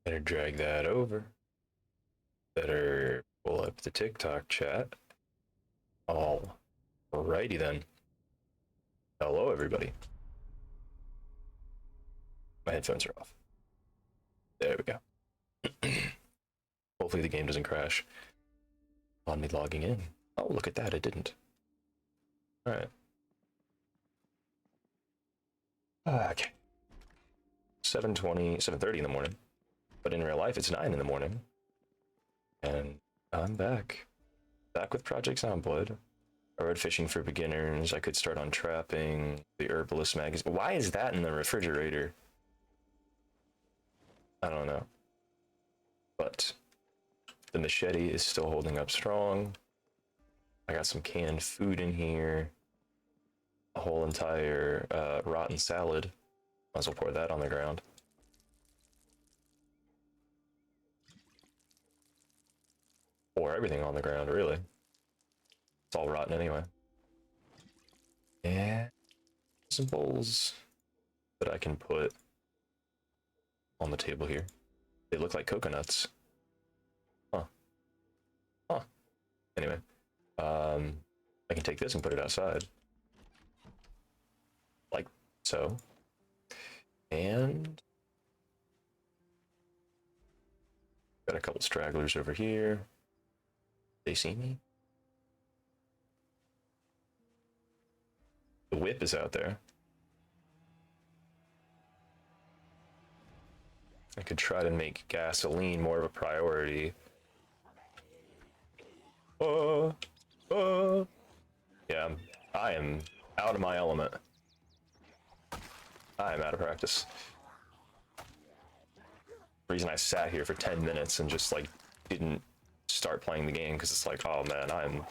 Better drag that over. Better pull up the TikTok chat. Alrighty then. Hello, everybody. My headphones are off. There we go. Hopefully the game doesn't crash on me logging in. Oh, look at that, it didn't. Alright. Okay. 7:20, 7:30 in the morning. But in real life, it's 9 in the morning. And I'm back. Back with Project Soundblood. I read Fishing for Beginners. I could start on Trapping. The Herbalist magazine. Why is that in the refrigerator? I don't know. But the machete is still holding up strong. I got some canned food in here. A whole entire rotten salad. Might as well pour that on the ground. Pour everything on the ground, really. It's all rotten anyway. And some bowls that I can put on the table here. They look like coconuts. Huh. Huh. Anyway, I can take this and put it outside. Like so. And got a couple stragglers over here. They see me? The whip is out there. I could try to make gasoline more of a priority. Yeah, I am out of my element. I am out of practice. The reason I sat here for 10 minutes and just like didn't start playing the game because it's like, oh man,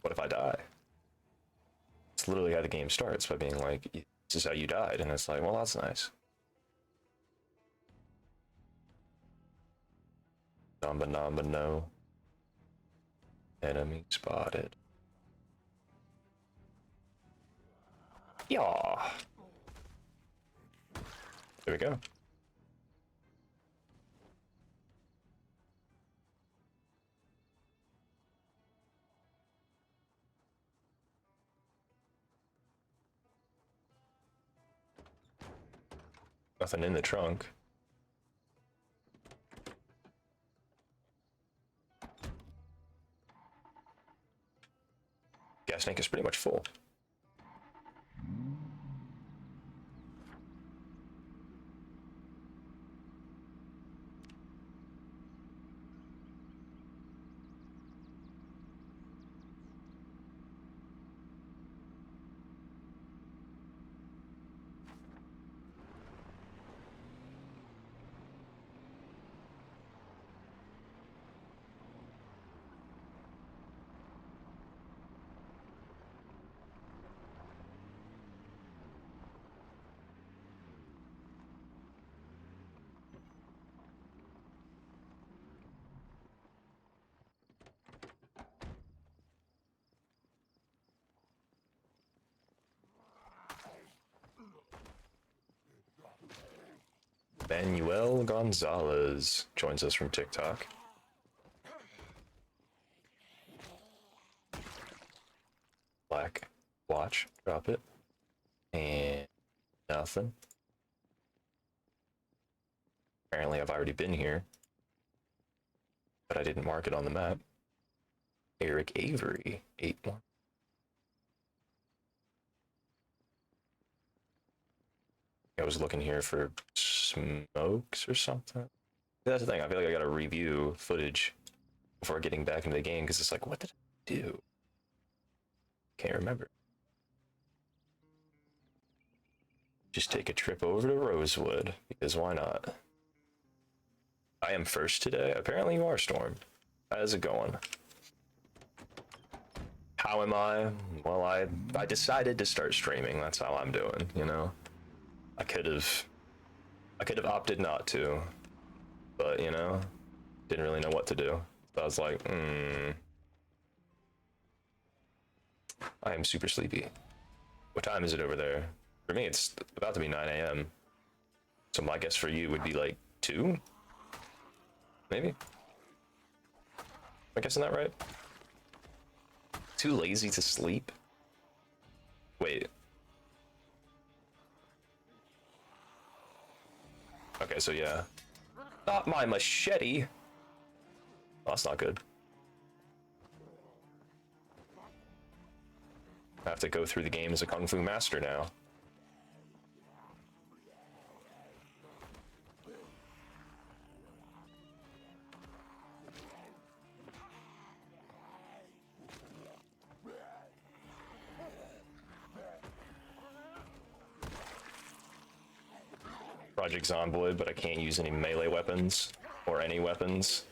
what if I die? It's literally how the game starts, by being like, this is how you died, and it's like, well, that's nice. Namba namba no. Enemy spotted. Yeah. There we go. Nothing in the trunk. Gas tank is pretty much full. Manuel Gonzalez joins us from TikTok. Black watch, drop it. And nothing. Apparently I've already been here, but I didn't mark it on the map. Eric Avery, 8-1. I was looking here for smokes or something. That's the thing, I feel like I gotta review footage before getting back into the game, because it's like, what did I do? Can't remember. Just take a trip over to Rosewood, because why not? I am first today. Apparently you are, Storm. How's it going? How am I? Well, I decided to start streaming. That's how I'm doing, you know? I could have opted not to, but you know, didn't really know what to do. So I was like, I am super sleepy. What time is it over there? For me, it's about to be 9 a.m. So my guess for you would be like 2? Maybe? Am I guessing that right? Too lazy to sleep? Wait. Okay, so yeah. Not my machete! Oh, that's not good. I have to go through the game as a Kung Fu master now. Project Zomboid, but I can't use any melee weapons or any weapons.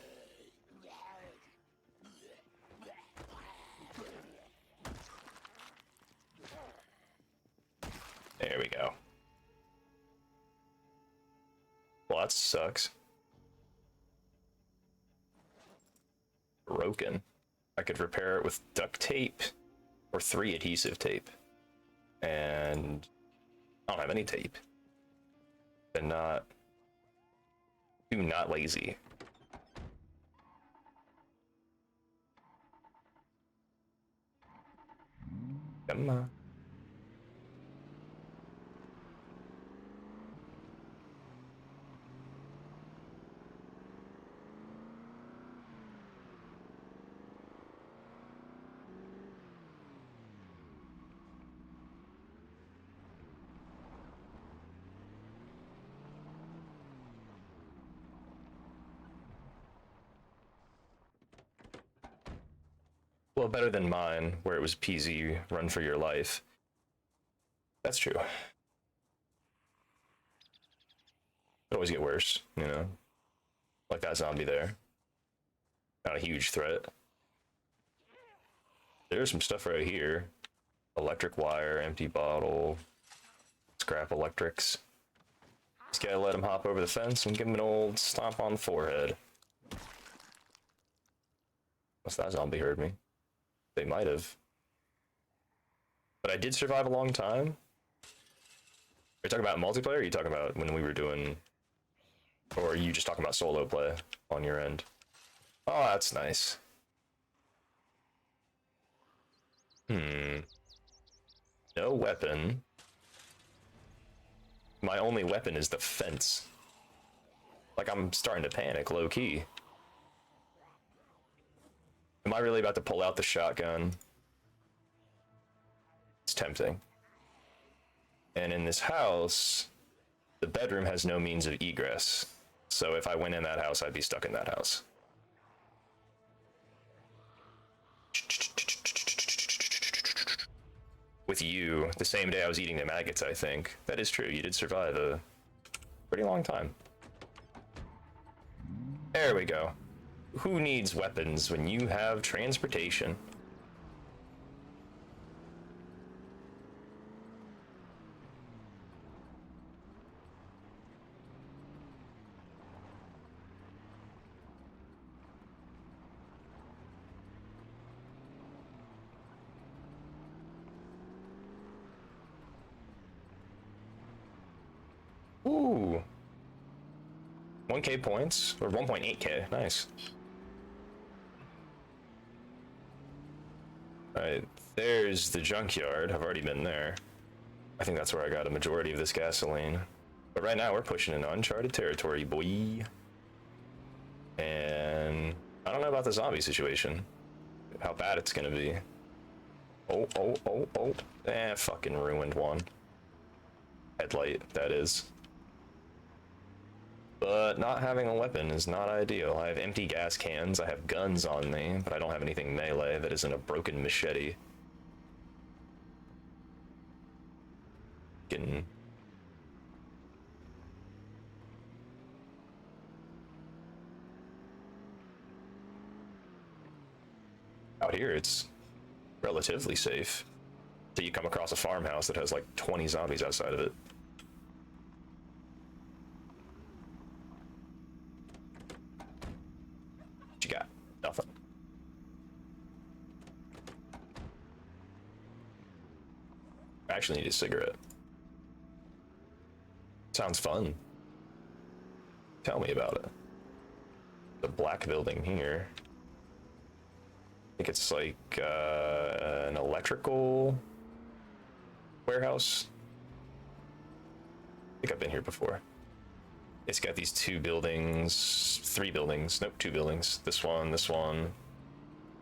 There we go. Well, that sucks. Broken. I could repair it with duct tape or 3 adhesive tape. And I don't have any tape. And not lazy. Come on. Well, better than mine, where it was PZ, run for your life. That's true. It always get worse, you know? Like that zombie there. Not a huge threat. There's some stuff right here. Electric wire, empty bottle, scrap electrics. Just gotta let him hop over the fence and give him an old stomp on the forehead. Unless that zombie heard me. They might have. But I did survive a long time. Are you talking about multiplayer, or are you talking about when we were doing... Or are you just talking about solo play on your end? Oh, that's nice. No weapon. My only weapon is the fence. Like, I'm starting to panic, low-key. Am I really about to pull out the shotgun? It's tempting. And in this house, the bedroom has no means of egress. So if I went in that house, I'd be stuck in that house. With you, the same day I was eating the maggots, I think. That is true, you did survive a pretty long time. There we go. Who needs weapons when you have transportation? Ooh. 1k points, or 1.8k, nice. Alright, there's the junkyard. I've already been there. I think that's where I got a majority of this gasoline. But right now we're pushing into uncharted territory, boy. And I don't know about the zombie situation. How bad it's gonna be. Oh. Fucking ruined one. Headlight, that is. But not having a weapon is not ideal. I have empty gas cans, I have guns on me, but I don't have anything melee that isn't a broken machete. Getting... Out here, it's relatively safe. Till you come across a farmhouse that has like 20 zombies outside of it. What you got? Nothing. I actually need a cigarette. Sounds fun. Tell me about it. The black building here. I think it's like an electrical warehouse. I think I've been here before. It's got these 2 buildings, 3 buildings. Nope, 2 buildings. This one,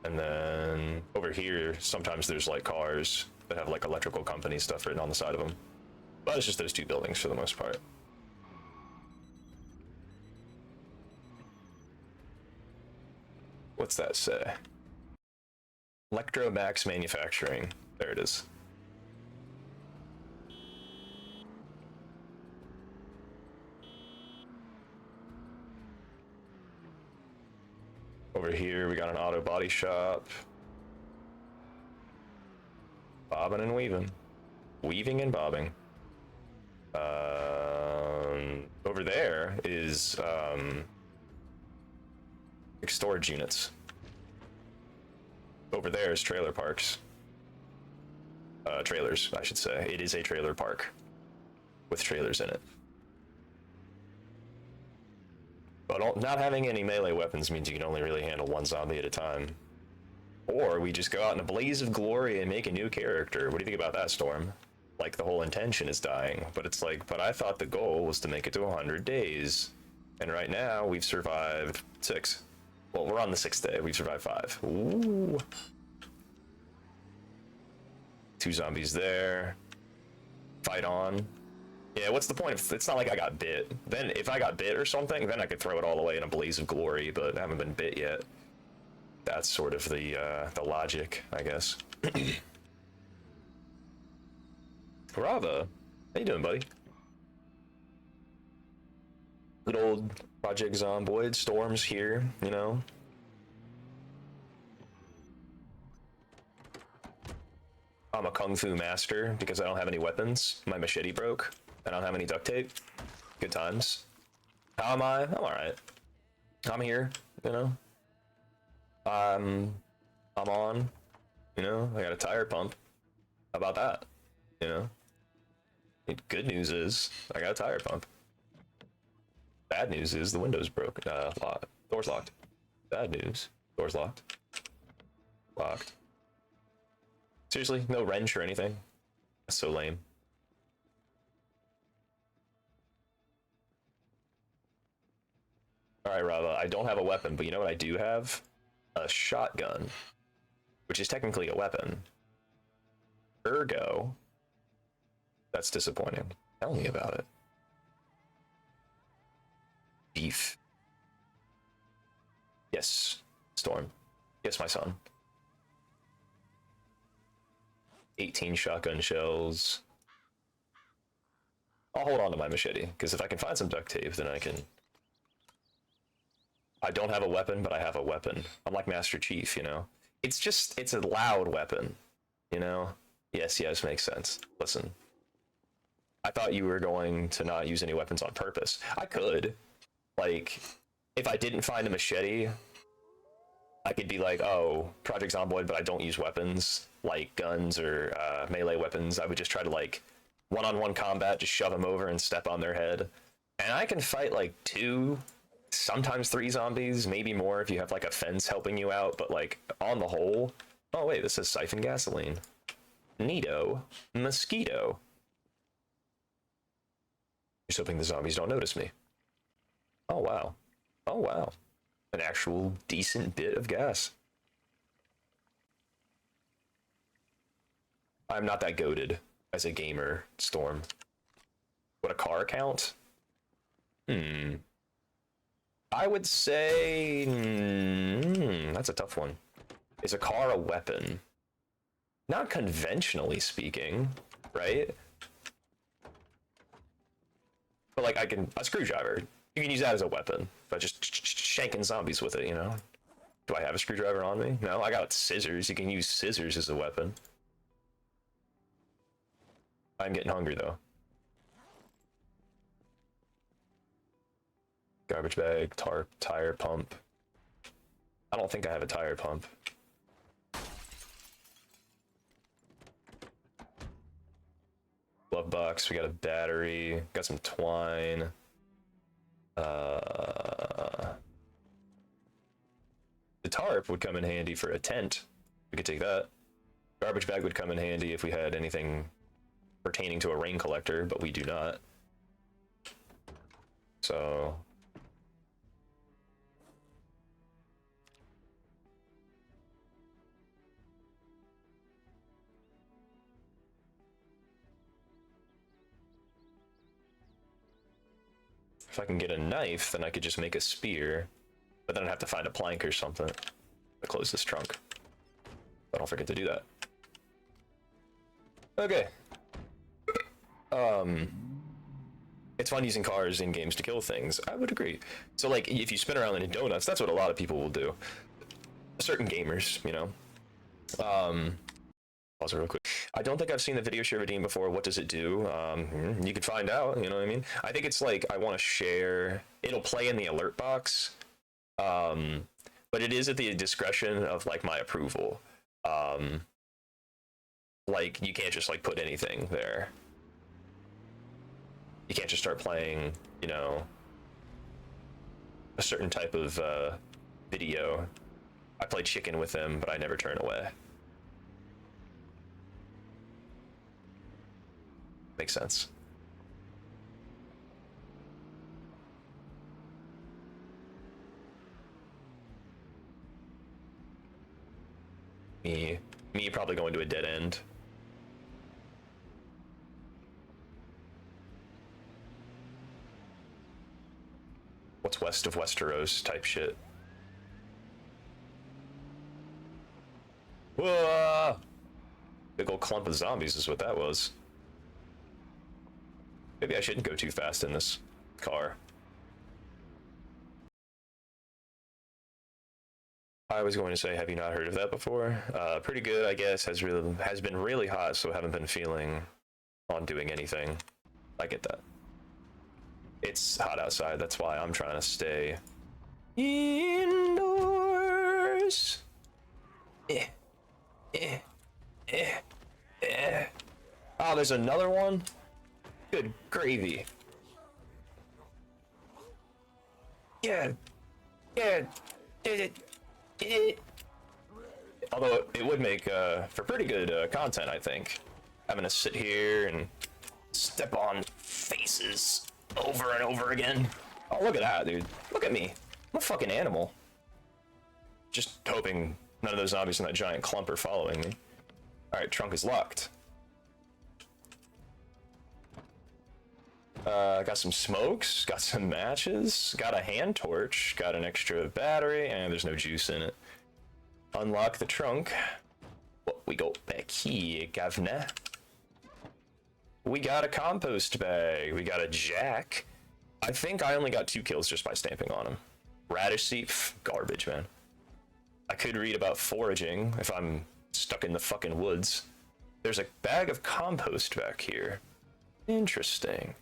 and then over here, sometimes there's like cars that have like electrical company stuff written on the side of them. But it's just those 2 buildings for the most part. What's that say? Electromax Manufacturing. There it is. Over here, we got an auto body shop. Bobbing and weaving. Weaving and bobbing. Over there is storage units. Over there is trailer parks. Trailers, I should say. It is a trailer park with trailers in it. But not having any melee weapons means you can only really handle 1 zombie at a time. Or we just go out in a blaze of glory and make a new character. What do you think about that, Storm? Like, the whole intention is dying, but it's like, but I thought the goal was to make it to 100 days. And right now, we've survived 6. Well, we're on the 6th day. We've survived 5. Ooh. 2 zombies there. Fight on. Yeah, what's the point? It's not like I got bit. Then, if I got bit or something, then I could throw it all away in a blaze of glory, but I haven't been bit yet. That's sort of the logic, I guess. Rava, how you doing, buddy? Good old Project Zomboid. Storm's here, you know? I'm a kung fu master because I don't have any weapons. My machete broke. I don't have any duct tape. Good times. How am I? I'm alright. I'm here, you know? I'm on, you know? I got a tire pump. How about that? You know? Good news is, I got a tire pump. Bad news is, the window's broken. Locked. Door's locked. Bad news. Door's locked. Locked. Seriously? No wrench or anything? That's so lame. Alright, Rava, I don't have a weapon, but you know what I do have? A shotgun. Which is technically a weapon. Ergo, that's disappointing. Tell me about it. Beef. Yes, Storm. Yes, my son. 18 shotgun shells. I'll hold on to my machete, because if I can find some duct tape, then I can... I don't have a weapon, but I have a weapon. I'm like Master Chief, you know? It's a loud weapon, you know? Yes, makes sense. Listen. I thought you were going to not use any weapons on purpose. I could. Like, if I didn't find a machete, I could be like, oh, Project Zomboid, but I don't use weapons, like guns or melee weapons. I would just try to, like, one-on-one combat, just shove them over and step on their head. And I can fight, like, 2, sometimes 3 zombies, maybe more if you have, like, a fence helping you out, but, like, on the whole... Oh, wait, this is Siphon Gasoline. Neato. Mosquito. Just hoping the zombies don't notice me. Oh, wow. Oh, wow. An actual decent bit of gas. I'm not that goated as a gamer, Storm. Would a car count? I would say... that's a tough one. Is a car a weapon? Not conventionally speaking, right? But, like, a screwdriver. You can use that as a weapon, but just shanking zombies with it, you know? Do I have a screwdriver on me? No, I got scissors. You can use scissors as a weapon. I'm getting hungry, though. Garbage bag, tarp, tire pump. I don't think I have a tire pump. Glove box, we got a battery, got some twine. The tarp would come in handy for a tent. We could take that. Garbage bag would come in handy if we had anything pertaining to a rain collector, but we do not. So if I can get a knife, then I could just make a spear, but then I'd have to find a plank or something to close this trunk. I don't forget to do that. Okay. It's fun using cars in games to kill things. I would agree. So, like, if you spin around in donuts, that's what a lot of people will do. Certain gamers, you know. Pause it real quick. I don't think I've seen the video share redeem before. What does it do? You could find out, you know what I mean? I think it's like, I want to share, it'll play in the alert box, but it is at the discretion of, like, my approval. Like, you can't just, like, put anything there. You can't just start playing, you know, a certain type of video. I play chicken with them, but I never turn away. Makes sense. Me probably going to a dead end. What's west of Westeros type shit. Whoa! Big old clump of zombies is what that was. Maybe I shouldn't go too fast in this car. I was going to say, have you not heard of that before? Pretty good, I guess. Has been really hot, so haven't been feeling on doing anything. I get that. It's hot outside, that's why I'm trying to stay indoors. Oh, there's another one? Good gravy. Yeah. Although it would make for pretty good content, I think. Having to sit here and step on faces over and over again. Oh, look at that, dude. Look at me. I'm a fucking animal. Just hoping none of those zombies in that giant clump are following me. Alright, trunk is locked. Got some smokes, got some matches, got a hand torch, got an extra battery, and there's no juice in it. Unlock the trunk. What we got back here, governor? We got a compost bag. We got a jack. I think I only got 2 kills just by stamping on him. Radish seed, garbage, man. I could read about foraging if I'm stuck in the fucking woods. There's a bag of compost back here. Interesting.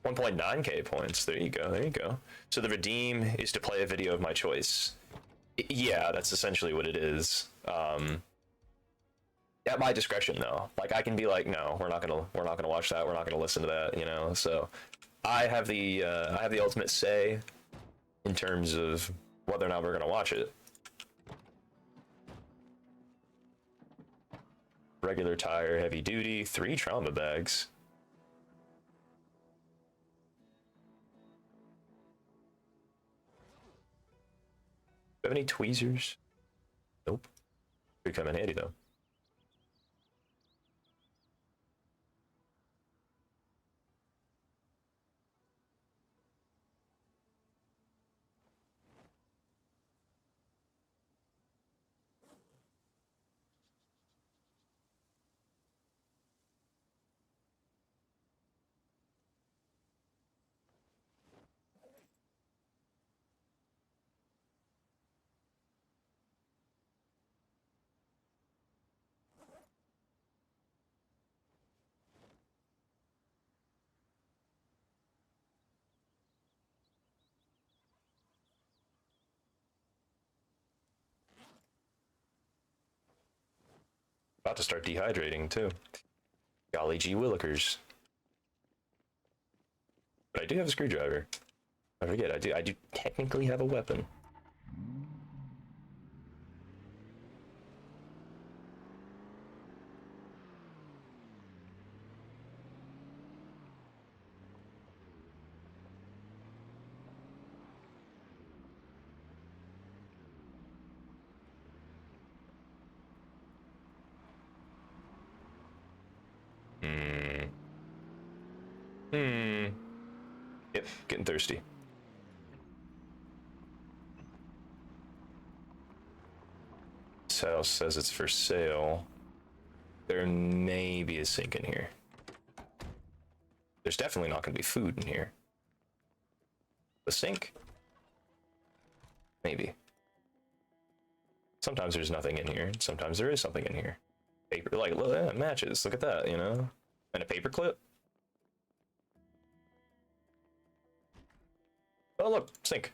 1.9k points. There you go. There you go. So the redeem is to play a video of my choice. Yeah, that's essentially what it is. At my discretion, though. Like, I can be like, no, we're not gonna watch that. We're not gonna listen to that. You know. So I have the ultimate say in terms of whether or not we're gonna watch it. Regular tire, heavy duty, 3 trauma bags. Do you have any tweezers? Nope. Could come in handy though. About to start dehydrating too. Golly gee willikers. But I do have a screwdriver. I forget, I do technically have a weapon. Yep, getting thirsty. This house says it's for sale. There may be a sink in here. There's definitely not going to be food in here. The sink? Maybe. Sometimes there's nothing in here. Sometimes there is something in here. Paper, like, look, yeah, matches. Look at that, you know? And a paper clip. Oh, look, sink.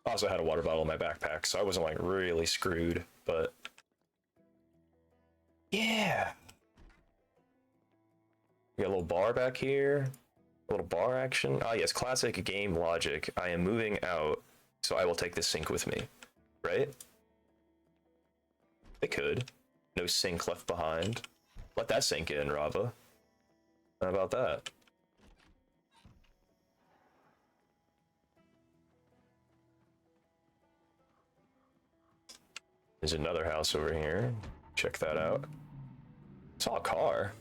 I also had a water bottle in my backpack, so I wasn't like really screwed, but yeah. We got a little bar back here, a little bar action. Ah, yes, classic game logic. I am moving out, so I will take the sink with me, right? They could. No sink left behind. Let that sink in, Rava. How about that? There's another house over here. Check that out. Saw a car.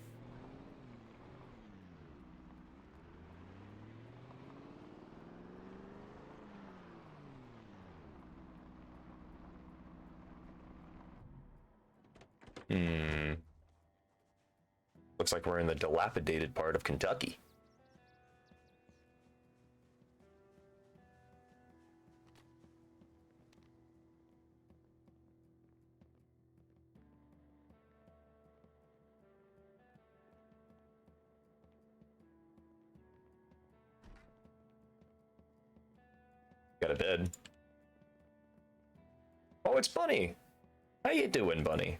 Looks like we're in the dilapidated part of Kentucky. Got a bed. Oh, it's Bunny. How you doing, Bunny?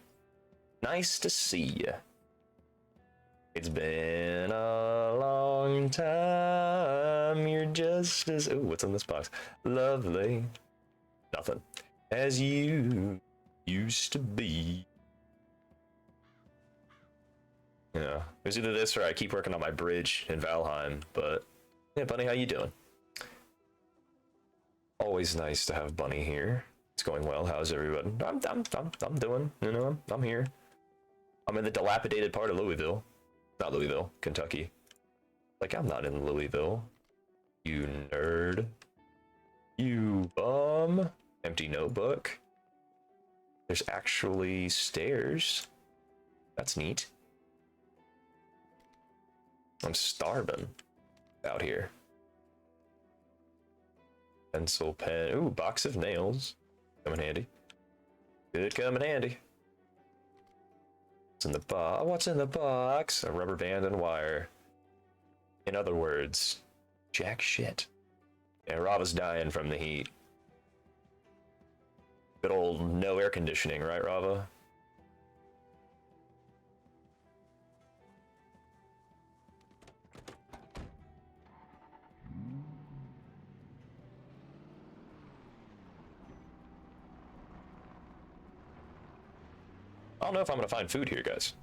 Nice to see you. It's been a long time. You're just as... Ooh, what's in this box? Lovely. Nothing. As you used to be. Yeah. It was either this or I keep working on my bridge in Valheim, but... Yeah, Bunny, how you doing? Always nice to have Bunny here. It's going well. How's everybody? I'm doing, you know, I'm here. I'm in the dilapidated part of Louisville. Not Louisville, Kentucky. Like, I'm not in Louisville. You nerd. You bum. Empty notebook. There's actually stairs. That's neat. I'm starving out here. Pencil, pen. Ooh, box of nails. Come in handy. Could come in handy. What's in the box? What's in the box? A rubber band and wire. In other words, jack shit. And Rava's dying from the heat. Good old no air conditioning, right, Rava? I don't know if I'm gonna find food here, guys.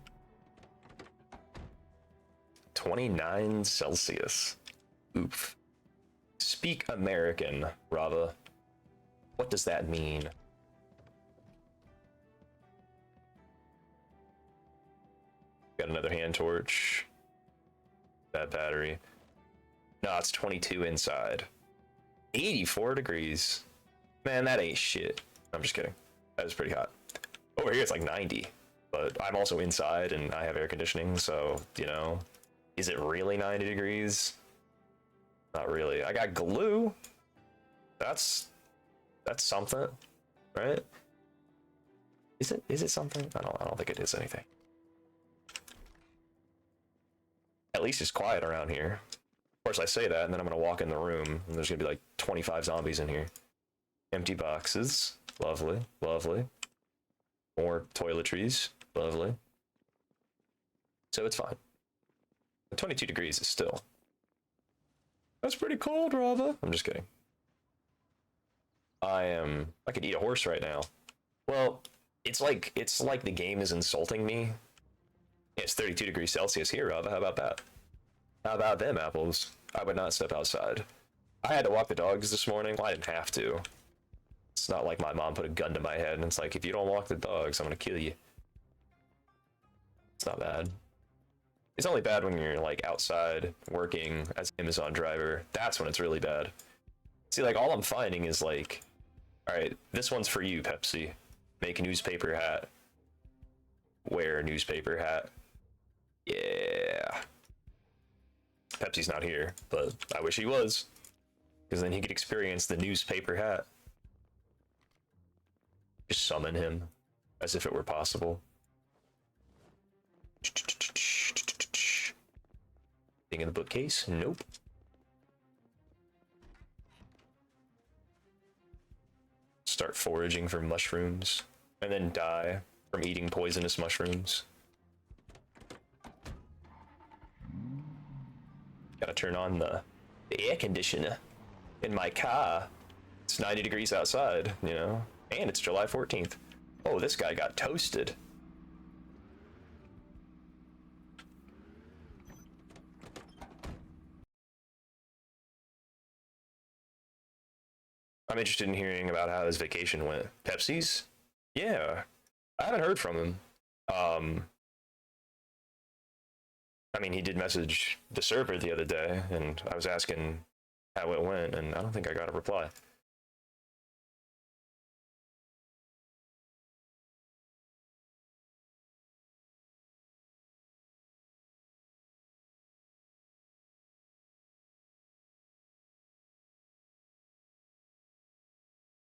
29 Celsius. Oof. Speak American, Rava. What does that mean? Got another hand torch. That battery. No, it's 22 inside. 84 degrees. Man, that ain't shit. I'm just kidding. That was pretty hot. Over here it's like 90, but I'm also inside and I have air conditioning, so, you know, is it really 90 degrees? Not really. I got glue. That's something, right? Is it something? I don't think it is anything. At least it's quiet around here. Of course I say that, and then I'm gonna walk in the room and there's gonna be like 25 zombies in here. Empty boxes. Lovely, lovely. More toiletries. Lovely. So it's fine. 22 degrees is still That's pretty cold, Rava. I'm just kidding. I could eat a horse right now. Well, it's like the game is insulting me. Yeah, it's 32 degrees Celsius here, Rava. How about that? How about them apples? I would not step outside. I had to walk the dogs this morning. Well, I didn't have to. It's not like my mom put a gun to my head and it's like, if you don't walk the dogs, I'm gonna kill you. It's not bad. It's only bad when you're like outside working as an Amazon driver. That's when it's really bad. See, like all I'm finding is like, all right, this one's for you, Pepsi. Make a newspaper hat. Wear a newspaper hat. Yeah. Pepsi's not here, but I wish he was. Because then he could experience the newspaper hat. Just summon him as if it were possible. Thing in the bookcase? Nope. Start foraging for mushrooms and then die from eating poisonous mushrooms. Gotta turn on the air conditioner in my car. It's 90 degrees outside, you know, and it's July 14th. Oh, this guy got toasted. I'm interested in hearing about how his vacation went. Pepsi's? Yeah. I haven't heard from him. I mean, he did message the server the other day, and I was asking how it went, and I don't think I got a reply.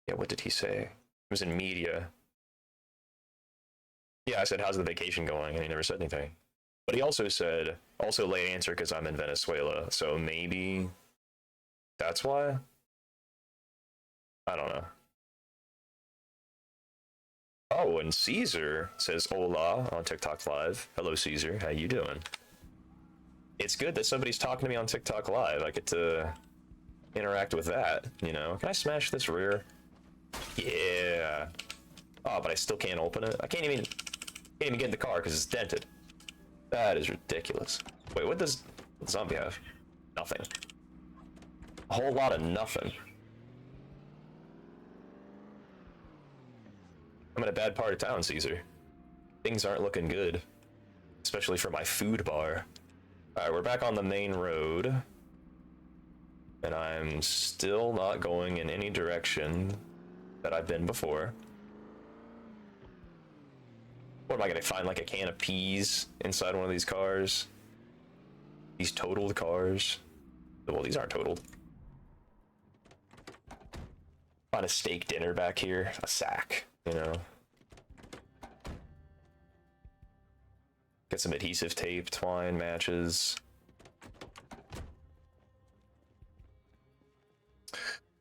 Yeah, what did he say? It was in media. Yeah, I said, how's the vacation going? And he never said anything. But he also said, also late answer because I'm in Venezuela. So maybe that's why? I don't know. Oh, and Caesar says hola on TikTok Live. Hello, Caesar. How you doing? It's good that somebody's talking to me on TikTok Live. I get to interact with that, you know? Can I smash this rear? Yeah. Oh, but I still can't open it. I can't even get in the car because it's dented. That is ridiculous. Wait, what does the zombie have? Nothing. A whole lot of nothing. I'm in a bad part of town, Caesar. Things aren't looking good. Especially for my food bar. Alright, we're back on the main road. And I'm still not going in any direction that I've been before. What am I gonna find, like a can of peas inside one of these cars? These totaled cars? Well, these aren't totaled. Find a steak dinner back here, a sack, you know. Get some adhesive tape, twine, matches.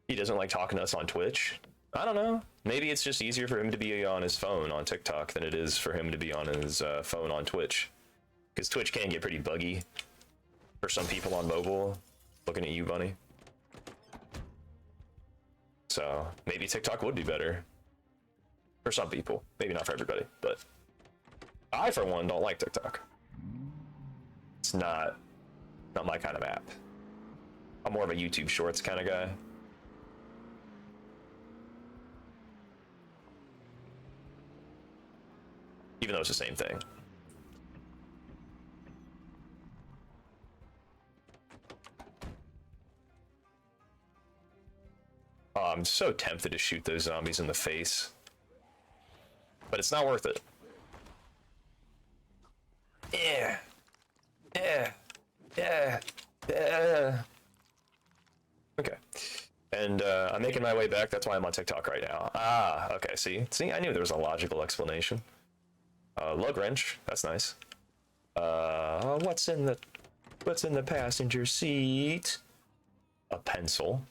He doesn't like talking to us on Twitch. I don't know. Maybe it's just easier for him to be on his phone on TikTok than it is for him to be on his phone on Twitch. Because Twitch can get pretty buggy for some people on mobile. Looking at you, Bunny. So maybe TikTok would be better for some people. Maybe not for everybody, but I, for one, don't like TikTok. It's not my kind of app. I'm more of a YouTube Shorts kind of guy. Even though it's the same thing. Oh, I'm so tempted to shoot those zombies in the face. But it's not worth it. Yeah. Yeah. Yeah. Yeah. Okay. And I'm making my way back. That's why I'm on TikTok right now. Ah, okay. See, I knew there was a logical explanation. Lug wrench. That's nice. What's in the passenger seat? A pencil.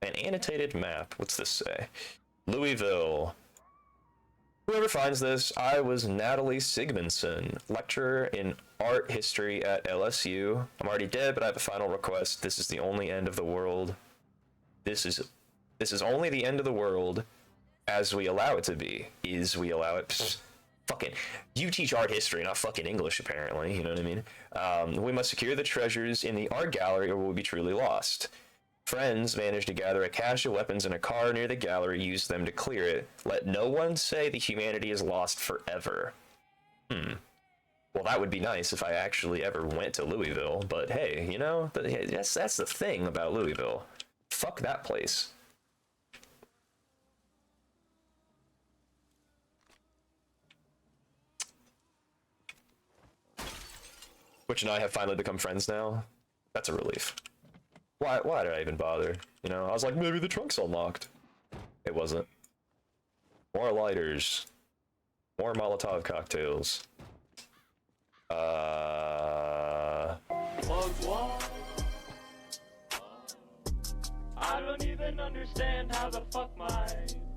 An annotated map. What's this say? Louisville. Whoever finds this, I was Natalie Sigmundson, lecturer in art history at LSU. I'm already dead, but I have a final request. This is the only end of the world. This is only the end of the world as we allow it to be. Is we allow it? Psst, fucking, you teach art history, not fucking English, apparently. You know what I mean? We must secure the treasures in the art gallery or we'll be truly lost. Friends managed to gather a cache of weapons in a car near the gallery, use them to clear it. Let no one say that humanity is lost forever. Well, that would be nice if I actually ever went to Louisville, but hey, you know, that's the thing about Louisville. Fuck that place. Which and I have finally become friends now. That's a relief. Why did I even bother? You know, I was like, maybe the trunk's unlocked. It wasn't. More lighters. More Molotov cocktails. I don't even understand how the fuck my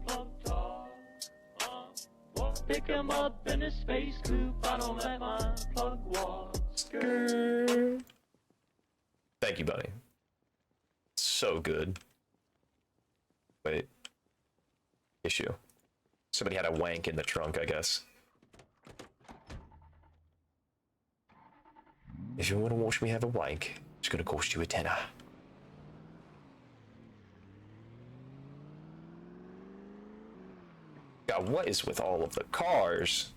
plug talks. Pick him up in a space coupe. I don't let my plug walk. Thank you, buddy. So good. Wait. Issue. Somebody had a wank in the trunk, I guess. If you want to watch me have a wank, it's gonna cost you a tenner. God, what is with all of the cars?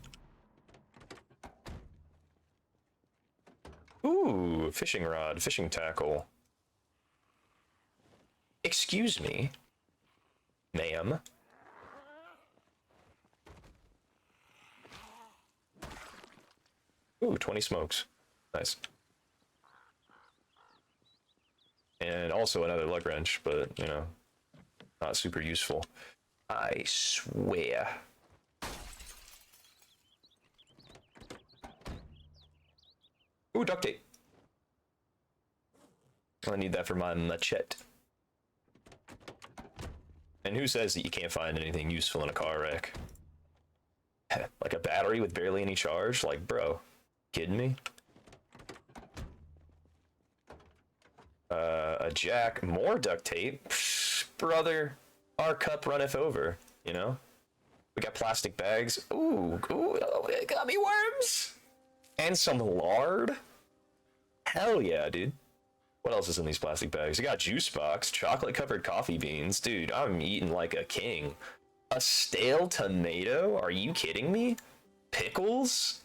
Ooh, fishing rod, fishing tackle. Excuse me, ma'am. Ooh, 20 smokes. Nice. And also another lug wrench, but, you know, not super useful. I swear. Ooh, duct tape. I need that for my machete. And who says that you can't find anything useful in a car wreck? Like a battery with barely any charge? Like, bro, kidding me? A jack, more duct tape. Psh, brother, our cup runneth over, you know? We got plastic bags. Ooh, it got me worms! And some lard? Hell yeah, dude. What else is in these plastic bags? You got juice box, chocolate covered coffee beans. Dude, I'm eating like a king. A stale tomato? Are you kidding me? Pickles?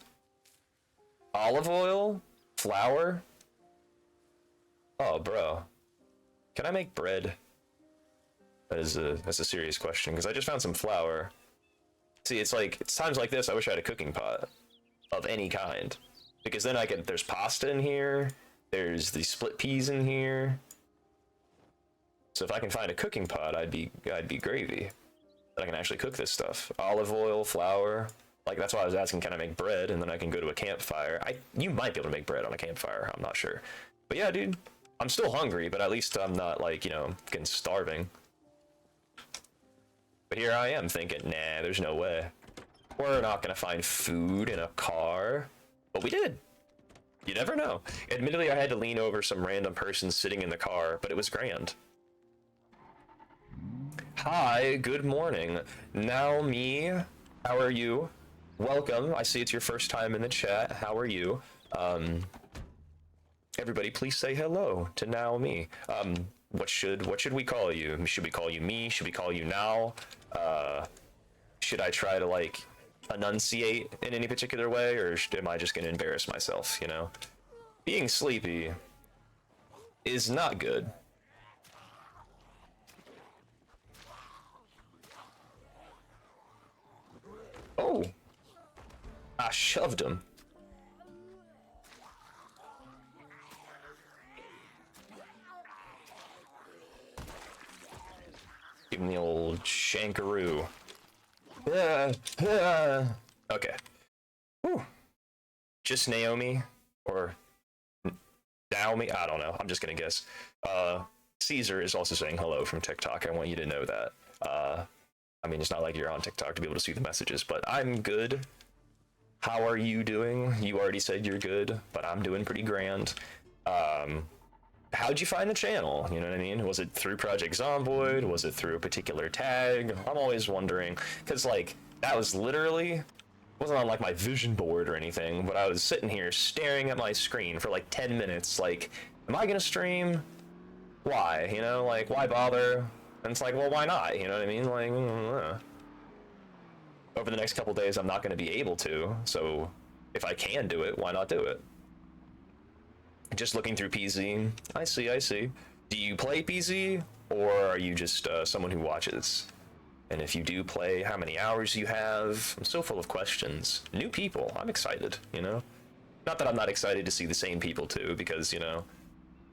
Olive oil? Flour? Oh, bro. Can I make bread? That's a serious question, because I just found some flour. See, it's times like this I wish I had a cooking pot of any kind. Because then there's pasta in here, there's the split peas in here. So if I can find a cooking pot, I'd be gravy. I can actually cook this stuff. Olive oil, flour. Like, that's why I was asking, can I make bread? And then I can go to a campfire. You might be able to make bread on a campfire, I'm not sure. But yeah, dude, I'm still hungry, but at least I'm not, like, you know, getting starving. But here I am thinking, nah, there's no way. We're not gonna find food in a car. But we did. You never know. Admittedly, I had to lean over some random person sitting in the car, but it was grand. Hi, good morning. Now me, how are you? Welcome. I see it's your first time in the chat. How are you? Everybody, please say hello to Now Me. What should we call you? Should we call you me? Should we call you Now? Should I try to, like, enunciate in any particular way, or am I just gonna embarrass myself, you know? Being sleepy is not good. Oh! I shoved him. Give him the old shankaroo. Okay. Whew. Just Naomi? Or Naomi? I don't know. I'm just gonna guess. Caesar is also saying hello from TikTok. I want you to know that. I mean, it's not like you're on TikTok to be able to see the messages, but I'm good. How are you doing? You already said you're good, but I'm doing pretty grand. How'd you find the channel? You know what I mean? Was it through Project Zomboid? Was it through a particular tag? I'm always wondering, because like that was literally wasn't on like my vision board or anything, but I was sitting here staring at my screen for like 10 minutes. Like, am I gonna stream? Why? You know, like why bother? And it's like, well, why not? You know what I mean? Like, over the next couple days, I'm not going to be able to. So if I can do it, why not do it? Just looking through PZ. I see. Do you play PZ, or are you just someone who watches? And if you do play, how many hours you have? I'm so full of questions. New people. I'm excited, you know? Not that I'm not excited to see the same people too, because, you know,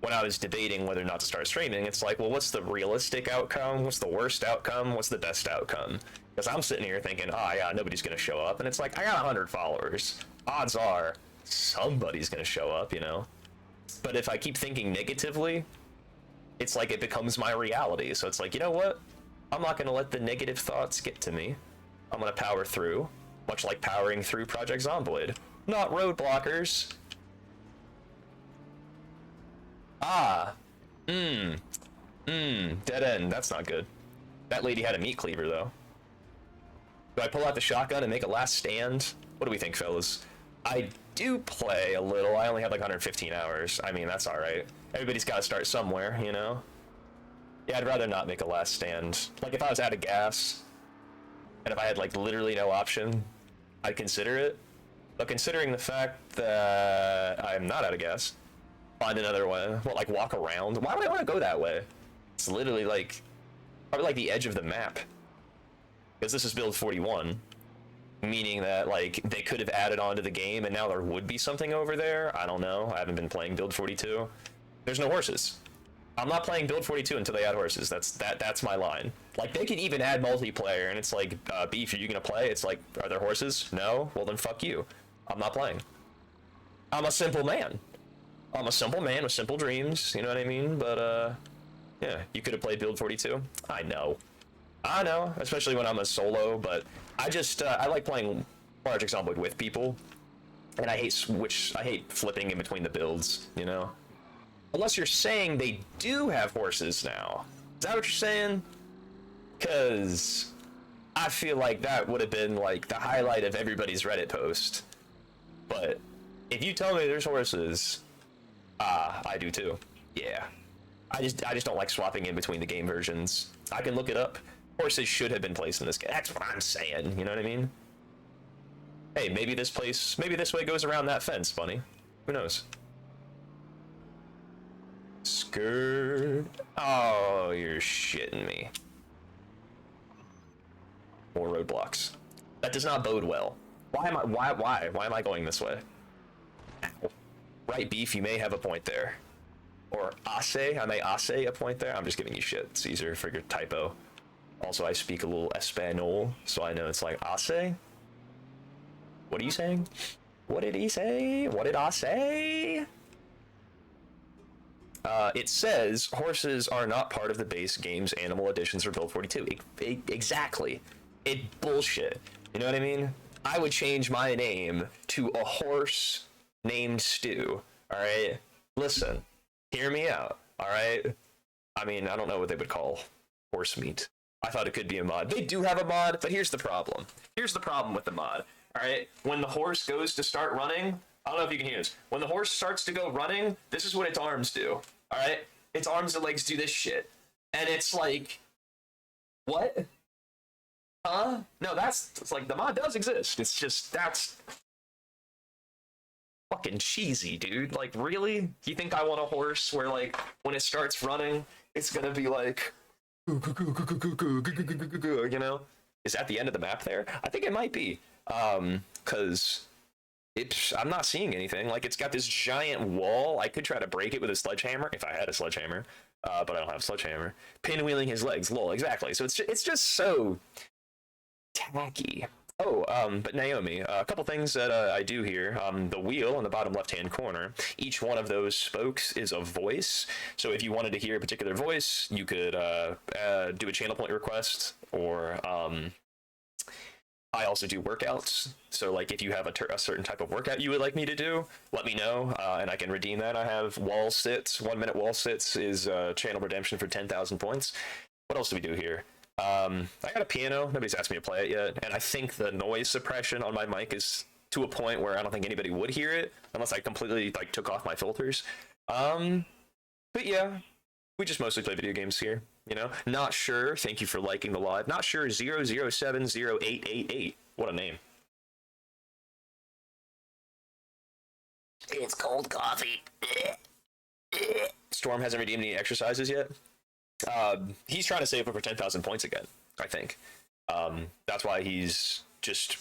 when I was debating whether or not to start streaming, it's like, well, what's the realistic outcome? What's the worst outcome? What's the best outcome? Because I'm sitting here thinking, oh yeah, nobody's going to show up. And it's like, I got 100 followers. Odds are somebody's going to show up, you know? But if I keep thinking negatively, it's like it becomes my reality. So it's like, you know what? I'm not going to let the negative thoughts get to me. I'm going to power through, much like powering through Project Zomboid. Not roadblockers. Dead end. That's not good. That lady had a meat cleaver, though. Do I pull out the shotgun and make a last stand? What do we think, fellas? I do play a little. I only have like 115 hours. I mean, that's alright. Everybody's got to start somewhere, you know? Yeah, I'd rather not make a last stand. Like, if I was out of gas, and if I had, like, literally no option, I'd consider it. But considering the fact that I'm not out of gas, find another way. What, like, walk around? Why would I want to go that way? It's literally, like, probably, like, the edge of the map. Because this is build 41. Meaning that, like, they could have added on to the game, and now there would be something over there. I don't know. I haven't been playing build 42. There's no horses. I'm not playing build 42 until they add horses. That's my line. Like, they could even add multiplayer, and it's like, Beef, are you gonna play? It's like, are there horses? No? Well, then fuck you. I'm not playing. I'm a simple man. I'm a simple man with simple dreams, you know what I mean? But, yeah, you could have played build 42. I know, especially when I'm a solo, but I just, I like playing Project Zomboid with people, and I hate flipping in between the builds, you know? Unless you're saying they do have horses now. Is that what you're saying? Because I feel like that would have been, like, the highlight of everybody's Reddit post. But if you tell me there's horses, I do too. Yeah. I just don't like swapping in between the game versions. I can look it up. Horses should have been placed in this game. That's what I'm saying, you know what I mean? Hey, maybe this way goes around that fence, Bunny. Who knows? Skirt. Oh, you're shitting me. More roadblocks. That does not bode well. Why am I going this way? Ow. Right, Beef, you may have a point there. Or Ase, I may Ase a point there. I'm just giving you shit, Caesar, for your typo. Also, I speak a little Espanol, so I know it's like Ase. What are you saying? What did he say? What did I say? It says horses are not part of the base game's animal additions for build 42. Exactly. It bullshit. You know what I mean? I would change my name to a horse named Stu. Alright? Listen. Hear me out. Alright? I mean, I don't know what they would call horse meat. I thought it could be a mod. They do have a mod, but here's the problem. Here's the problem with the mod. Alright? When the horse goes to start running, I don't know if you can hear this. When the horse starts to go running, this is what its arms do. Alright? Its arms and legs do this shit. And it's like, what? Huh? No, it's like, the mod does exist. It's just, that's fucking cheesy, dude. Like, really? You think I want a horse where, like, when it starts running, it's gonna be like, you know? Is that the end of the map there? I think it might be. Cause I'm not seeing anything. Like, it's got this giant wall. I could try to break it with a sledgehammer if I had a sledgehammer, but I don't have a sledgehammer. Pinwheeling his legs, lol, exactly. So it's just so tacky. But Naomi, a couple things that I do here. The wheel in the bottom left-hand corner, each one of those spokes is a voice. So if you wanted to hear a particular voice, you could do a channel point request, or I also do workouts. So like if you have a certain type of workout you would like me to do, let me know, and I can redeem that. I have wall sits. 1 minute wall sits is channel redemption for 10,000 points. What else do we do here? I got a piano. Nobody's asked me to play it yet, and I think the noise suppression on my mic is to a point where I don't think anybody would hear it unless I completely like took off my filters. But yeah, we just mostly play video games here. You know, not sure. Thank you for liking the live. Not sure. 0070888. What a name. It's cold coffee. Storm hasn't redeemed any exercises yet. He's trying to save over 10,000 points again, I think. That's why he's just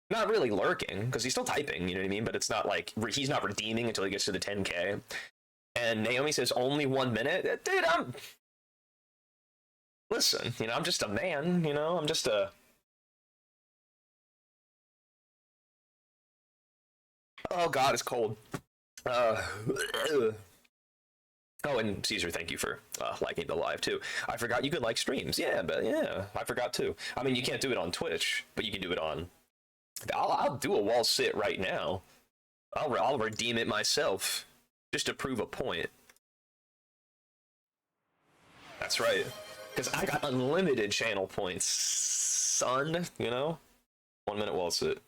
not really lurking, because he's still typing, you know what I mean? But it's not like he's not redeeming until he gets to the 10K. And Naomi says only 1 minute. Dude, listen, you know, I'm just a man, you know, I'm just a. Oh God, it's cold. Oh, and Caesar, thank you for liking the live too. I forgot you could like streams. Yeah, but yeah, I forgot too. I mean, you can't do it on Twitch, but you can do it on. I'll do a wall sit right now. I'll redeem it myself, just to prove a point. That's right, because I got unlimited channel points, son. You know, 1 minute wall sit.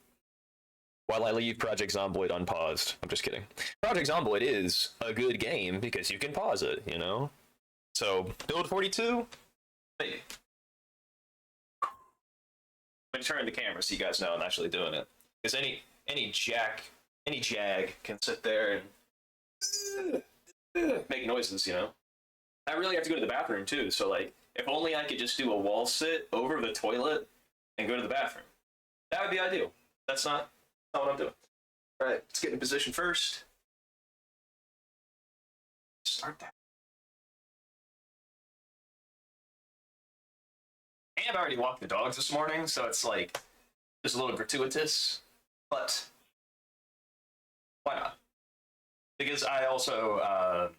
While I leave Project Zomboid unpaused. I'm just kidding. Project Zomboid is a good game because you can pause it, you know? So, build 42? Hey. Let me turn the camera so you guys know I'm actually doing it. Because any jag can sit there and make noises, you know? I really have to go to the bathroom too, so like, if only I could just do a wall sit over the toilet and go to the bathroom. That would be ideal. That's not what I'm doing. All right, let's get in position first. Start that. And I already walked the dogs this morning, so it's like just a little gratuitous, but why not? Because I also,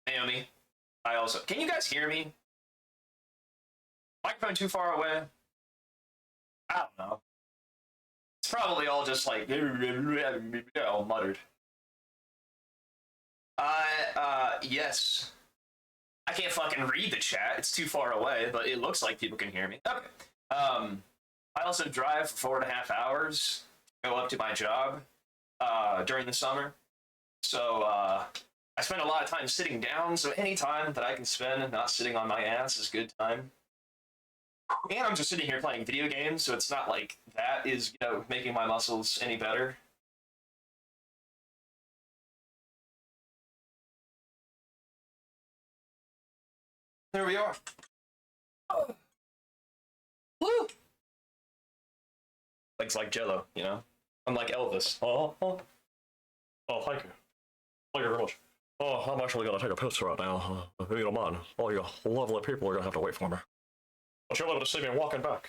Naomi, can you guys hear me? Microphone too far away? I don't know. It's probably all just like all muttered. Yes. I can't fucking read the chat. It's too far away, but it looks like people can hear me. Okay. I also drive for 4.5 hours to go up to my job during the summer. So I spend a lot of time sitting down, so any time that I can spend not sitting on my ass is good time. And I'm just sitting here playing video games, so it's not like that is, you know, making my muscles any better. There we are. Oh. Woo! Legs like Jello, you know? I'm like Elvis. Oh, thank you. Thank you very much. Oh, I'm actually gonna take a piss right now. If you don't mind, all you lovely people are gonna have to wait for me. But you'll be able to see me walking back.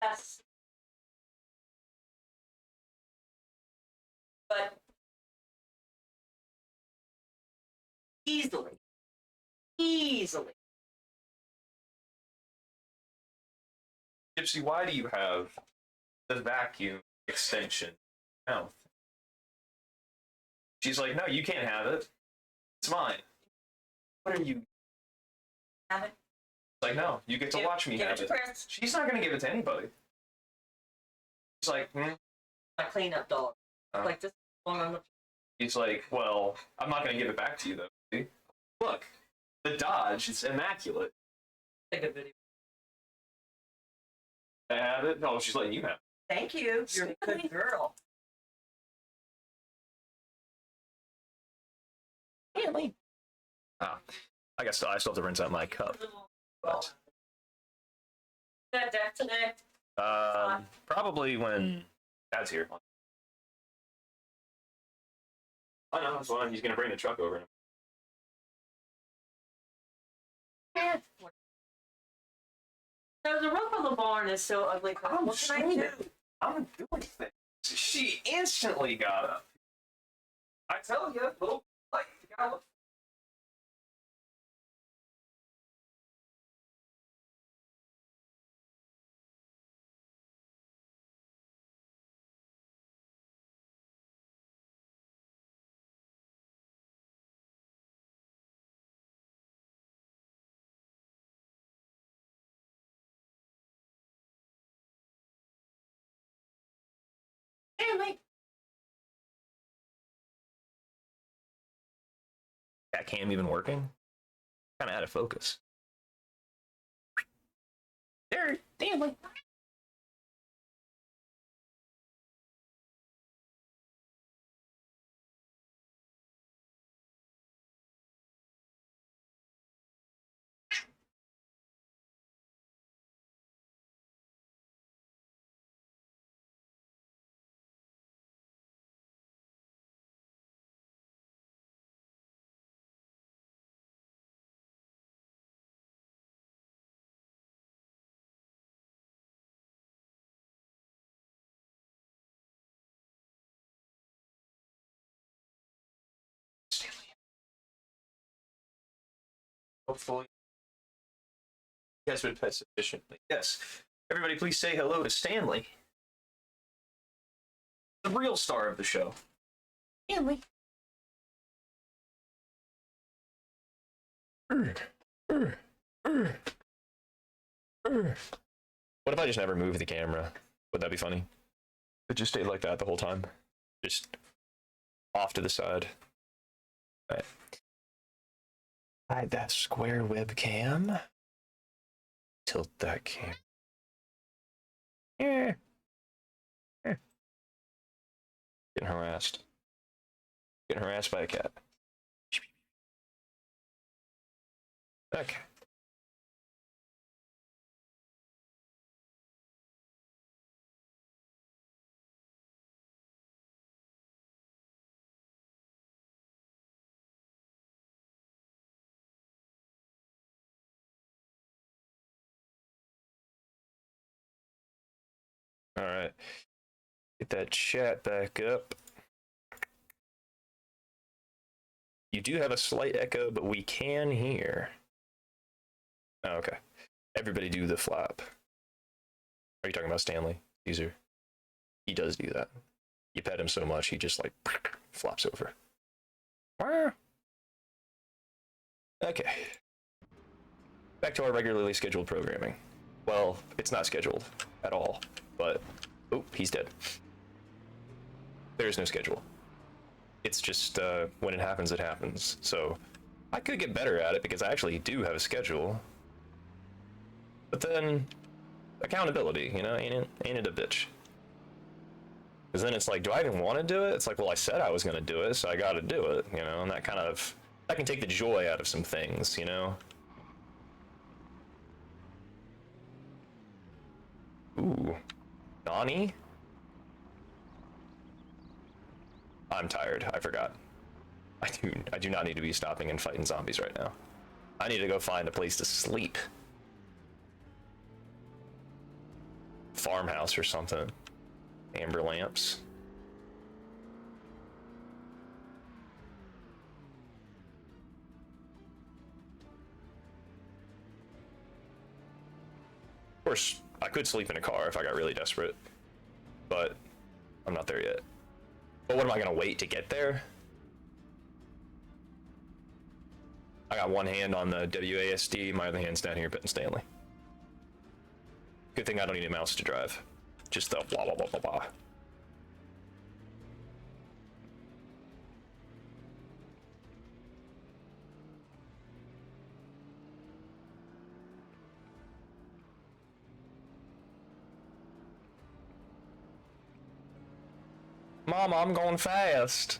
Yes. But easily. Gypsy, why do you have the vacuum extension mouth? She's like, no, you can't have it. It's mine. What are you? Have it. Like, no, you get to watch me give have it it. to Chris. She's not gonna give it to anybody. She's like, My cleanup dog. Oh. Like this one on the. He's like, well, I'm not gonna give it back to you though. See? Look, the Dodge, it's immaculate. Take a video. I have it. No, she's letting you have it. Thank you. You're a good girl. Really? Oh, I guess I still have to rinse out my cup. But, That deck today. probably when Dad's here. I know, that's why he's gonna bring the truck over. Yeah. So the roof of the barn is so ugly. I'm What can I do? I'm doing things. She instantly got up. I tell you, little like you gotta look. Family. That cam even working? Kind of out of focus. There, damn. Hopefully. He has been fed sufficiently. Yes. Everybody, please say hello to Stanley, the real star of the show. Stanley. What if I just never move the camera? Would that be funny? It just stayed like that the whole time. Just off to the side. All right. Hide that square webcam. Tilt that cam. Yeah. Getting harassed. Getting harassed by a cat. Okay. All right. Get that chat back up. You do have a slight echo, but we can hear. Oh, okay. Everybody do the flap. Are you talking about Stanley? Caesar? He does do that. You pet him so much, he just like flops over. Okay. Back to our regularly scheduled programming. Well, it's not scheduled at all, but oh, he's dead. There's no schedule. It's just when it happens, it happens. So I could get better at it because I actually do have a schedule. But then accountability, you know, ain't it a bitch? Because then it's like, do I even want to do it? It's like, well, I said I was going to do it, so I got to do it, you know, and that can take the joy out of some things, you know? Ooh. Donnie? I'm tired. I forgot. I do not need to be stopping and fighting zombies right now. I need to go find a place to sleep. farmhouse or something. Amber lamps. Of course, I could sleep in a car if I got really desperate, but I'm not there yet. But what am I gonna wait to get there? I got one hand on the WASD, my other hand's down here at Benton Stanley. Good thing I don't need a mouse to drive. Just the blah blah blah blah blah. Mama, I'm going fast.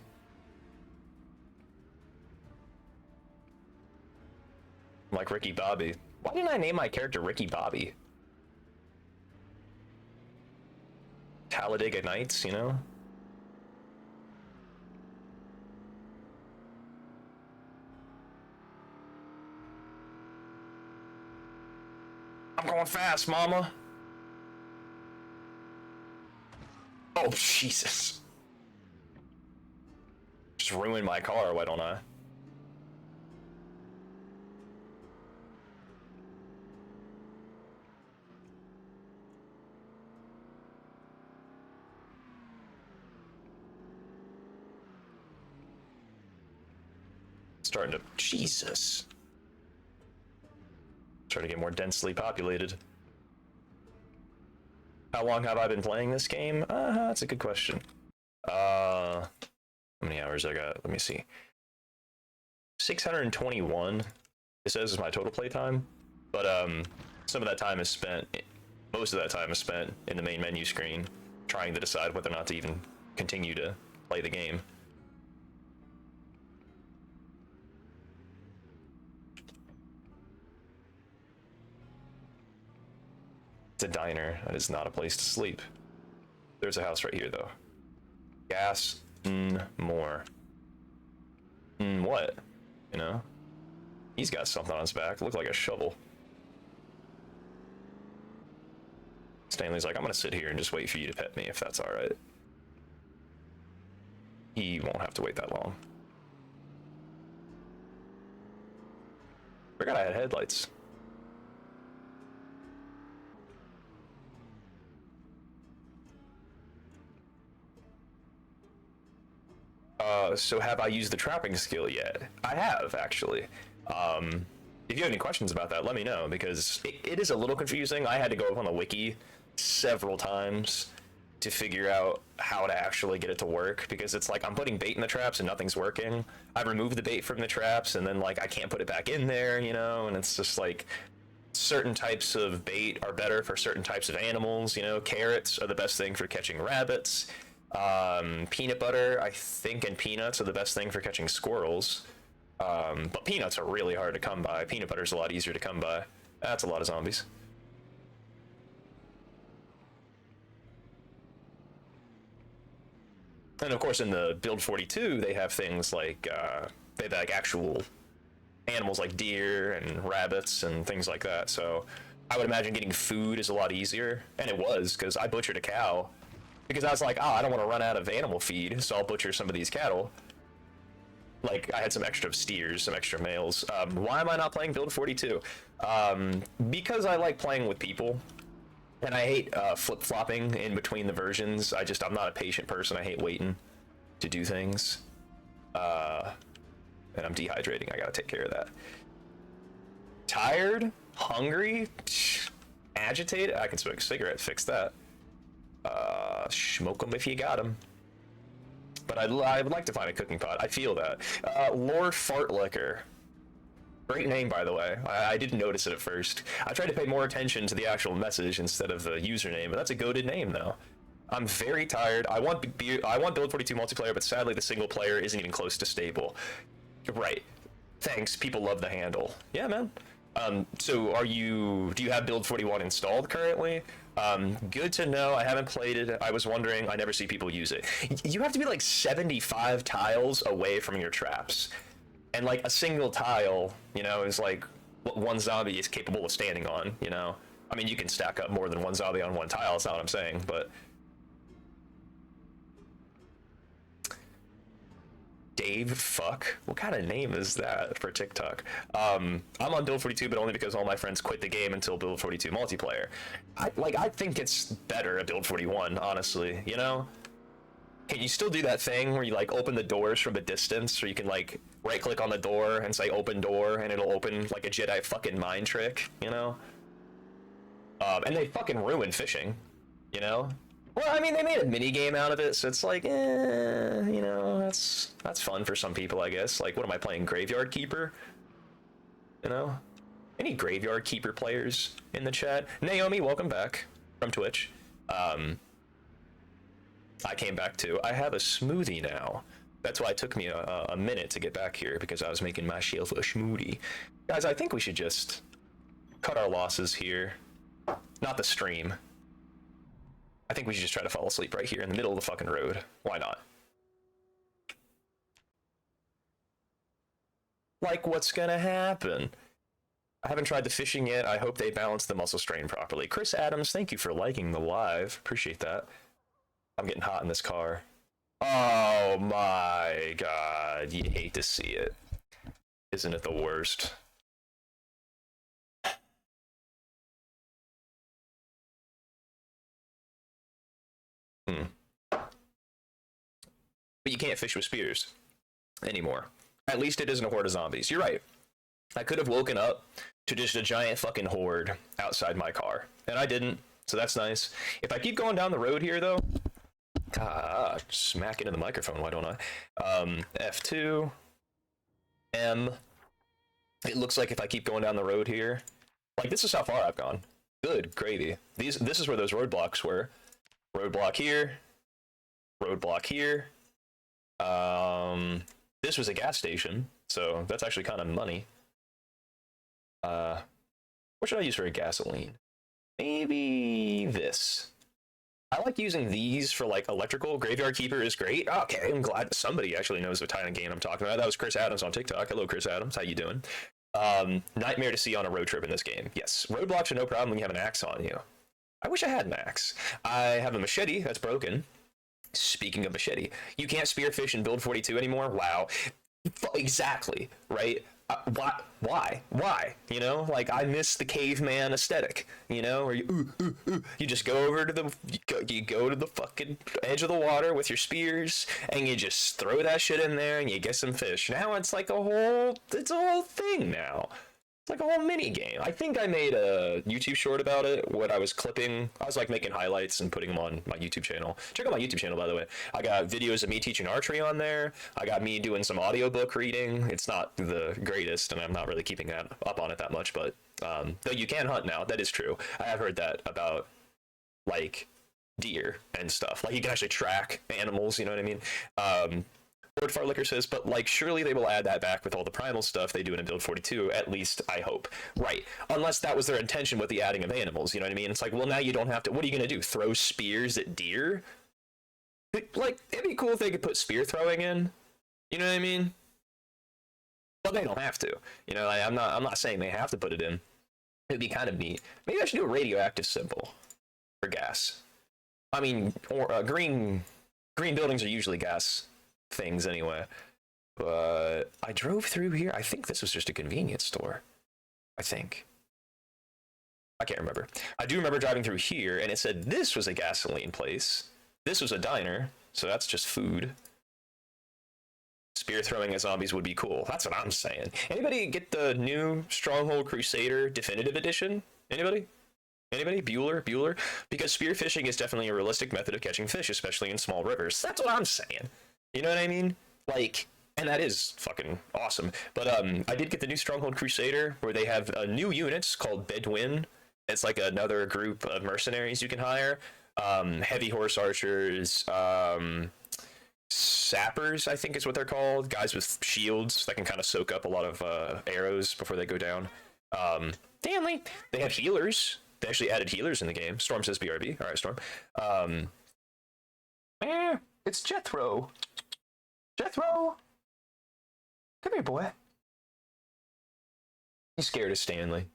I'm like Ricky Bobby. Why didn't I name my character Ricky Bobby? Talladega Nights, you know? I'm going fast, mama. Oh, Jesus. Just ruined my car, why don't I? Starting to... Jesus. Starting to get more densely populated. How long have I been playing this game? That's a good question. How many hours I got? Let me see. 621. It says is my total playtime, but some of that time is spent. Most of that time is spent in the main menu screen, trying to decide whether or not to even continue to play the game. It's a diner. That is not a place to sleep. There's a house right here, though. Gas. More. What? You know? He's got something on his back. Look like a shovel. Stanley's like, I'm gonna sit here and just wait for you to pet me, if that's alright. He won't have to wait that long. Forgot I had headlights. So have I used the trapping skill yet? I have, actually. If you have any questions about that, let me know, because it is a little confusing. I had to go up on the wiki several times to figure out how to actually get it to work, because it's like I'm putting bait in the traps and nothing's working. I've removed the bait from the traps and then like I can't put it back in there, you know, and it's just like certain types of bait are better for certain types of animals, you know. Carrots are the best thing for catching rabbits. Peanut butter, I think, and peanuts are the best thing for catching squirrels. But peanuts are really hard to come by. Peanut butter's a lot easier to come by. That's a lot of zombies. And of course, in the Build 42, they have things like, they have like actual animals like deer and rabbits and things like that. So I would imagine getting food is a lot easier. And it was, because I butchered a cow. Because I was like, I don't want to run out of animal feed, so I'll butcher some of these cattle. Like, I had some extra steers, some extra males. Why am I not playing Build 42? Because I like playing with people. And I hate flip-flopping in between the versions. I'm not a patient person. I hate waiting to do things. And I'm dehydrating. I gotta take care of that. Tired? Hungry? Agitated? I can smoke a cigarette, fix that. Smoke them if you got them. But I would like to find a cooking pot. I feel that. Lord Fartlicker. Great name, by the way. I didn't notice it at first. I tried to pay more attention to the actual message instead of the username, but that's a goated name, though. I'm very tired. I want Build 42 multiplayer, but sadly the single player isn't even close to stable. You're right. Thanks. People love the handle. Yeah, man. So do you have Build 41 installed currently? Good to know. I haven't played it. I was wondering. I never see people use it. You have to be like 75 tiles away from your traps. And like a single tile, you know, is like what one zombie is capable of standing on, you know? I mean, you can stack up more than one zombie on one tile, that's not what I'm saying, but... Dave Fuck? What kind of name is that for TikTok? I'm on Build 42, but only because all my friends quit the game until Build 42 multiplayer. I think it's better at Build 41, honestly, you know? Can you still do that thing where you, like, open the doors from a distance, or you can, like, right-click on the door and say open door, and it'll open, like, a Jedi fucking mind trick, you know? And they fucking ruin fishing, you know? Well, I mean, they made a mini game out of it, so it's like, you know, that's fun for some people, I guess. Like, what am I playing, Graveyard Keeper? You know? Any Graveyard Keeper players in the chat? Naomi, welcome back from Twitch. I came back too. I have a smoothie now. That's why it took me a minute to get back here, because I was making myself a smoothie. Guys, I think we should just cut our losses here. Not the stream. I think we should just try to fall asleep right here in the middle of the fucking road. Why not? Like, what's gonna happen? I haven't tried the fishing yet. I hope they balance the muscle strain properly. Chris Adams, thank you for liking the live. Appreciate that. I'm getting hot in this car. Oh my god, you hate to see it. Isn't it the worst? But you can't fish with spears anymore. At least it isn't a horde of zombies. You're right. I could have woken up to just a giant fucking horde outside my car, and I didn't, so that's nice. If I keep going down the road here, though, smack into the microphone, why don't I? F2, M. It looks like if I keep going down the road here, like, this is how far I've gone. Good gravy. This is where those roadblocks were. Roadblock here. Roadblock here. This was a gas station, so that's actually kind of money. What should I use for a gasoline? Maybe this. I like using these for, like, electrical. Graveyard Keeper is great. Okay, I'm glad somebody actually knows what kind of game I'm talking about. That was Chris Adams on TikTok. Hello, Chris Adams. How you doing? Nightmare to see on a road trip in this game. Yes, roadblocks are no problem when you have an axe on you. I wish I had an axe. I have a machete that's broken. Speaking of machete, you can't spearfish in Build 42 anymore? Wow. Exactly, right? Why? You know, like, I miss the caveman aesthetic, you know, where you just go over to you go to the fucking edge of the water with your spears, and you just throw that shit in there, and you get some fish. Now it's like it's a whole thing now. It's like a whole mini game. I think I made a YouTube short about it, what I was clipping. I was, like, making highlights and putting them on my YouTube channel. Check out my YouTube channel, by the way. I got videos of me teaching archery on there. I got me doing some audiobook reading. It's not the greatest, and I'm not really keeping that up on it that much, but though you can hunt now, that is true. I have heard that about, like, deer and stuff. Like, you can actually track animals, you know what I mean? Lord Farlicker says, but, like, surely they will add that back with all the primal stuff they do in Build 42, at least I hope. Right. Unless that was their intention with the adding of animals, you know what I mean? It's like, well, now you don't have to, what are you going to do, throw spears at deer? Like, it'd be cool if they could put spear throwing in, you know what I mean? Well, they don't have to. You know, I'm not saying they have to put it in. It'd be kind of neat. Maybe I should do a radioactive symbol for gas. I mean, or green buildings are usually gas things anyway, but I drove through here. I think this was just a convenience store. I think. I can't remember. I do remember driving through here, and it said this was a gasoline place. This was a diner, so that's just food. Spear throwing at zombies would be cool. That's what I'm saying. Anybody get the new Stronghold Crusader Definitive Edition? Anybody? Bueller? Because spearfishing is definitely a realistic method of catching fish, especially in small rivers. That's what I'm saying. You know what I mean? Like, and that is fucking awesome. But I did get the new Stronghold Crusader, where they have new units called Bedouin. It's like another group of mercenaries you can hire. Heavy horse archers, sappers, I think is what they're called. Guys with shields that can kind of soak up a lot of arrows before they go down. Stanley, they have healers. They actually added healers in the game. Storm says BRB. All right, Storm. It's Jethro. Jethro! Come here, boy. He's scared of Stanley.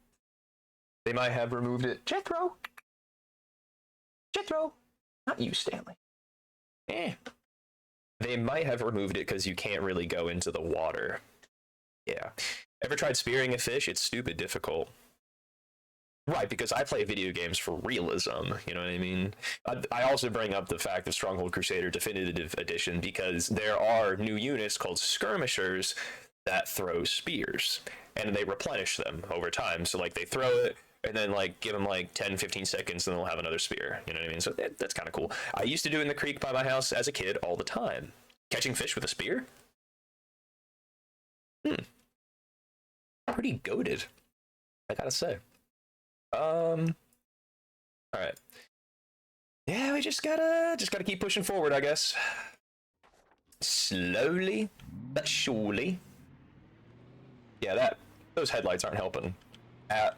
They might have removed it. Jethro! Jethro! Not you, Stanley. They might have removed it because you can't really go into the water. Yeah. Ever tried spearing a fish? It's stupid difficult. Right, because I play video games for realism, you know what I mean? I also bring up the fact of Stronghold Crusader Definitive Edition because there are new units called skirmishers that throw spears, and they replenish them over time. So, like, they throw it, and then, like, give them, like, 10, 15 seconds, and they'll have another spear, you know what I mean? So that's kind of cool. I used to do it in the creek by my house as a kid all the time. Catching fish with a spear? Pretty goated, I gotta say. All right. Yeah, we just gotta keep pushing forward, I guess. Slowly but surely. Yeah, those headlights aren't helping at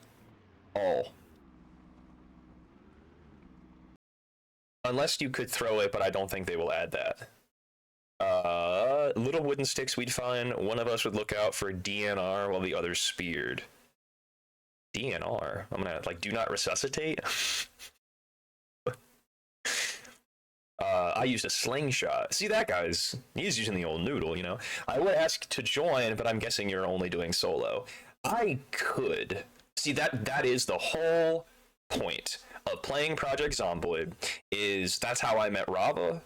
all. Unless you could throw it, but I don't think they will add that. Little wooden sticks we'd find. One of us would look out for DNR while the other's speared. DNR? I'm gonna, like, do not resuscitate? I used a slingshot. See, that guy's, he's using the old noodle, you know? I would ask to join, but I'm guessing you're only doing solo. I could. See, that is the whole point of playing Project Zomboid, is that's how I met Rava.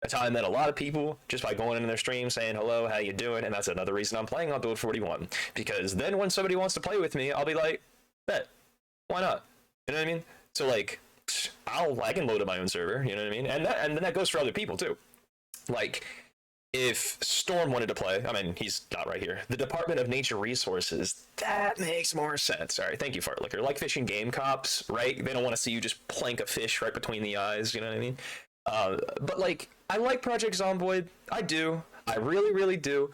That's how I met a lot of people, just by going into their stream saying hello, how you doing, and that's another reason I'm playing on Build 41. Because then when somebody wants to play with me, I'll be like, bet, why not? You know what I mean? So, like, I can load up my own server, you know what I mean? And then that goes for other people too. Like, if Storm wanted to play, I mean, he's not right here. The Department of Nature Resources, that makes more sense. All right, thank you, Fartlicker. Like fishing game cops, right? They don't want to see you just plank a fish right between the eyes, you know what I mean? But, like, I like Project Zomboid. I do. I really, really do.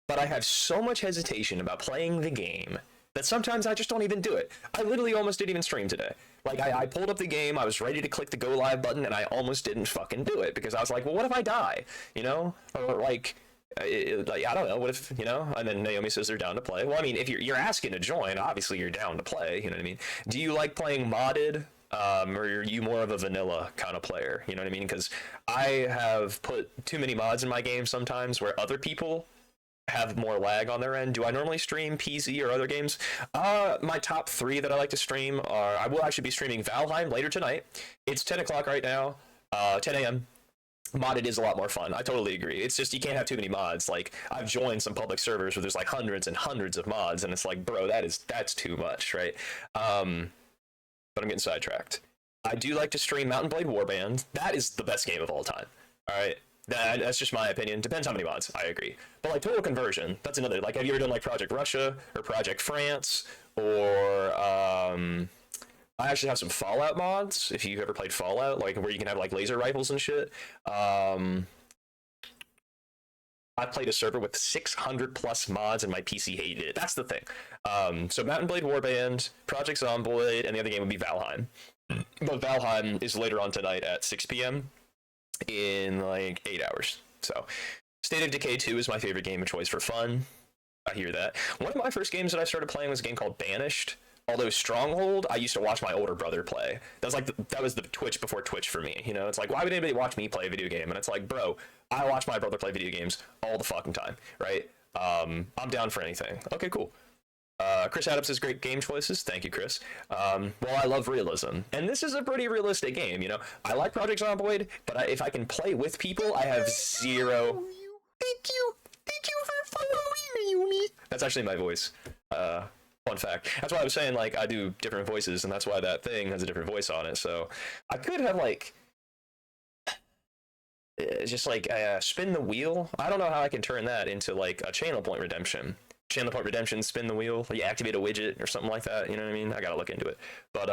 But I have so much hesitation about playing the game that sometimes I just don't even do it. I literally almost didn't even stream today. Like, I pulled up the game, I was ready to click the go live button, and I almost didn't fucking do it, because I was like, well, what if I die? You know? Or, like, I don't know, what if, you know? And then Naomi says they're down to play. Well, I mean, if you're asking to join, obviously you're down to play, you know what I mean? Do you like playing modded? Or are you more of a vanilla kind of player? You know what I mean? Because I have put too many mods in my game sometimes where other people have more lag on their end. Do I normally stream PZ or other games? My top 3 that I like to stream are, I will actually be streaming Valheim later tonight. It's 10 o'clock right now, 10 a.m. Modded is a lot more fun. I totally agree. It's just, you can't have too many mods. Like, I've joined some public servers where there's like hundreds and hundreds of mods, and it's like, bro, that's too much, right? But I'm getting sidetracked. I do like to stream Mountain Blade Warband. That is the best game of all time. All right, that's just my opinion. Depends how many mods. I agree. But like Total Conversion, that's another. Like, have you ever done like Project Russia or Project France or I actually have some Fallout mods. If you've ever played Fallout, like where you can have like laser rifles and shit. I played a server with 600 plus mods and my PC hated it. That's the thing. So Mountain Blade Warband, Project Zomboid, and the other game would be Valheim. But Valheim is later on tonight at 6 p.m. in like 8 hours. So State of Decay 2 is my favorite game of choice for fun. I hear that. One of my first games that I started playing was a game called Banished. Although Stronghold, I used to watch my older brother play. That was like that was the Twitch before Twitch for me. You know, it's like, why would anybody watch me play a video game? And it's like, bro, I watch my brother play video games all the fucking time, right? I'm down for anything. Okay, cool. Chris Adams has great game choices. Thank you, Chris. Well, I love realism, and this is a pretty realistic game. You know, I like Project Zomboid, but if I can play with people, I have zero. Thank you for following me. That's actually my voice. Fun fact. That's why I was saying, like, I do different voices, and that's why that thing has a different voice on it. So I could have, like, just, like, spin the wheel. I don't know how I can turn that into, like, a channel point redemption. Channel point redemption, spin the wheel, you activate a widget or something like that. You know what I mean? I gotta look into it. But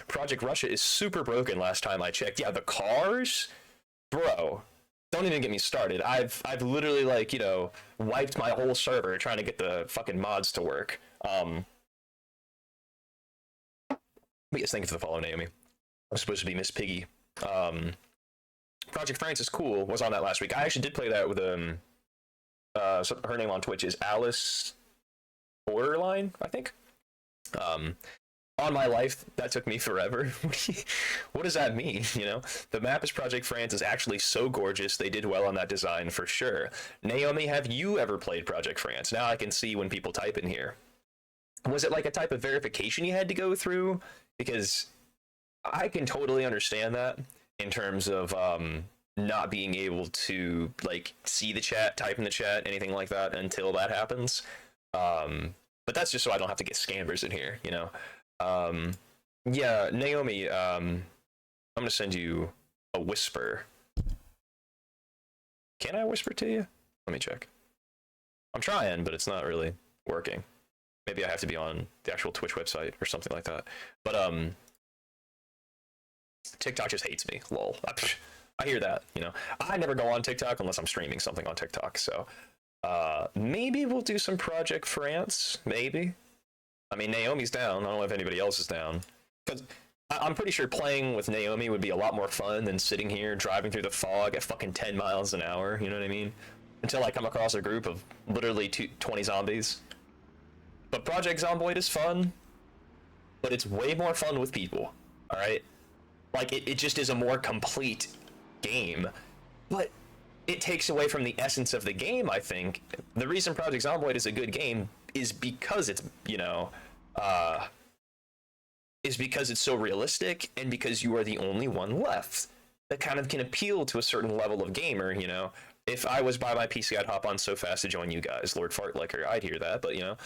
Project Russia is super broken last time I checked. Yeah, the cars? Bro. Don't even get me started. I've literally, like, you know, wiped my whole server trying to get the fucking mods to work. But yes, thank you for the follow, Naomi. I'm supposed to be Miss Piggy. Project France is cool. Was on that last week. I actually did play that with so her name on Twitch is Alice Borderline, I think. on my life, that took me forever. What does that mean? You know, the map is Project France is actually so gorgeous. They did well on that design for sure. Naomi, have you ever played Project France? Now I can see when people type in here. Was it like a type of verification you had to go through? Because I can totally understand that in terms of not being able to like see the chat, type in the chat, anything like that until that happens. But that's just so I don't have to get scammers in here, you know. Yeah, Naomi, I'm gonna send you a whisper. Can I whisper to you? Let me check. I'm trying, but it's not really working. Maybe I have to be on the actual Twitch website or something like that. But TikTok just hates me. Lol. I hear that, you know. I never go on TikTok unless I'm streaming something on TikTok. So maybe we'll do some Project France. Maybe. I mean, Naomi's down. I don't know if anybody else is down. Because I'm pretty sure playing with Naomi would be a lot more fun than sitting here driving through the fog at fucking 10 miles an hour. You know what I mean? Until I come across a group of literally 20 zombies. But Project Zomboid is fun. But it's way more fun with people. Alright? Like, it just is a more complete game. But it takes away from the essence of the game, I think. The reason Project Zomboid is a good game is because it's, you know, is because it's so realistic and because you are the only one left that kind of can appeal to a certain level of gamer, you know. If I was by my PC, I'd hop on so fast to join you guys, Lord Fartlicker. I'd hear that, but, you know,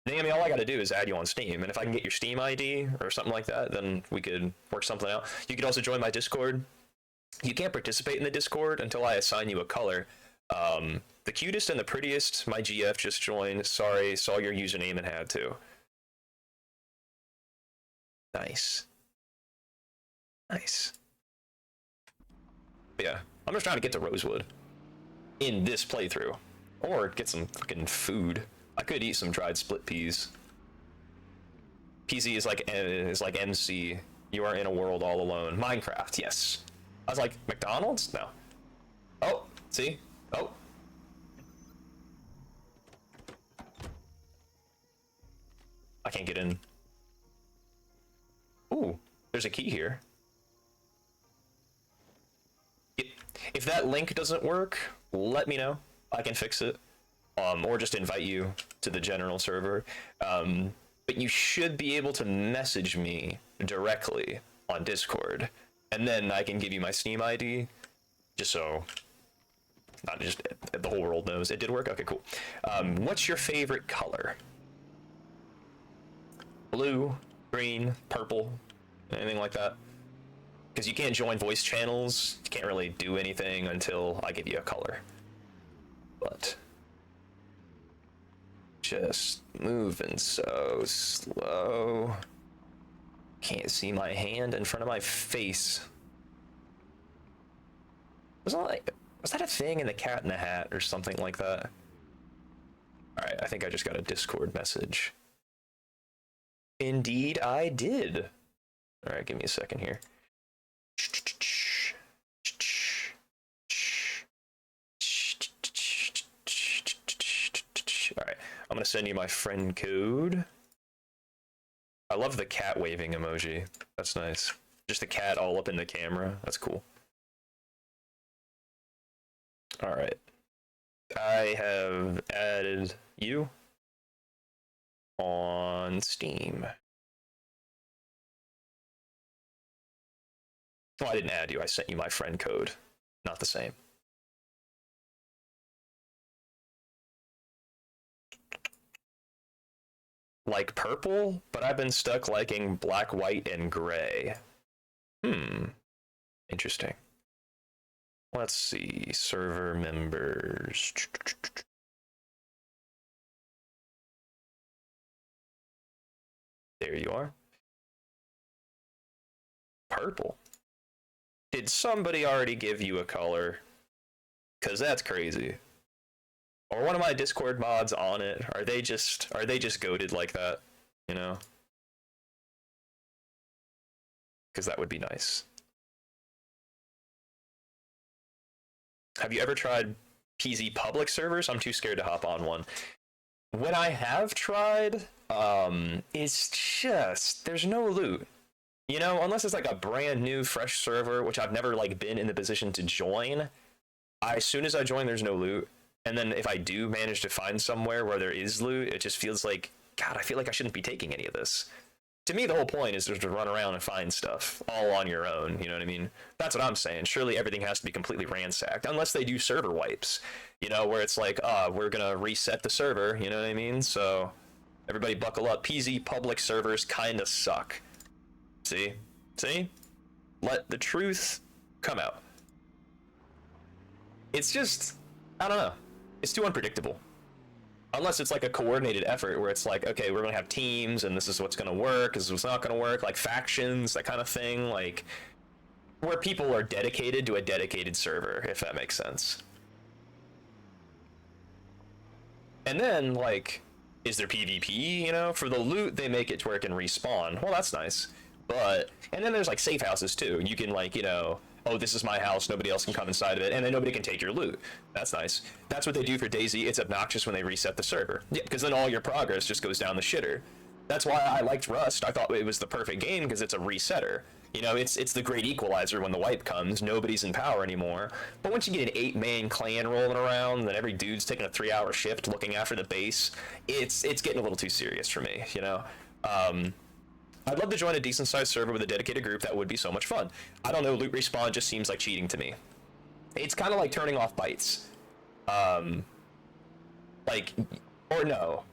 Naomi, all I gotta do is add you on Steam, and if I can get your Steam ID or something like that, then we could work something out. You could also join my Discord. You can't participate in the Discord until I assign you a color. The cutest and the prettiest, my GF just joined. Sorry, saw your username and had to. Nice. Nice. But yeah, I'm just trying to get to Rosewood in this playthrough. Or get some fucking food. I could eat some dried split peas. PZ is like MC. You are in a world all alone. Minecraft, yes. I was like, McDonald's? No. Oh, see? Oh. I can't get in. Ooh, there's a key here. If that link doesn't work, let me know. I can fix it. Or just invite you to the general server. But you should be able to message me directly on Discord. And then I can give you my Steam ID, just so not just the whole world knows it did work. Okay, cool. What's your favorite color? Blue, green, purple, anything like that? Because you can't join voice channels, you can't really do anything until I give you a color. But just moving so slow. Can't see my hand in front of my face. Was that a thing in the Cat in the Hat or something like that? Alright, I think I just got a Discord message. Indeed, I did. Alright, give me a second here. Alright, I'm gonna send you my friend code. I love the cat waving emoji. That's nice. Just the cat all up in the camera. That's cool. Alright. I have added you on Steam. Oh, I didn't add you. I sent you my friend code. Not the same. Like purple, but I've been stuck liking black, white, and gray. Interesting. Let's see. Server members. There you are. Purple. Did somebody already give you a color? Because that's crazy. Or one of my Discord mods on it. Are they just goated like that? You know? Because that would be nice. Have you ever tried PZ public servers? I'm too scared to hop on one. When I have tried, It's just there's no loot. You know, unless it's like a brand new fresh server, which I've never like been in the position to join. As soon as I join, there's no loot. And then if I do manage to find somewhere where there is loot, it just feels like, God, I feel like I shouldn't be taking any of this. To me, the whole point is just to run around and find stuff all on your own. You know what I mean? That's what I'm saying. Surely everything has to be completely ransacked, unless they do server wipes, you know, where it's like, we're going to reset the server. You know what I mean? So everybody buckle up. PZ public servers kind of suck. See? See? Let the truth come out. It's just, I don't know. It's too unpredictable. Unless it's like a coordinated effort where it's like, okay, we're going to have teams and this is what's going to work, this is what's not going to work, like factions, that kind of thing, like where people are dedicated to a dedicated server, if that makes sense. And then, like, is there PvP, you know? For the loot, they make it to where it can respawn. Well, that's nice. But, and then there's like safe houses too. You can like, you know, oh, this is my house, nobody else can come inside of it, and then nobody can take your loot. That's nice. That's what they do for DayZ. It's obnoxious when they reset the server. Yeah, because then all your progress just goes down the shitter. That's why I liked Rust. I thought it was the perfect game because it's a resetter. You know, it's the great equalizer when the wipe comes. Nobody's in power anymore. But once you get an 8-man clan rolling around, and every dude's taking a 3-hour shift looking after the base, it's getting a little too serious for me, you know? I'd love to join a decent-sized server with a dedicated group. That would be so much fun. I don't know, loot respawn just seems like cheating to me. It's kind of like turning off bytes. Like, or no.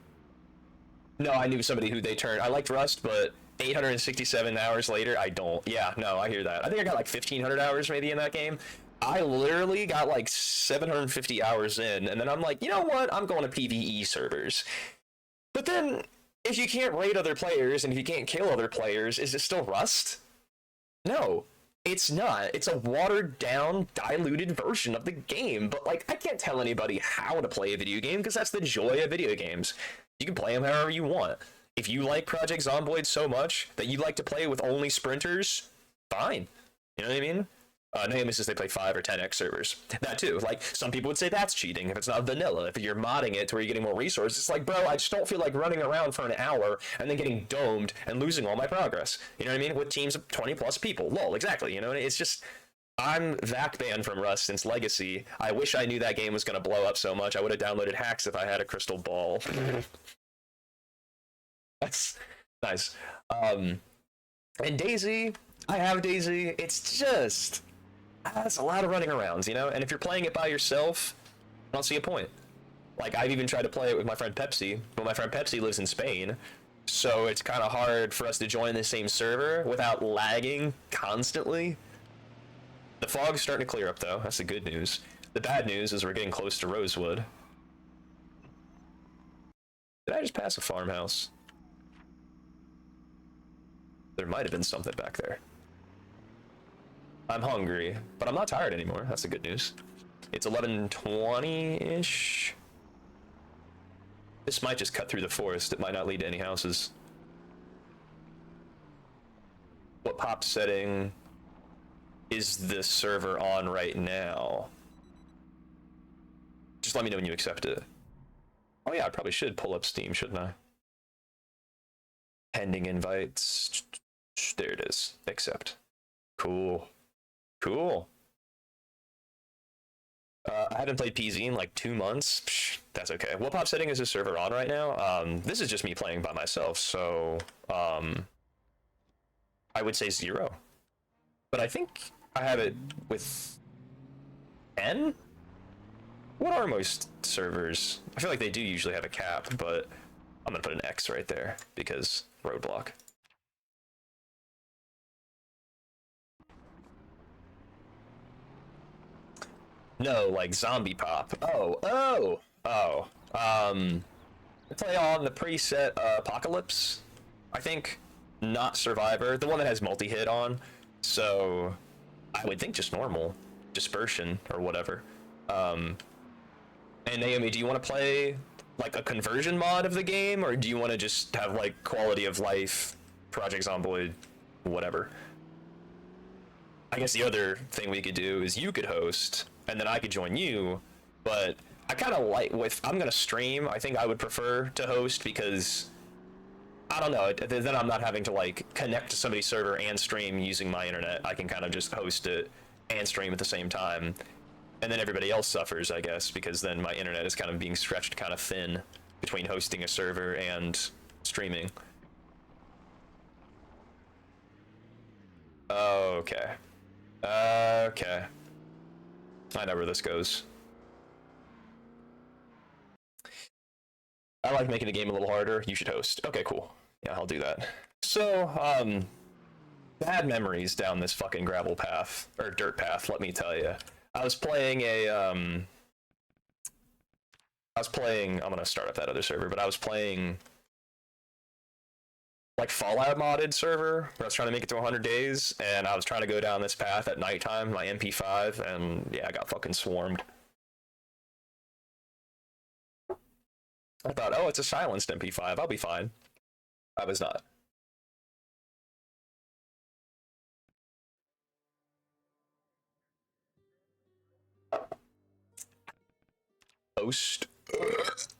No, I knew somebody who they turned. I liked Rust, but 867 hours later, I don't. Yeah, no, I hear that. I think I got like 1,500 hours maybe in that game. I literally got like 750 hours in, and then I'm like, you know what? I'm going to PvE servers. But then, if you can't raid other players and if you can't kill other players, is it still Rust? No, it's not. It's a watered down, diluted version of the game. But like, I can't tell anybody how to play a video game because that's the joy of video games. You can play them however you want. If you like Project Zomboid so much that you like to play with only sprinters, fine. You know what I mean? Naomi says they play 5 or 10x servers. That too. Like, some people would say that's cheating if it's not vanilla. If you're modding it to where you're getting more resources, it's like, bro, I just don't feel like running around for an hour and then getting domed and losing all my progress. You know what I mean? With teams of 20 plus people. Lol, exactly. You know, it's just, I'm VAC banned from Rust since Legacy. I wish I knew that game was going to blow up so much. I would have downloaded hacks if I had a crystal ball. That's nice. And DayZ, I have DayZ. It's just, that's a lot of running arounds, you know? And if you're playing it by yourself, I don't see a point. Like, I've even tried to play it with my friend Pepsi, but my friend Pepsi lives in Spain, so it's kind of hard for us to join the same server without lagging constantly. The fog's starting to clear up, though. That's the good news. The bad news is we're getting close to Rosewood. Did I just pass a farmhouse? There might have been something back there. I'm hungry, but I'm not tired anymore. That's the good news. It's 11:20-ish. This might just cut through the forest. It might not lead to any houses. What pop setting is the server on right now? Just let me know when you accept it. Oh yeah, I probably should pull up Steam, shouldn't I? Pending invites. There it is. Accept. Cool. Cool. I haven't played PZ in like 2 months. Psh, that's okay. What pop setting is this server on right now? This is just me playing by myself, so I would say 0. But I think I have it with 10? What are most servers? I feel like they do usually have a cap, but I'm gonna put an X right there because roadblock. No, like zombie pop. I play on the preset Apocalypse, I think, not Survivor, the one that has multi-hit on. So I would think just normal dispersion or whatever. And Naomi, do you want to play like a conversion mod of the game, or do you want to just have like quality of life, Project Zomboid, whatever? I guess the other thing we could do is you could host, and then I could join you, but I kind of like, I'm going to stream, I think I would prefer to host because I don't know. Then I'm not having to like connect to somebody's server and stream using my internet. I can kind of just host it and stream at the same time. And then everybody else suffers, I guess, because then my internet is kind of being stretched kind of thin between hosting a server and streaming. Okay. Okay. I know where this goes. I like making the game a little harder. You should host. Okay, cool. Yeah, I'll do that. So, bad memories down this fucking gravel path, or dirt path, let me tell you. I was playing I'm gonna start up that other server, but I was playing like Fallout modded server, where I was trying to make it to 100 days, and I was trying to go down this path at nighttime, my MP5, and yeah, I got fucking swarmed. I thought, oh, it's a silenced MP5, I'll be fine. I was not. Host.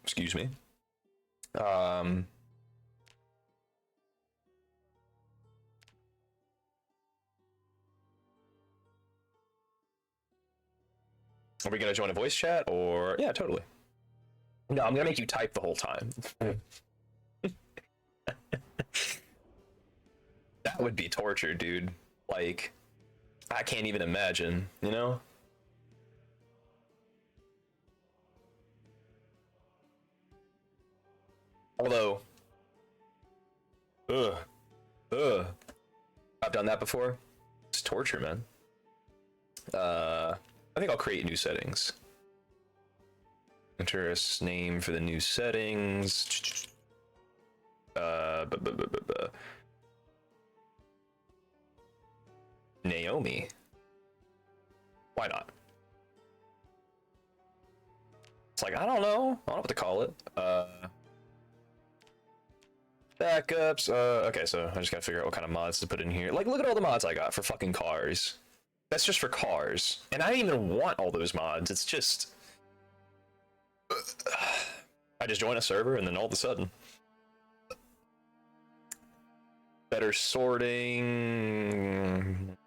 Excuse me. Are we gonna join a voice chat or yeah, totally. No, I'm gonna make you type the whole time. That would be torture, dude. Like, I can't even imagine, you know? Although, I've done that before. It's torture, man. I think I'll create new settings. Enter a name for the new settings. Naomi. Why not? It's like, I don't know what to call it. Backups. Okay, so I just gotta figure out what kind of mods to put in here. Like, look at all the mods I got for fucking cars. That's just for cars. And I didn't even want all those mods. It's just... I just join a server and then all of a sudden... Better sorting...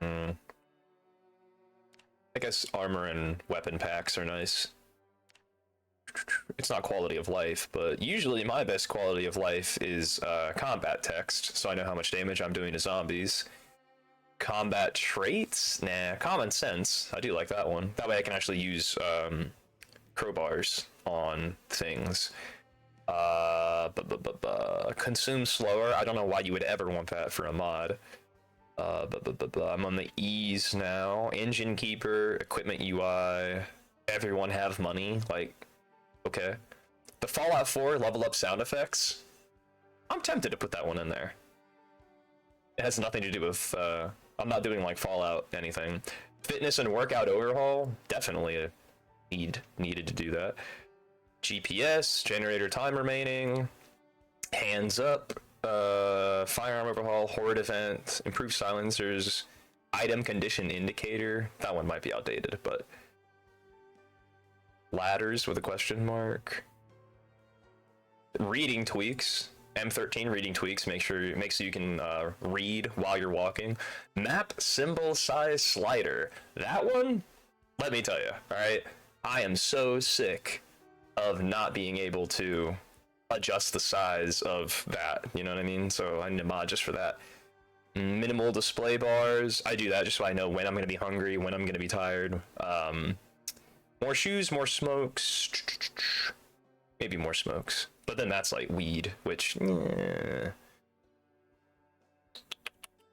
I guess armor and weapon packs are nice. It's not quality of life, but usually my best quality of life is combat text, so I know how much damage I'm doing to zombies. Combat traits? Nah, common sense. I do like that one. That way I can actually use crowbars on things. Consume slower. I don't know why you would ever want that for a mod. I'm on the E's now. Engine keeper, equipment UI. Everyone have money. Like, okay. The Fallout 4 level up sound effects. I'm tempted to put that one in there. It has nothing to do with, I'm not doing like Fallout anything. Fitness and workout overhaul, definitely needed to do that. GPS, generator time remaining, hands up, firearm overhaul, horde event, improved silencers, item condition indicator. That one might be outdated, but ladders with a question mark. Reading tweaks. M13 reading tweaks makes so you can read while you're walking. Map symbol size slider. That one, let me tell you, all right, I am so sick of not being able to adjust the size of that, you know what I mean? So I need a mod just for that. Minimal display bars. I do that just so I know when I'm gonna be hungry, when I'm gonna be tired. More shoes, more smokes. Maybe more smokes. But then that's like weed, which...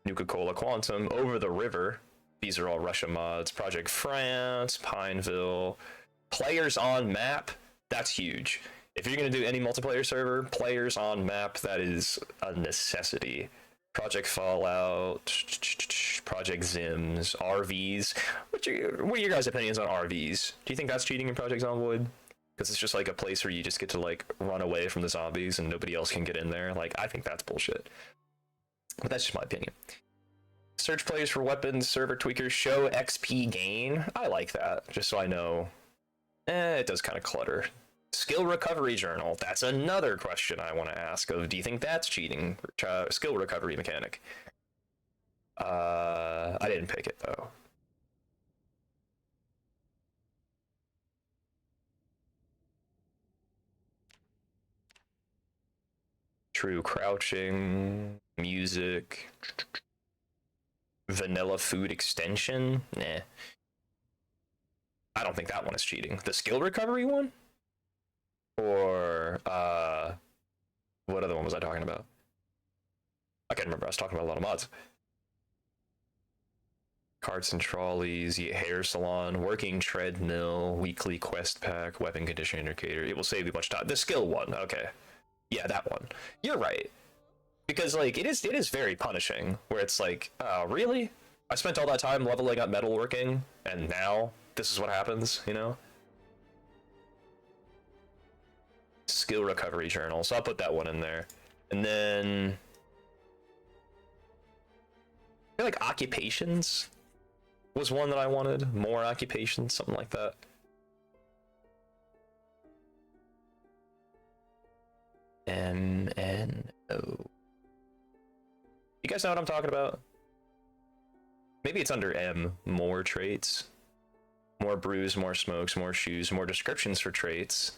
Nuka-Cola Quantum, Over the River. These are all Russia mods. Project France, Pineville. Players on map, that's huge. If you're going to do any multiplayer server, players on map, that is a necessity. Project Fallout, Project Zims, RVs. What are your guys' opinions on RVs? Do you think that's cheating in Project Zomboid? Because it's just like a place where you just get to like run away from the zombies and nobody else can get in there. Like, I think that's bullshit. But that's just my opinion. Search players for weapons, server tweakers, show XP gain. I like that, just so I know. It does kind of clutter Skill recovery journal. That's another question I want to ask of, do you think that's cheating? Skill recovery mechanic. I didn't pick it though. True crouching, music, vanilla food extension. Nah. I don't think that one is cheating. The skill recovery one? Or what other one was I talking about? I can't remember. I was talking about a lot of mods. Carts and trolleys, hair salon, working treadmill, weekly quest pack, weapon condition indicator. It will save you much time. The skill one, okay. Yeah, that one. You're right. Because like it is very punishing, where it's like, oh really? I spent all that time leveling up metalworking, and now this is what happens, you know? Skill recovery journal, so I'll put that one in there. And then I feel like occupations was one that I wanted. More occupations, something like that. MNO. You guys know what I'm talking about? Maybe it's under M. More traits. More brews, more smokes, more shoes, more descriptions for traits.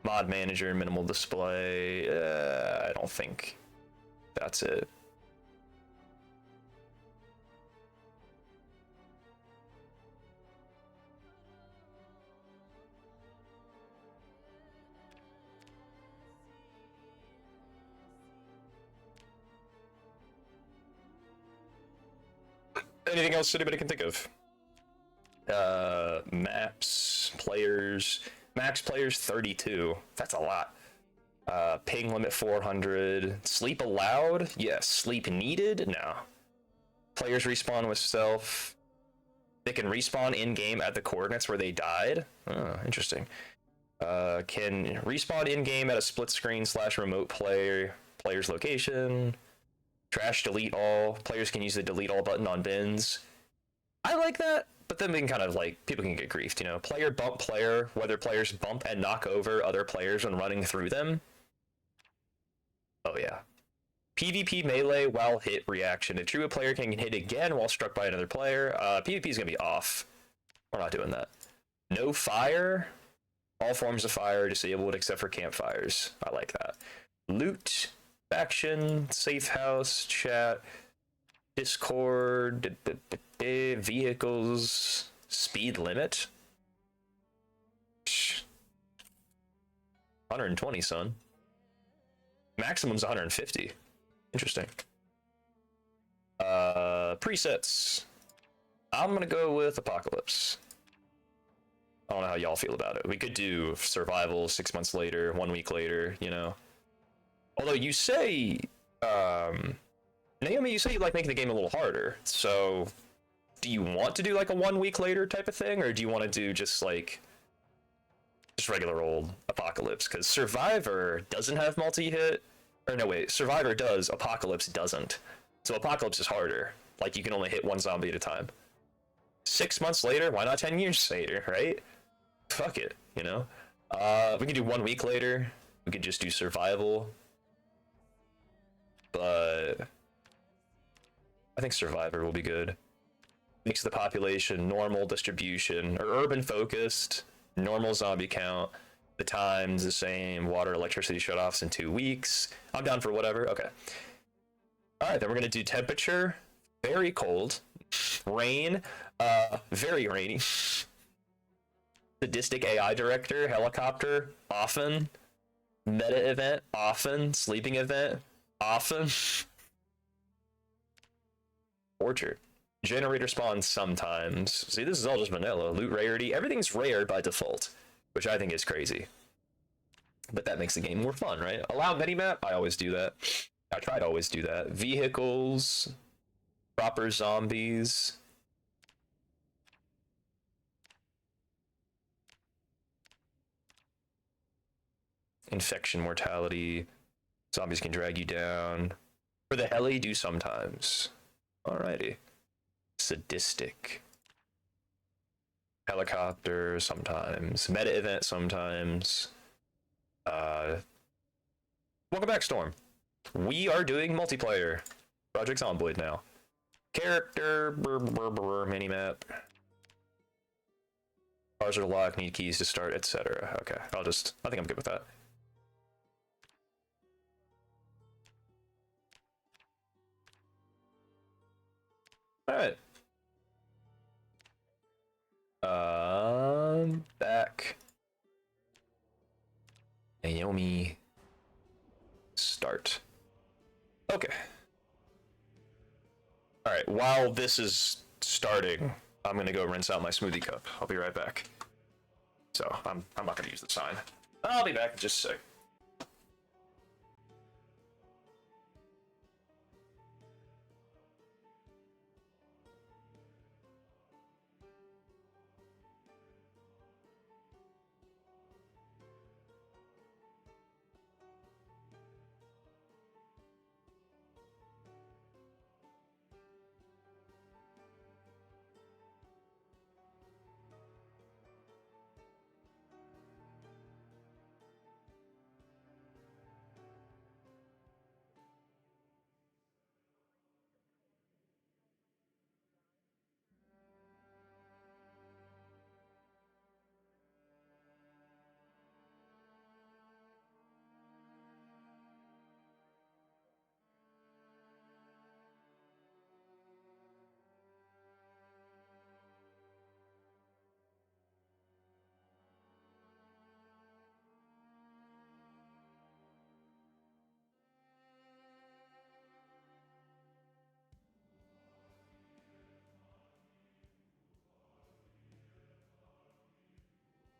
Mod manager, minimal display. I don't think that's it. Anything else anybody can think of? Maps, players, max players 32. That's a lot. Ping limit 400. Sleep allowed? Yes. Sleep needed? No. Players respawn with stealth. They can respawn in-game at the coordinates where they died. Oh, interesting. Can respawn in-game at a split screen / remote player's location. Trash delete all. Players can use the delete all button on bins. I like that, but then we can kind of like, people can get griefed, you know? Player bump player, whether players bump and knock over other players when running through them. Oh yeah. PvP melee while hit reaction. A true player can hit again while struck by another player. PvP is gonna be off. We're not doing that. No fire. All forms of fire disabled except for campfires. I like that. Loot. Faction, safe house, chat, Discord, vehicles, speed limit. 120, son. Maximum's 150. Interesting. Presets. I'm gonna go with Apocalypse. I don't know how y'all feel about it. We could do survival 6 months later, 1 week later, you know. Although you say, Naomi, you say you like making the game a little harder. So, do you want to do like a 1 week later type of thing, or do you want to do just like just regular old Apocalypse? Because Survivor doesn't have multi-hit, or no wait, Survivor does, Apocalypse doesn't. So Apocalypse is harder. Like you can only hit one zombie at a time. 6 months later, why not 10 years later, right? Fuck it, you know. We could do 1 week later. We could just do survival. But I think Survivor will be good. Makes the population normal distribution, or urban focused, normal zombie count, the time's the same, water, electricity shutoffs in 2 weeks. I'm down for whatever, okay. Alright, then we're gonna do temperature, very cold, rain, very rainy, sadistic AI director, helicopter, often, meta event, often, sleeping event, often. Orchard. Generator spawns sometimes. See, this is all just vanilla. Loot rarity. Everything's rare by default, which I think is crazy. But that makes the game more fun, right? Allow minimap. I always do that. I try to always do that. Vehicles. Proper zombies. Infection mortality. Zombies can drag you down. For the heli, do sometimes. Alrighty. Sadistic. Helicopter, sometimes. Meta event, sometimes. Welcome back, Storm. We are doing multiplayer. Project Zomboid now. Character, minimap. Cars are locked, need keys to start, etc. Okay, I think I'm good with that. Alright. Back. Naomi. Start. Okay. Alright, while this is starting, I'm gonna go rinse out my smoothie cup. I'll be right back. So, I'm not gonna use the sign. I'll be back in just a sec.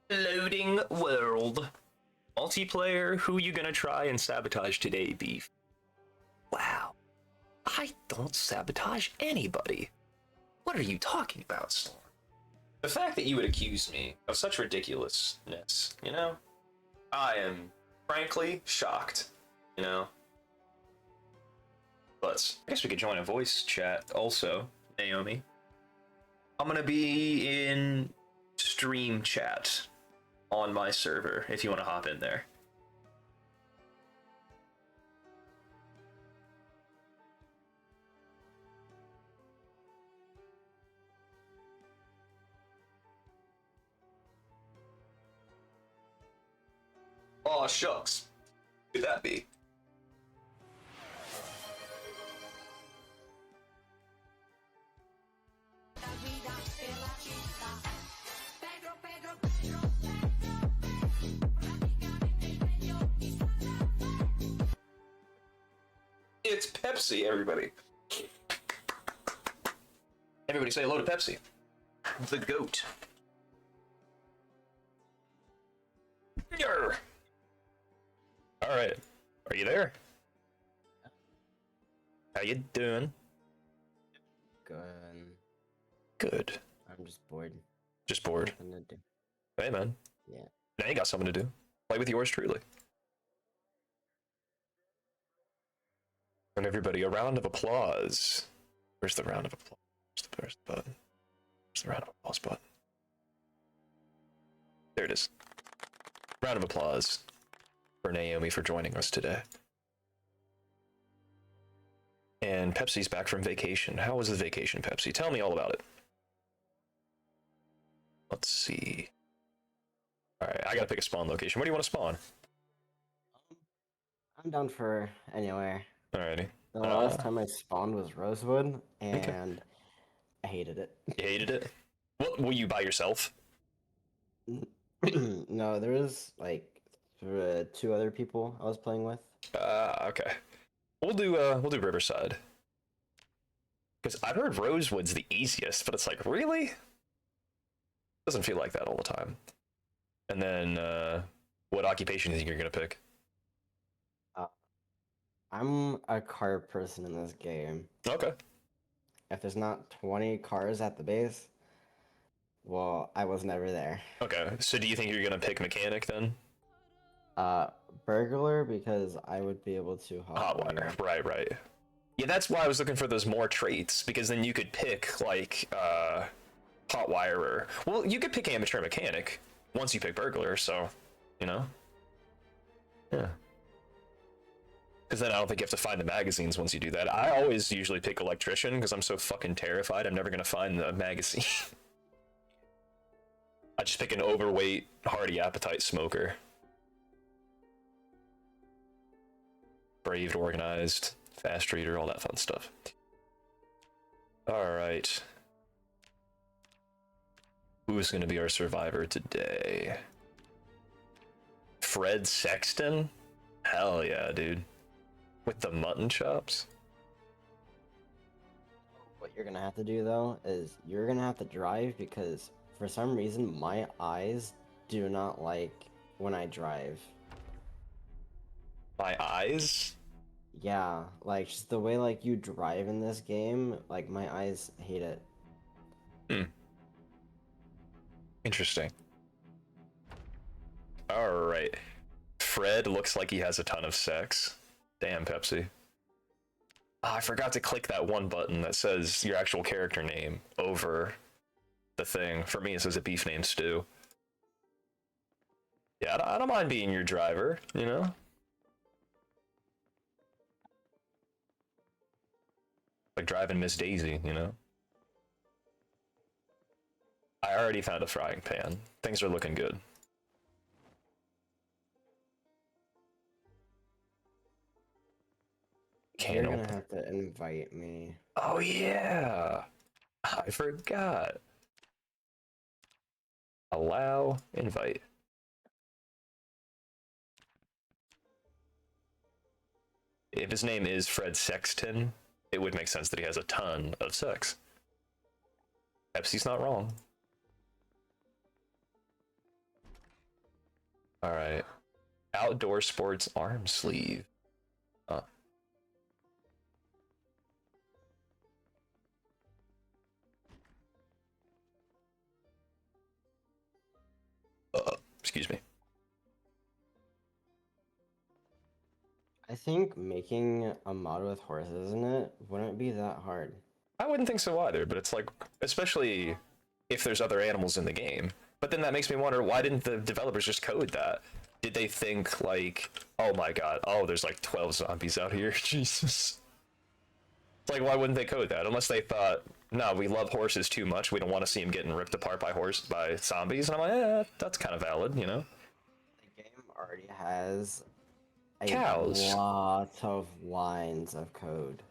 Loading world. Multiplayer, who you gonna try and sabotage today, Beef? Wow. I don't sabotage anybody. What are you talking about, Storm? The fact that you would accuse me of such ridiculousness, you know? I am frankly shocked, you know? But I guess we could join a voice chat also, Naomi. I'm gonna be in stream chat on my server if you want to hop in there. Aw, shucks. Who could that be? It's Pepsi, everybody. Everybody say hello to Pepsi. The goat. Yarr. All right. Are you there? How you doing? Good. Good. I'm just bored. Just bored. Nothing to do. Hey, man. Yeah. Now you got something to do. Play with yours truly. And everybody, a round of applause. Where's the round of applause? Where's the button? Where's the round of applause button? There it is. Round of applause for Naomi for joining us today. And Pepsi's back from vacation. How was the vacation, Pepsi? Tell me all about it. Let's see. Alright, I gotta pick a spawn location. Where do you want to spawn? I'm down for anywhere. Alrighty. The last time I spawned was Rosewood, and I hated it. You hated it? What, were you by yourself? No, there was like 2 other people I was playing with. Okay. We'll do Riverside. Because I've heard Rosewood's the easiest, but it's like, really? Doesn't feel like that all the time. And then, what occupation do you think you're gonna pick? I'm a car person in this game. Okay. If there's not 20 cars at the base, well, I was never there. Okay. So do you think you're gonna pick mechanic then? Burglar, because I would be able to Hotwire. Right. Yeah, that's why I was looking for those more traits, because then you could pick like Hotwire or, well, you could pick amateur mechanic once you pick burglar, so you know. Yeah. Because then I don't think you have to find the magazines once you do that. I always usually pick electrician because I'm so fucking terrified I'm never gonna find the magazine. I just pick an overweight, hearty appetite smoker. Braved, organized, fast reader, all that fun stuff. Alright. Who's gonna be our survivor today? Fred Sexton? Hell yeah, dude. With the mutton chops? What you're gonna have to do though is you're gonna have to drive because for some reason my eyes do not like when I drive. My eyes? Yeah, like just the way like you drive in this game, like my eyes hate it. Interesting. Alright. Fred looks like he has a ton of sex. Damn, Pepsi. Ah, I forgot to click that one button that says your actual character name over the thing. For me, it says a beef named Stew. Yeah, I don't mind being your driver, you know? Like driving Miss Daisy, you know? I already found a frying pan. Things are looking good. You're Can't gonna open. have to invite me. Oh yeah! I forgot. Allow, invite. If his name is Fred Sexton, it would make sense that he has a ton of sex. Pepsi's not wrong. Alright. Outdoor sports arm sleeve. Huh. Excuse me. I think making a mod with horses in it wouldn't be that hard. I wouldn't think so either, but it's like, especially if there's other animals in the game. But then that makes me wonder, why didn't the developers just code that? Did they think like, oh my god, oh there's like 12 zombies out here, Jesus. It's like, why wouldn't they code that? Unless they thought, no, we love horses too much, we don't want to see them getting ripped apart by zombies. And I'm like, yeah, that's kind of valid, you know? The game already has a Cows. lot of lines of code.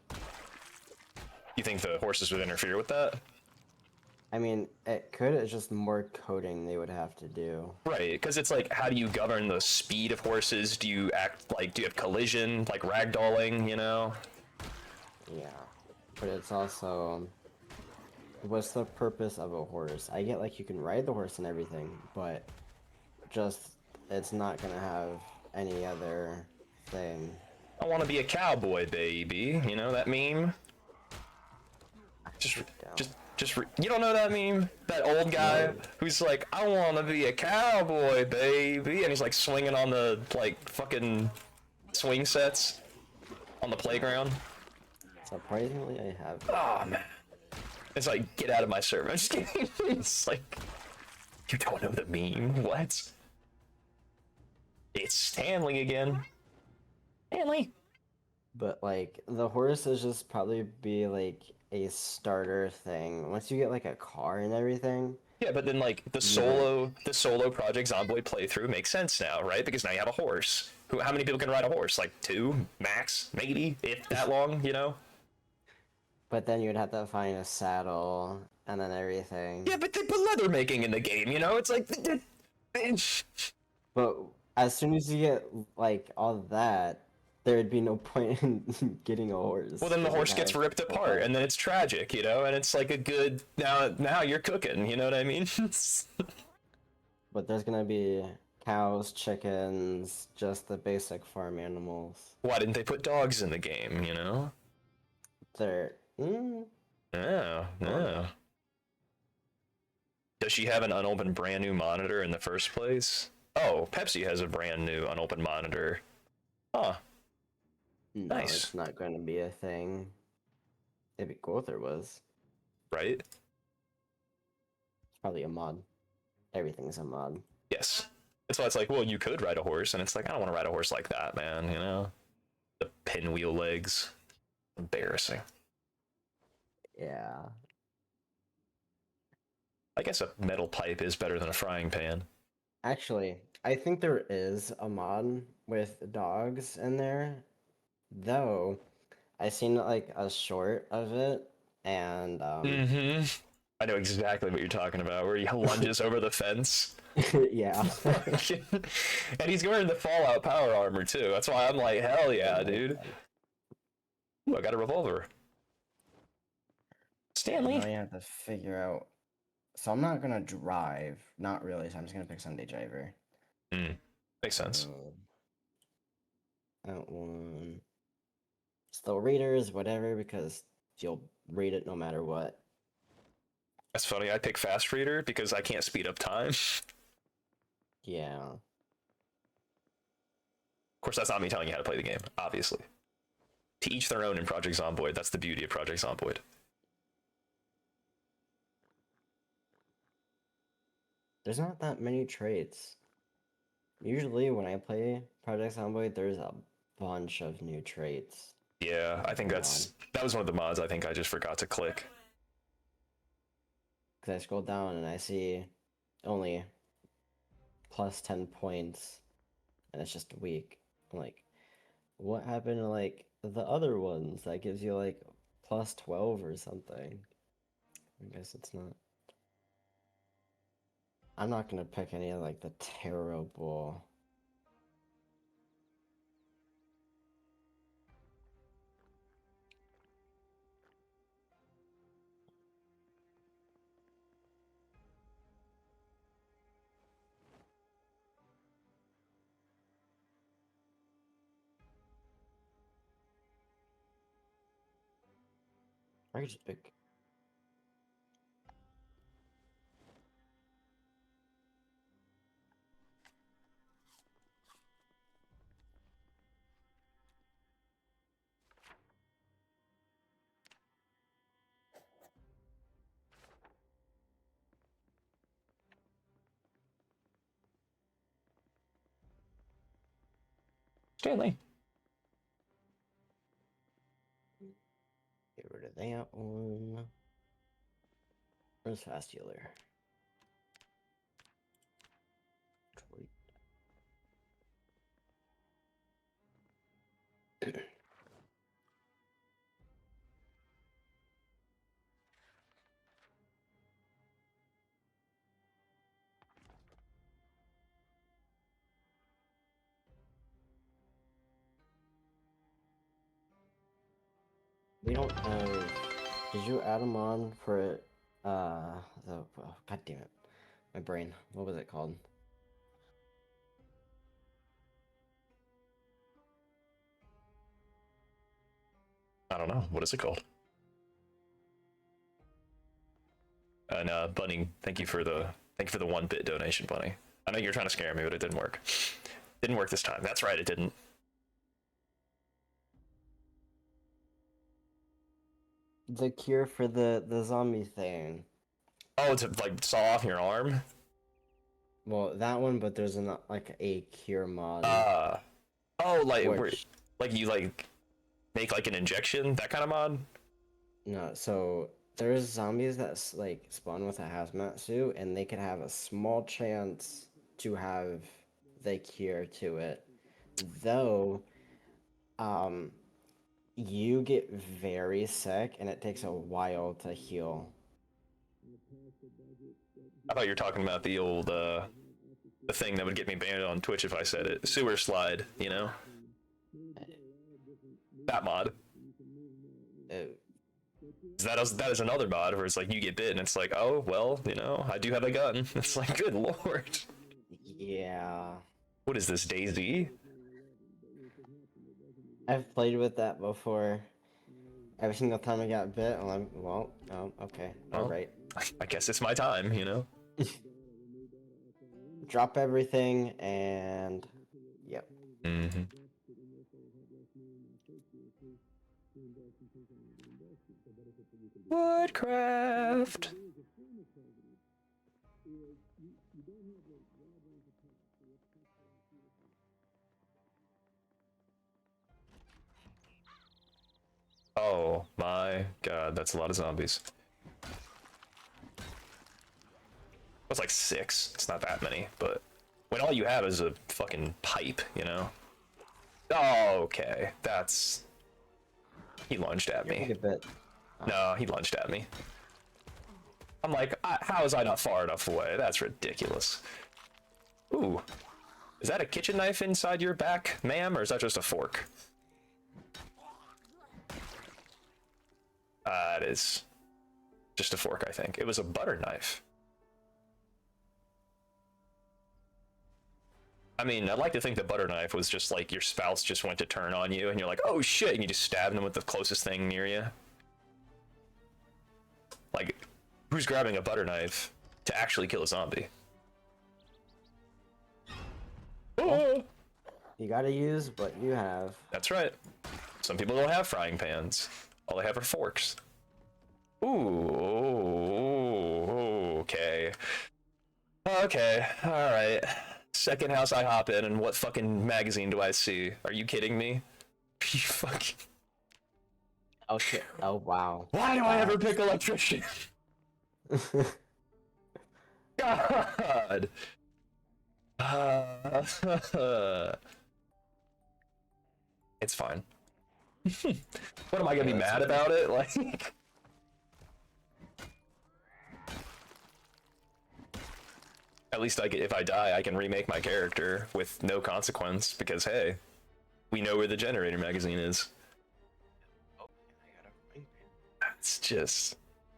You think the horses would interfere with that? I mean, it could, it's just more coding they would have to do. Right, because it's like, how do you govern the speed of horses? Do you act like, do you have collision, like ragdolling, you know? Yeah. But it's also, what's the purpose of a horse? I get like you can ride the horse and everything, but just, it's not gonna have any other thing. I want to be a cowboy, baby. You know that meme? You don't know that meme? That old guy who's like, I want to be a cowboy, baby, and he's like swinging on the like fucking swing sets on the playground. Surprisingly, I have. Oh man, it's like, get out of my server. I'm just kidding. It's like, you don't know the meme? What? It's Stanley again. Stanley. But like, the horse is just probably be like a starter thing. Once you get like a car and everything. Yeah, but then like the solo Project Zomboid playthrough makes sense now, right? Because now you have a horse. How many people can ride a horse? Like 2 max, maybe, if that long, you know? But then you'd have to find a saddle and then everything. Yeah, but they put leather making in the game, you know? It's like, But as soon as you get like all that, there'd be no point in getting a horse. well, then the 'cause horse you'd gets have- ripped apart, and then it's tragic, you know? And it's like a good now you're cooking, you know what I mean? But there's gonna be cows, chickens, just the basic farm animals. Why didn't they put dogs in the game, you know? They're Yeah, yeah. Does she have an unopened brand new monitor in the first place? Oh, Pepsi has a brand new unopened monitor. Huh. no, Nice. it's not going to be a thing. It'd be cool if there was. Right? It's probably a mod. Everything's a mod. Yes. It's why it's like, well, you could ride a horse, and it's like, I don't want to ride a horse like that, man. You know, the pinwheel legs, embarrassing. Yeah. I guess a metal pipe is better than a frying pan. Actually, I think there is a mod with dogs in there, though I seen like a short of it, and Mm-hmm. I know exactly what you're talking about, where he lunges over the fence. yeah. And he's wearing the Fallout power armor too. That's why I'm like, hell yeah, dude. Ooh, I got a revolver. Stanley. Now you have to figure out. So I'm not gonna drive, not really. So I'm just gonna pick Sunday Driver. Makes sense. That one. Still readers, whatever, because you'll read it no matter what. That's funny. I pick fast reader because I can't speed up time. Of Yeah. course, that's not me telling you how to play the game, obviously. To each their own in Project Zomboid. That's the beauty of Project Zomboid. There's not that many traits. Usually when I play Project Zomboid, there's a bunch of new traits. Yeah, I think that was one of the mods I think I just forgot to click. Because I scroll down and I see only plus 10 points, and it's just a week. I'm like, what happened to like the other ones that gives you like plus 12 or something? I guess it's not. I'm not gonna pick any of like the terrible. I could just pick. Stanley. Get rid of that one. Where's Fast Healer? We don't have. Did you add them on for it? God damn it, my brain. What was it called? I don't know. What is it called? And Bunny, thank you for the 1-bit donation, Bunny. I know you're trying to scare me, but it didn't work. Didn't work this time. That's right, it didn't. The cure for the zombie thing. Oh, to like saw off your arm? Well, that one, but there's an like a cure mod. Oh, like Which- like you like make like an injection, that kind of mod? No, so there's zombies that like spawn with a hazmat suit, and they could have a small chance to have the cure to it. Though, you get very sick, and it takes a while to heal. I thought you were talking about the old the thing that would get me banned on Twitch if I said it. Sewer slide, you know? That mod. That is another mod where it's like you get bit and it's like, oh well, you know, I do have a gun. It's like, good lord. Yeah. What is this, DayZ? I've played with that before. Every single time I got bit, I'm like, well, oh, okay, Well, alright. I guess it's my time, you know? Drop everything, and yep. Mm-hmm. Woodcraft. Oh my god, that's a lot of zombies. That's like 6. It's not that many, but when all you have is a fucking pipe, you know? Oh, okay. That's... He lunged at Take me. a bit. No, he lunged at me. I'm like, how is I not far enough away? That's ridiculous. Ooh. Is that a kitchen knife inside your back, ma'am, or is that just a fork? It is just a fork, I think. It was a butter knife. I mean, I'd like to think the butter knife was just like your spouse just went to turn on you and you're like, oh shit, and you just stabbed them with the closest thing near you. Like, who's grabbing a butter knife to actually kill a zombie? Oh! You gotta use what you have. That's right. Some people don't have frying pans. All they have are forks. Ooh, okay. Okay, alright. Second house I hop in, and what fucking magazine do I see? Are you kidding me? You fucking... Okay. Oh wow. Why do I ever pick electrician? God! It's fine. What am I gonna be mad about it? Like... At least if I die, I can remake my character with no consequence, because hey, we know where the generator magazine is. That's just...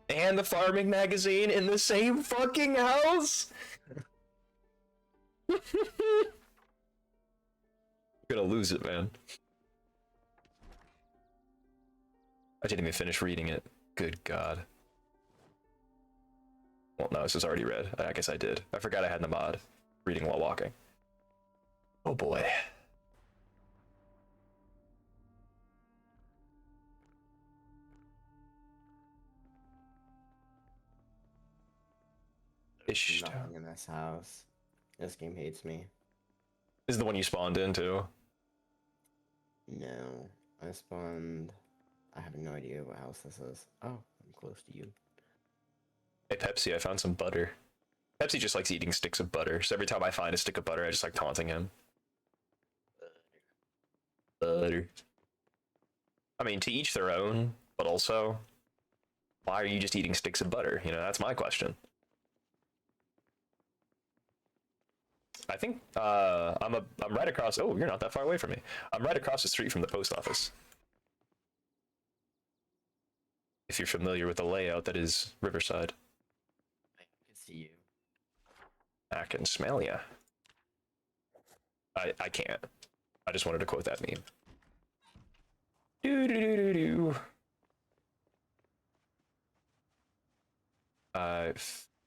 And the farming magazine in the same fucking house? I'm gonna lose it, man. I didn't even finish reading it. Good God. Well, no, this is already read. I guess I did. I forgot I had the mod. Reading while walking. Oh boy. Ish. Nothing in this house. This game hates me. This is the one you spawned into. No, I spawned. I have no idea what house this is. Oh, I'm close to you. Hey Pepsi, I found some butter. Pepsi just likes eating sticks of butter, so every time I find a stick of butter, I just like taunting him. Butter. I mean, to each their own, but also, why are you just eating sticks of butter? You know, that's my question. I think I'm right across. Oh, you're not that far away from me. I'm right across the street from the post office. If you're familiar with the layout that is Riverside. I can see you. I can smell ya. I can't. I just wanted to quote that meme. Do do do do do. I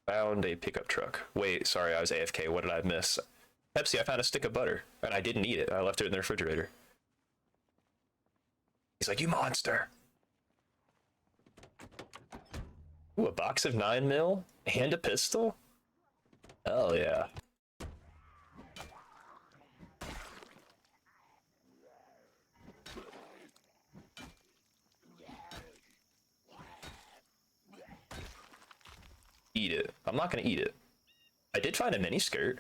found a pickup truck. Wait, sorry, I was AFK. What did I miss? Pepsi, I found a stick of butter, and I didn't eat it. I left it in the refrigerator. He's like, you monster. Ooh, a box of 9mm and a pistol? Hell yeah. Eat it. I'm not gonna eat it. I did find a mini skirt.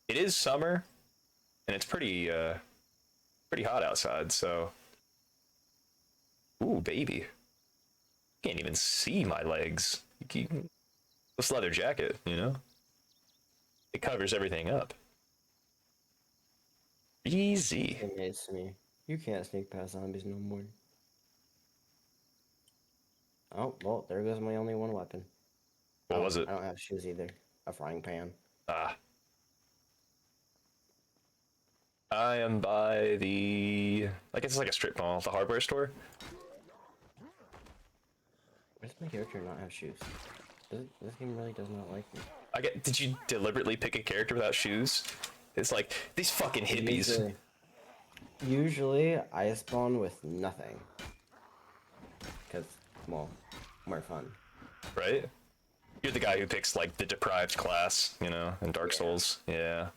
It is summer, and it's pretty hot outside, so... Ooh, baby. Can't even see my legs. This leather jacket, you know? It covers everything up. Easy. It hates me. You can't sneak past zombies no more. Oh, well, there goes my only one weapon. What was it? I don't have shoes either. A frying pan. Ah. I am by the... I guess it's like a strip mall, the hardware store. Why does my character not have shoes? This game really does not like me. Did you deliberately pick a character without shoes? It's like, these fucking hippies. Usually I spawn with nothing. Because, well, more fun. Right? You're the guy who picks, like, the deprived class, you know, in Dark Souls. Yeah.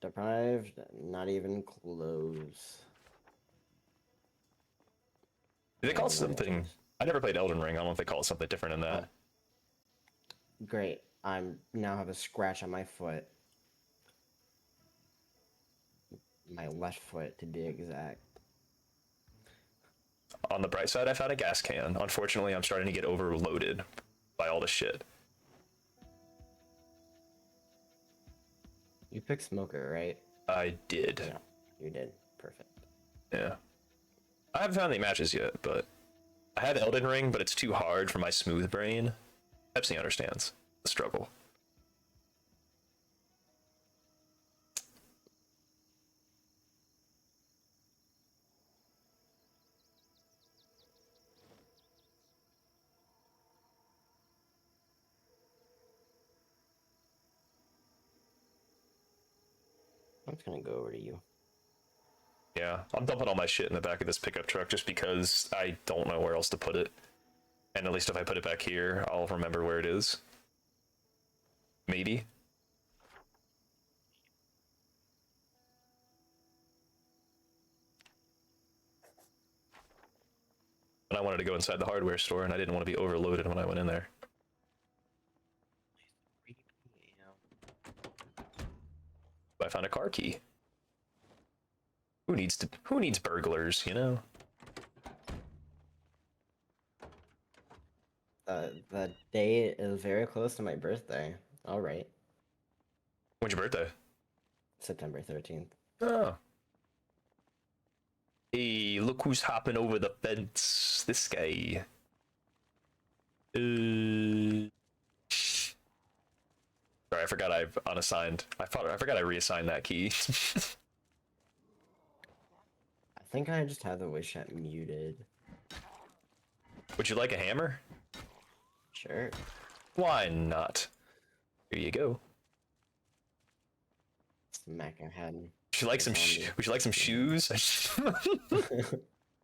Deprived? Not even close. Do they call it Not even something? close. I never played Elden Ring. I don't know if they call it something different in that. Great. I'm now have a scratch on my foot. My left foot, to be exact. On the bright side, I found a gas can. Unfortunately, I'm starting to get overloaded by all the shit. You picked Smoker, right? I did. Yeah, you did. Perfect. Yeah. I haven't found any matches yet, but I have Elden Ring, but it's too hard for my smooth brain. Pepsi understands the struggle. I'm just gonna go over to you. Yeah, I'm dumping all my shit in the back of this pickup truck just because I don't know where else to put it. And at least if I put it back here, I'll remember where it is. Maybe. But I wanted to go inside the hardware store and I didn't want to be overloaded when I went in there. But I found a car key. Who needs burglars, you know? The day is very close to my birthday. All right, When's your birthday? September 13th. Oh. Hey, look who's hopping over the fence. This guy. Sorry, I forgot I've unassigned. I forgot I reassigned that key. I think I just have the wish chat muted. Would you like a hammer? Sure. Why not? Here you go. Smack your head. Would you like some? Would you like some shoes?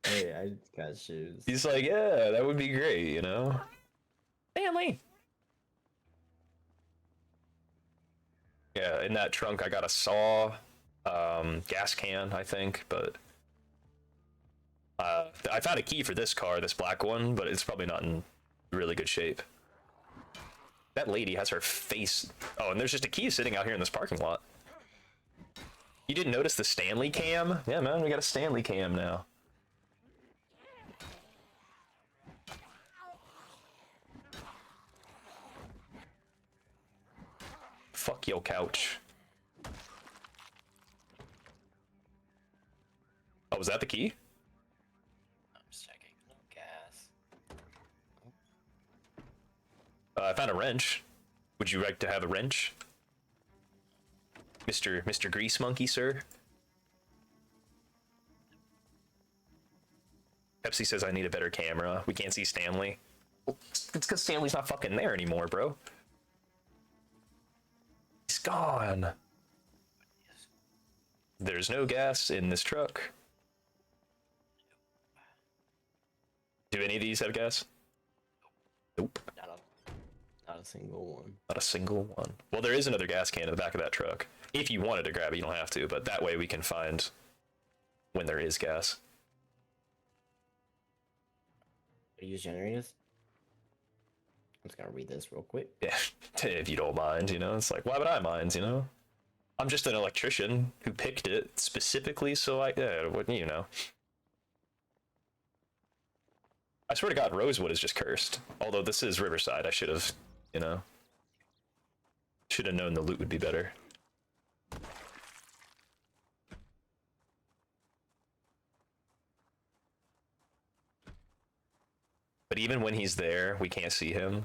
Hey, I just got shoes. He's like, yeah, that would be great, you know. Family. Yeah, in that trunk I got a saw, gas can, I think, but I found a key for this car, this black one, but it's probably not in really good shape. That lady has her face. Oh, and there's just a key sitting out here in this parking lot. You didn't notice the Stanley cam? Yeah, man, we got a Stanley cam now. Fuck your couch. Oh, was that the key? I'm just checking. No gas. I found a wrench. Would you like to have a wrench? Mr. Grease Monkey, sir? Pepsi says I need a better camera. We can't see Stanley. Well, it's because Stanley's not fucking there anymore, bro. He's gone. There's no gas in this truck. Do any of these have gas? Nope. Not a single one. Not a single one. Well, there is another gas can in the back of that truck. If you wanted to grab it, you don't have to, but that way we can find when there is gas. Use generators? I'm just gonna read this real quick. Yeah, if you don't mind, you know? It's like, why would I mind, you know? I'm just an electrician who picked it specifically so you know. I swear to God, Rosewood is just cursed. Although this is Riverside, I should have, you know. Should have known the loot would be better. But even when he's there, we can't see him.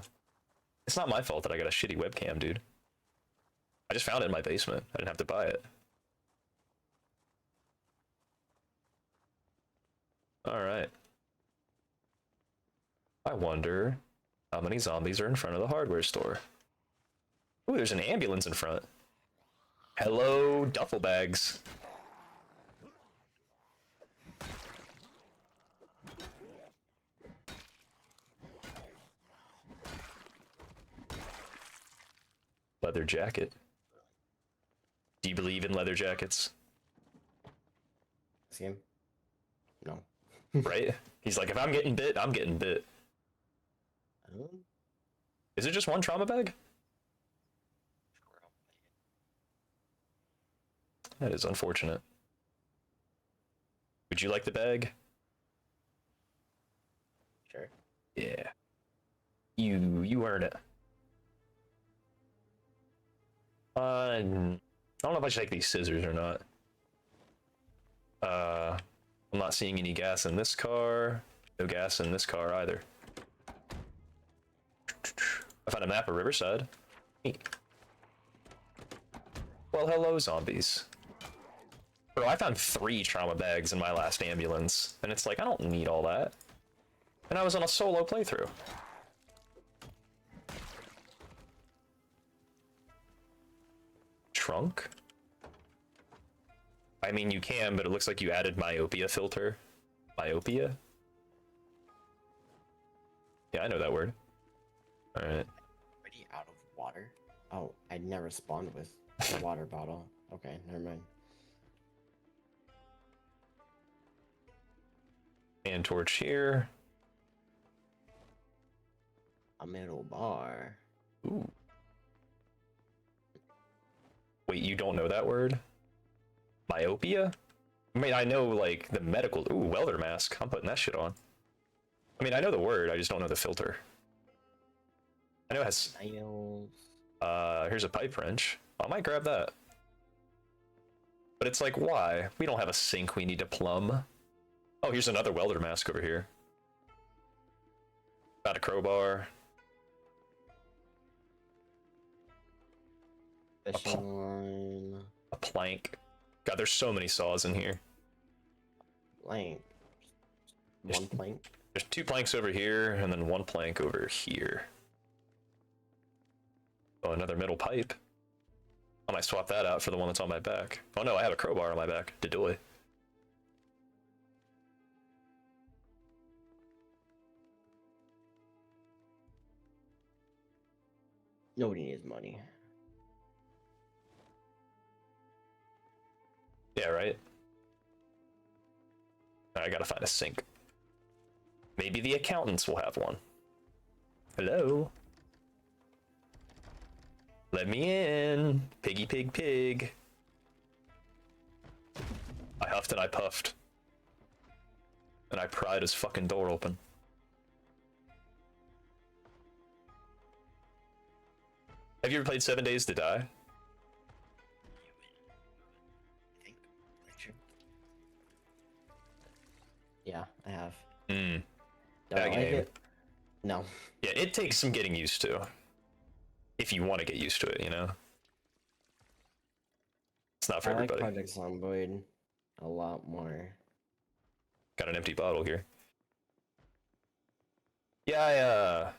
It's not my fault that I got a shitty webcam, dude. I just found it in my basement. I didn't have to buy it. Alright. I wonder how many zombies are in front of the hardware store. Ooh, there's an ambulance in front. Hello, duffel bags. Leather jacket. Do you believe in leather jackets? See him? No. Right? He's like, if I'm getting bit, I'm getting bit. Is it just one trauma bag? That is unfortunate. Would you like the bag? Sure. Yeah. You earn it. I don't know if I should take these scissors or not. I'm not seeing any gas in this car. No gas in this car either. I found a map of Riverside. Neat. Well, hello, zombies. Bro, I found 3 trauma bags in my last ambulance, and it's like, I don't need all that. And I was on a solo playthrough. Trunk? I mean, you can, but it looks like you added myopia filter. Myopia? Yeah, I know that word. Alright. Already out of water? Oh, I never spawned with a water bottle. Okay, never mind. And torch here. A middle bar. Ooh. Wait, you don't know that word? Myopia? I mean, I know, like, the medical... Ooh, welder mask. I'm putting that shit on. I mean, I know the word, I just don't know the filter. I know it has... Nails. Here's a pipe wrench. I might grab that. But it's like, why? We don't have a sink we need to plumb. Oh, here's another welder mask over here. Got a crowbar. Fishing line. A plank. God, there's so many saws in here. Plank. Just- One plank. There's 2 planks over here, and then 1 plank over here. Oh, another middle pipe. I might swap that out for the one that's on my back. Oh no, I have a crowbar on my back. Dedoy. Nobody needs money. Yeah, right? I gotta find a sink. Maybe the accountants will have one. Hello? Let me in. Piggy pig pig. I huffed and I puffed. And I pried his fucking door open. Have you ever played 7 Days to Die? Yeah, I have. Hmm. Don't That like game. it? No. Yeah, it takes some getting used to. If you want to get used to it, you know? It's not for I like everybody. Project Zomboid a lot more. Got an empty bottle here. Yeah,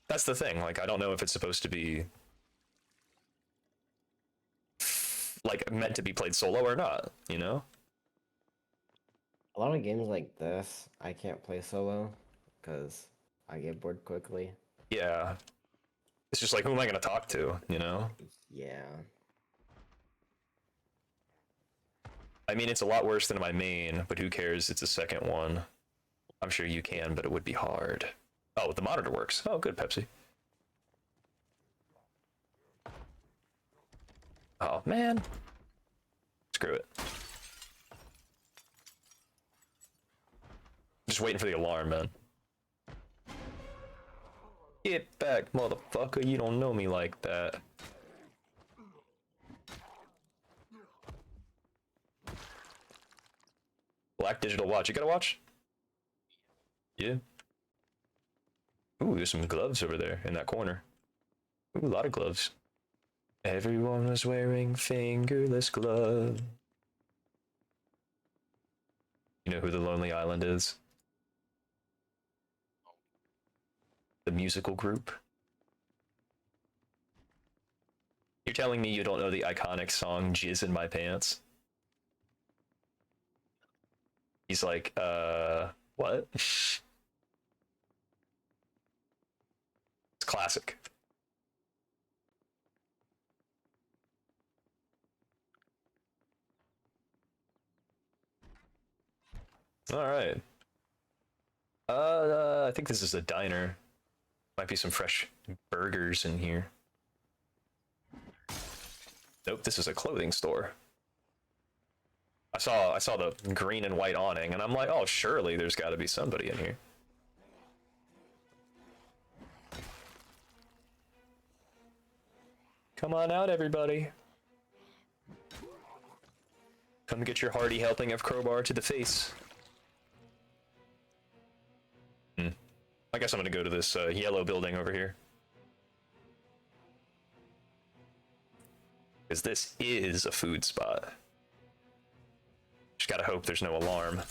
that's the thing. Like, I don't know if it's supposed to be like meant to be played solo or not, you know? A lot of games like this, I can't play solo because I get bored quickly. Yeah. It's just like, who am I going to talk to, you know? Yeah. I mean, it's a lot worse than my main, but who cares? It's a second one. I'm sure you can, but it would be hard. Oh, the monitor works. Oh, good, Pepsi. Oh, man. Screw it. Just waiting for the alarm, man. Get back, motherfucker. You don't know me like that. Black digital watch. You got a watch? Yeah. Ooh, there's some gloves over there in that corner. Ooh, a lot of gloves. Everyone was wearing fingerless gloves. You know who the Lonely Island is? The musical group. You're telling me you don't know the iconic song Jizz in My Pants? He's like, what? It's classic. All right. I think this is a diner. Might be some fresh burgers in here. Nope, this is a clothing store. I saw the green and white awning, and I'm like, oh, surely there's got to be somebody in here. Come on out, everybody. Come get your hearty helping of crowbar to the face. I guess I'm gonna go to this yellow building over here. Because this is a food spot. Just gotta hope there's no alarm.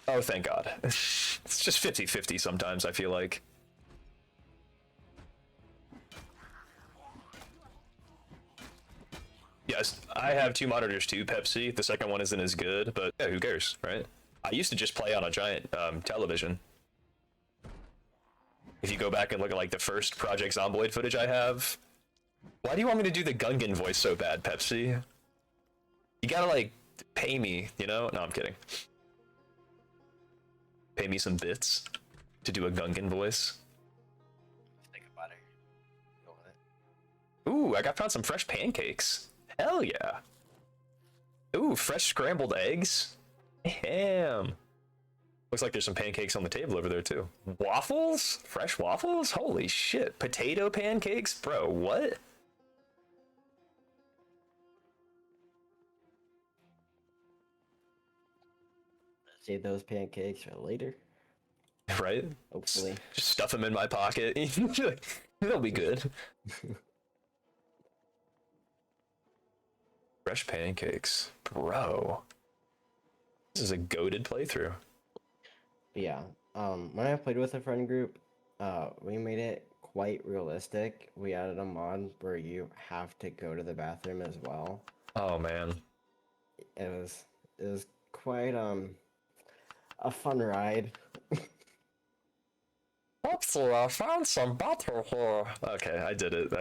Oh, thank God. It's just 50-50 sometimes, I feel like. Yes, I have two monitors too, Pepsi. The second one isn't as good, but yeah, who cares, right? I used to just play on a giant television. If you go back and look at like the first Project Zomboid footage I have, why do you want me to do the Gungan voice so bad, Pepsi? You gotta like pay me, you know? No, I'm kidding. Pay me some bits to do a Gungan voice. Think about it. Go with it. Ooh, found some fresh pancakes. Hell yeah. Ooh, fresh scrambled eggs. Ham. Looks like there's some pancakes on the table over there too. Waffles? Fresh waffles? Holy shit. Potato pancakes? Bro, what? Save those pancakes for later. Right? Hopefully. Just stuff them in my pocket. They'll be good. Fresh pancakes. Bro. This is a goated playthrough. Yeah. When I played with a friend group, we made it quite realistic. We added a mod where you have to go to the bathroom as well. Oh man. It was quite a fun ride. Hopefully I found some butter here. Okay, I did it.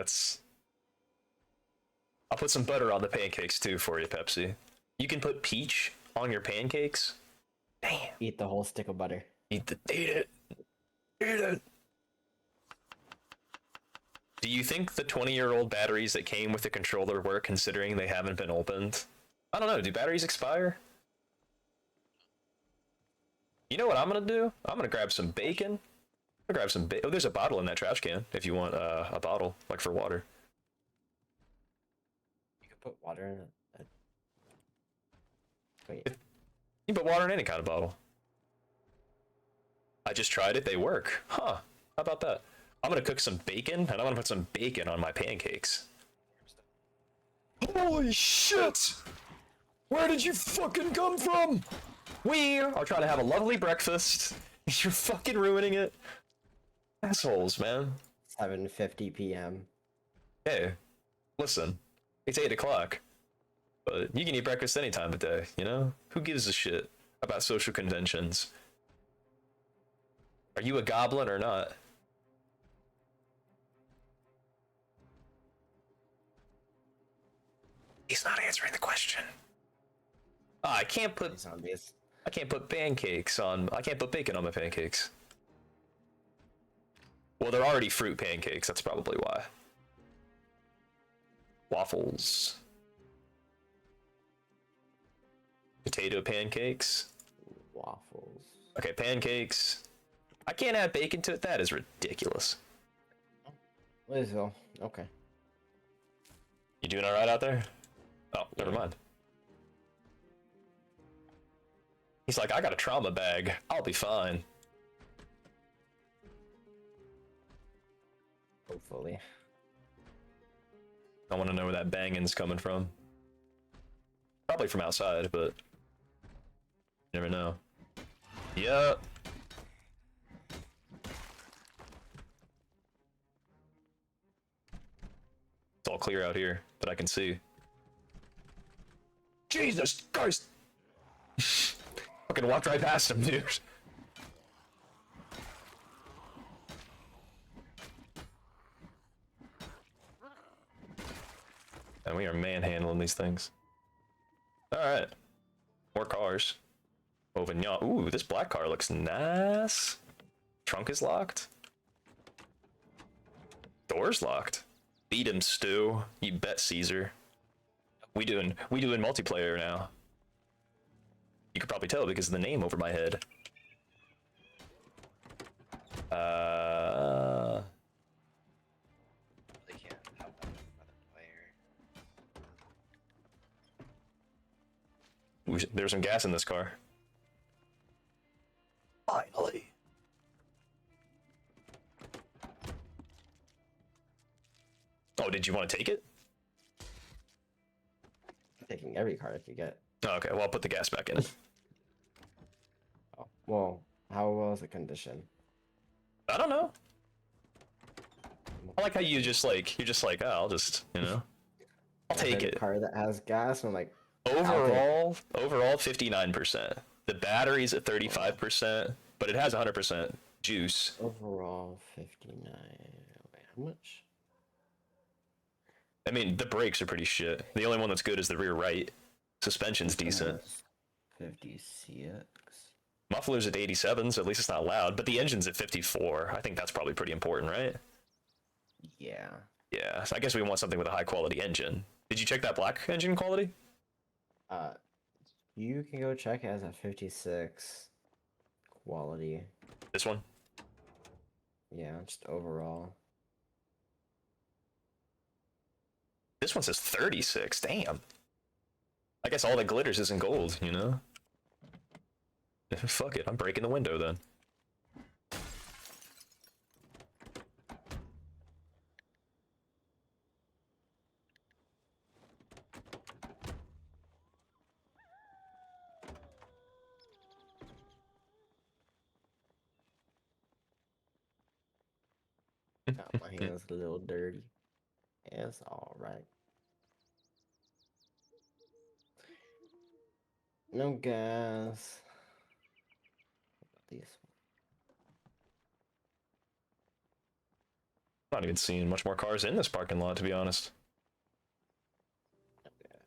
I'll put some butter on the pancakes too for you, Pepsi. You can put peach on your pancakes. Damn. Eat the whole stick of butter. Eat it. Eat it. Do you think the 20-year-old batteries that came with the controller work considering they haven't been opened? I don't know. Do batteries expire? You know what I'm gonna do? I'm gonna grab some bacon. I'm gonna grab some oh, there's a bottle in that trash can if you want a bottle, like for water. You could put water in it. Wait. You can put water in any kind of bottle. I just tried it, they work. Huh, how about that? I'm gonna cook some bacon, and I'm gonna put some bacon on my pancakes. Holy shit! Where did you fucking come from? We are trying to have a lovely breakfast. You're fucking ruining it. Assholes, man. 7:50 p.m. Hey, listen, it's 8 o'clock. But you can eat breakfast any time of day, you know? Who gives a shit about social conventions? Are you a goblin or not? He's not answering the question. I can't put Zombies. I can't put pancakes on. I can't put bacon on my pancakes. Well, they're already fruit pancakes. That's probably why. Waffles. Potato pancakes. Waffles. Okay, pancakes. I can't add bacon to it. That is ridiculous. Lizzle. Okay. You doing all right out there? Oh, never mind. He's like, I got a trauma bag. I'll be fine. Hopefully. I want to know where that banging's coming from. Probably from outside, but you never know. Yup. It's all clear out here that I can see. Jesus Christ! Fucking walked right past him, dude. And we are manhandling these things. Alright. More cars. Auvergnat. Ooh, this black car looks nice. Trunk is locked. Door's locked. Beat him, Stu. You bet, Caesar. We doing multiplayer now. You could probably tell because of the name over my head. They can't help another player. Ooh, there's some gas in this car. Finally. Oh, did you want to take it? Taking every card I could get. Oh, okay, well, I'll put the gas back in it. Oh, well, how well is the condition? I don't know. I like how you're just like, oh, I'll just, you know, I'll take A it. card that has gas, and I'm like, Overall, 59%. The battery's at 35%, but it has 100% juice. overall 59. Wait, how much? I mean, the brakes are pretty shit. The only one that's good is the rear right. Suspension's decent. 50 CX. Muffler's at 87, so at least it's not loud, but the engine's at 54. I think that's probably pretty important, right? Yeah. Yeah, so I guess we want something with a high quality engine. Did you check that black engine quality? You can go check it as a 56 quality. This one? Yeah, just overall. This one says 36. Damn. I guess all that glitters isn't gold, you know? Fuck it, I'm breaking the window then. My hand's a little dirty. It's alright. No gas. What about these? Not even seeing much more cars in this parking lot, to be honest. No gas.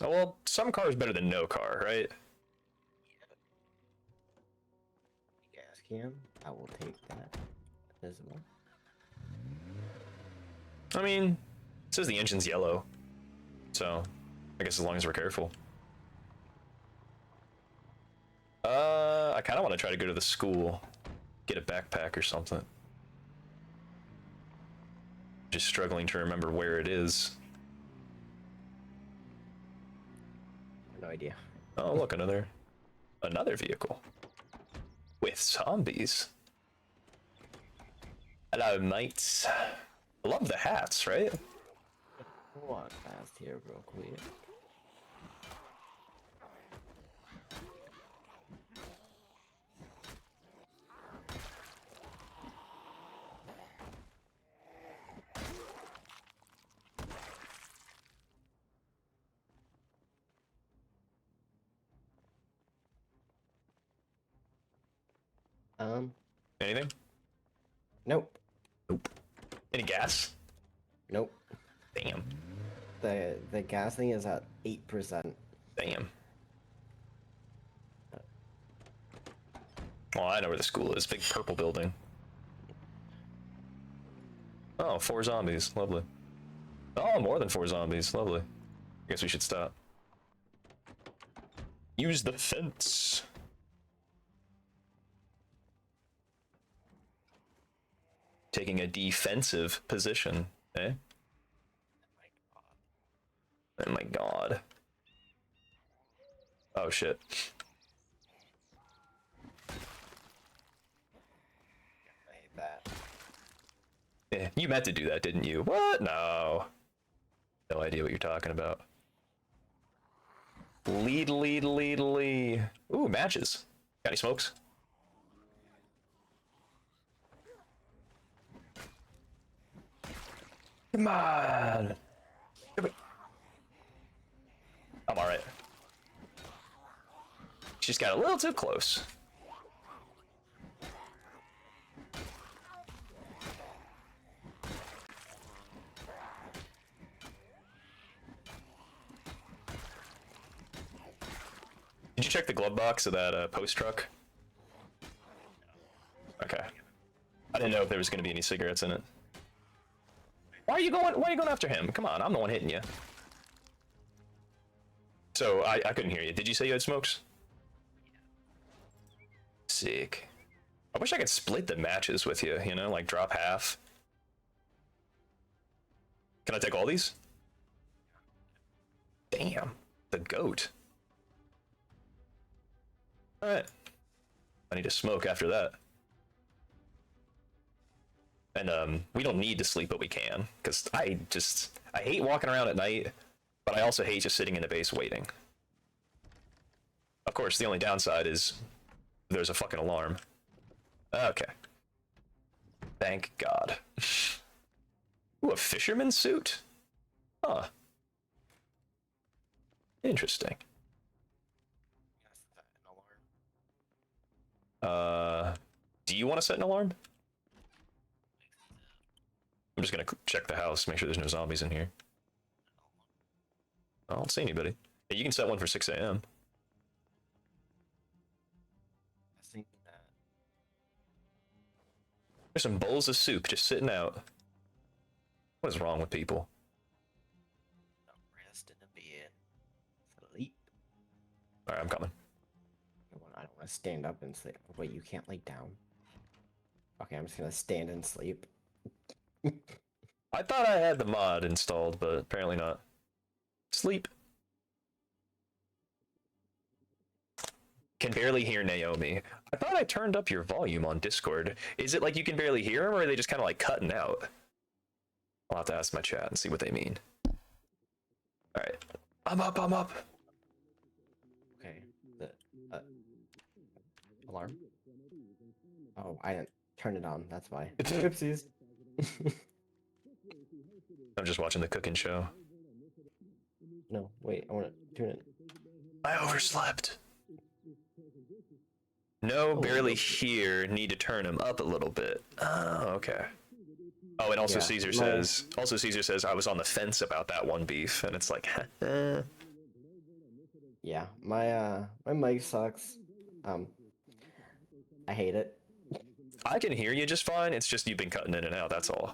Oh, well, some car is better than no car, right? Gas can. I will take that as well. I mean, it says the engine's yellow. So, I guess as long as we're careful. I kind of want to try to go to the school. Get a backpack or something. Just struggling to remember where it is. No idea. Oh, look, another vehicle. With zombies. Hello, mates. I love the hats, right? Walk past here real quick. Anything? Nope. Any gas? Nope. Damn. The gas thing is at 8%. Damn. Oh, I know where the school is. Big purple building. Oh, 4 zombies. Lovely. Oh, more than 4 zombies. Lovely. I guess we should stop. Use the fence. Taking a defensive position, eh? Oh my god. Oh shit. I hate that. Yeah, you meant to do that, didn't you? What? No. No idea what you're talking about. Lead. Ooh, matches. Got any smokes? Come on. I'm alright. She's got a little too close. Did you check the glove box of that post truck? Okay. I didn't know if there was going to be any cigarettes in it. Why are you going after him? Come on, I'm the one hitting you. So I couldn't hear you. Did you say you had smokes? Sick. I wish I could split the matches with you, you know, like drop half. Can I take all these? Damn, the goat. Alright. I need to smoke after that. And we don't need to sleep, but we can. Because I hate walking around at night, but I also hate just sitting in the base waiting. Of course, the only downside is there's a fucking alarm. Okay. Thank God. Ooh, a fisherman's suit? Huh. Interesting. Do you want to set an alarm? I'm just gonna check the house, make sure there's no zombies in here. I don't see anybody. Hey, you can set one for 6 a.m. I think that. There's some bowls of soup just sitting out. What is wrong with people? Rest in the bed. Sleep. Alright, I'm coming. I don't want to stand up and sleep. Wait, you can't lay down. Okay, I'm just gonna stand and sleep. I thought I had the mod installed, but apparently not. Sleep. Can barely hear Naomi. I thought I turned up your volume on Discord. Is it like you can barely hear them, or are they just kind of like cutting out? I'll have to ask my chat and see what they mean. Alright. I'm up. Okay. The alarm. Oh, I didn't turn it on. That's why. Oopsies. I'm just watching the cooking show. No, wait. I want to tune it. I overslept. No, barely hear. Need to turn him up a little bit. Oh, okay. Oh, and also Yeah, Caesar says I was on the fence about that one beef, and it's like, Yeah, my mic sucks. I hate it. I can hear you just fine. It's just you've been cutting in and out. That's all.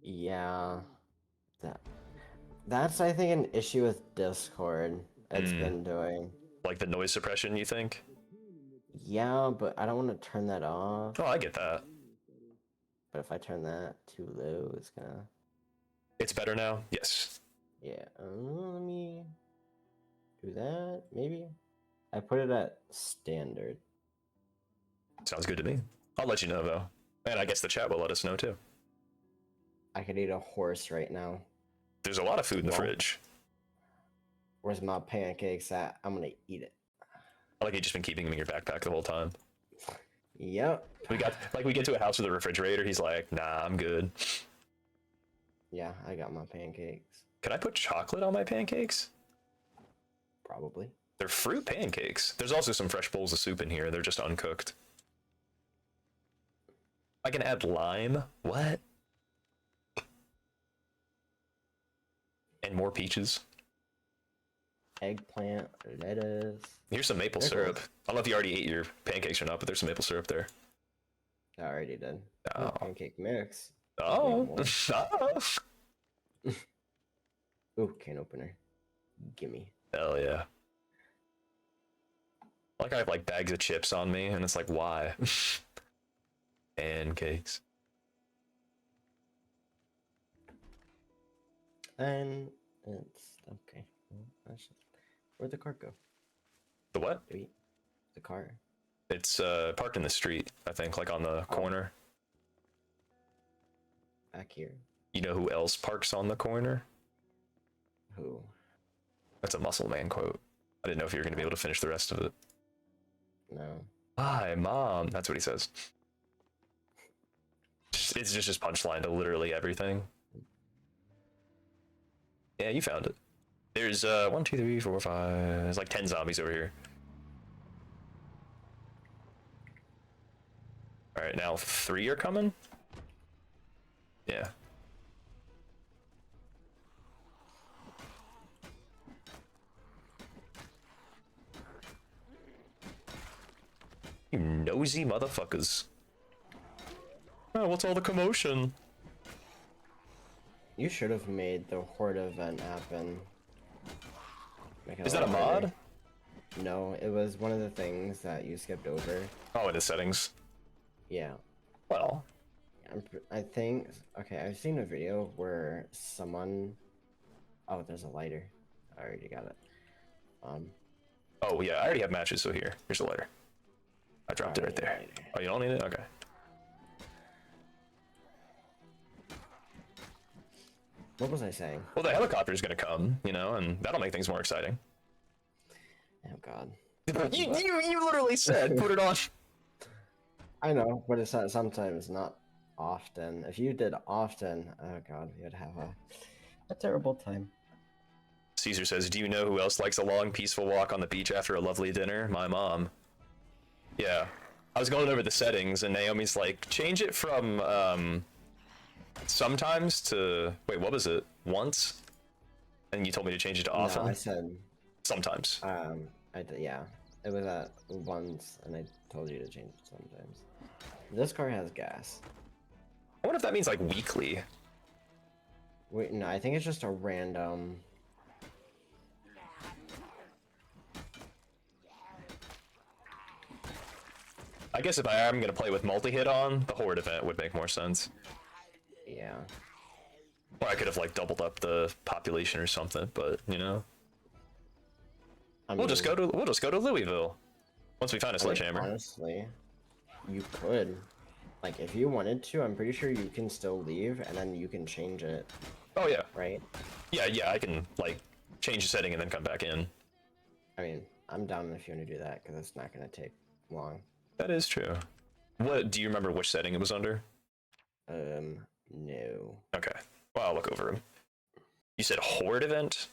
Yeah, that's I think an issue with Discord. It's been doing. Like the noise suppression, you think? Yeah, but I don't want to turn that off. Oh, I get that. But if I turn that too low, it's gonna. It's better now. Yes. Yeah. Let me do that. Maybe. I put it at standard. Sounds good to me. I'll let you know though, and I guess the chat will let us know too. I could eat a horse right now. There's a lot of food in the Well, fridge. Where's my pancakes at? I'm gonna eat it. I like you've just been keeping them in your backpack the whole time. Yep. We get to a house with a refrigerator. He's like, nah, I'm good. Yeah, I got my pancakes. Can I put chocolate on my pancakes? Probably. They're fruit pancakes. There's also some fresh bowls of soup in here. They're just uncooked. I can add lime. What? And more peaches. Eggplant, lettuce. Here's some maple They're syrup. cool. I don't know if you already ate your pancakes or not, but there's some maple syrup there. I already did. Oh. Pancake mix. Oh. more. Oh. Ooh, can opener. Gimme. Hell yeah. Like I have like bags of chips on me, and it's like, why? Pancakes. And it's okay. Well, that's just, where'd the cart go? The what? Maybe the car. It's parked in the street, I think, like on the corner. Back here. You know who else parks on the corner? Who? That's a Muscle Man quote. I didn't know if you were going to be able to finish the rest of it. No. Hi, Mom. That's what he says. It's just his punchline to literally everything. Yeah, you found it. There's 1, 2, 3, 4, 5. There's like 10 zombies over here. All right, now 3 are coming. Yeah. You nosy motherfuckers. Oh, what's all the commotion? You should have made the Horde event happen. Make it Is that a lot harder. mod? No, it was one of the things that you skipped over. Oh, in the settings. Yeah. Well, I think, okay, I've seen a video where someone, oh, there's a lighter. I already got it. oh yeah, I already have matches, so here's a letter. I dropped it right there. Lighter. Oh, you don't need it? Okay. What was I saying? Well, the helicopter's gonna come, you know, and that'll make things more exciting. Oh god. You literally said put it on. I know, but it's not sometimes, not often. If you did often, oh god, you'd have a terrible time. Caesar says, do you know who else likes a long, peaceful walk on the beach after a lovely dinner? My mom. Yeah. I was going over the settings, and Naomi's like, change it from, sometimes to... Wait, what was it? Once? And you told me to change it to often? No, I said, Sometimes. yeah. It was at once, and I told you to change it sometimes. This car has gas. I wonder if that means, like, weekly. Wait, no, I think it's just a random... I guess if I am gonna play with multi-hit on, the Horde event would make more sense. Yeah. Or I could have, like, doubled up the population or something, but, you know. We'll just go to Louisville. Once we find a sledgehammer. Honestly, you could. Like, if you wanted to, I'm pretty sure you can still leave, and then you can change it, Oh yeah. right? Yeah, I can, like, change the setting and then come back in. I mean, I'm down if you want to do that, because it's not going to take long. That is true. What, do you remember which setting it was under? No. Okay. Well, I'll look over them. You said Horde event?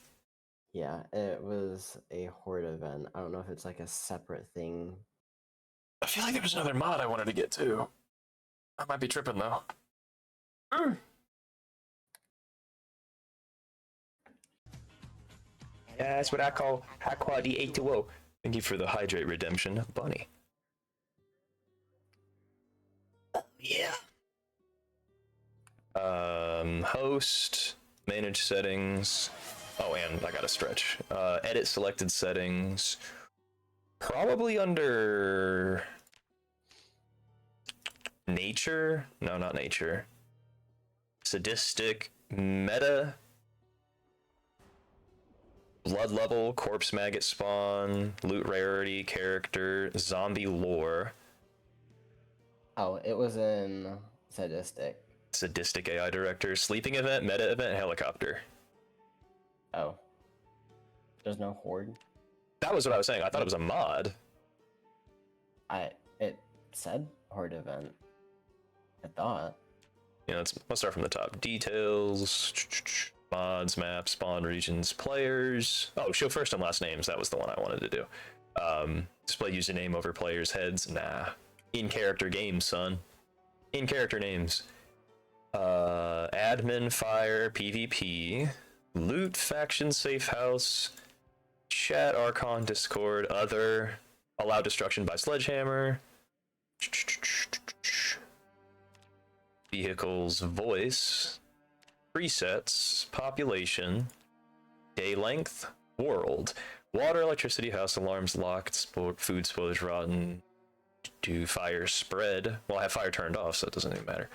Yeah, it was a Horde event. I don't know if it's like a separate thing. I feel like there was another mod I wanted to get to. I might be tripping though. Yeah, that's what I call high quality A2O. Thank you for the hydrate redemption, Bunny. Oh, yeah. Host, manage settings. Oh, and I gotta stretch. Edit selected settings. Probably under nature. No, not nature. Sadistic, meta, blood level, corpse maggot spawn, loot rarity, character, zombie lore. Oh, it was in Sadistic. Sadistic AI director, sleeping event, meta event, helicopter. Oh. There's no Horde? That was what I was saying. I thought it was a mod. It said Horde event. I thought. Yeah, let's start from the top. Details, mods, maps, spawn regions, players. Oh, show first and last names. That was the one I wanted to do. Display username over players' heads. Nah. In-character games, son. In-character names. Admin, fire, PvP, loot, faction, safe house, chat, Archon, Discord, other, allow destruction by sledgehammer, vehicles, voice, presets, population, day length, world, water, electricity, house alarms, locked, food spoilers, rotten, do fire spread. Well, I have fire turned off, so it doesn't even matter.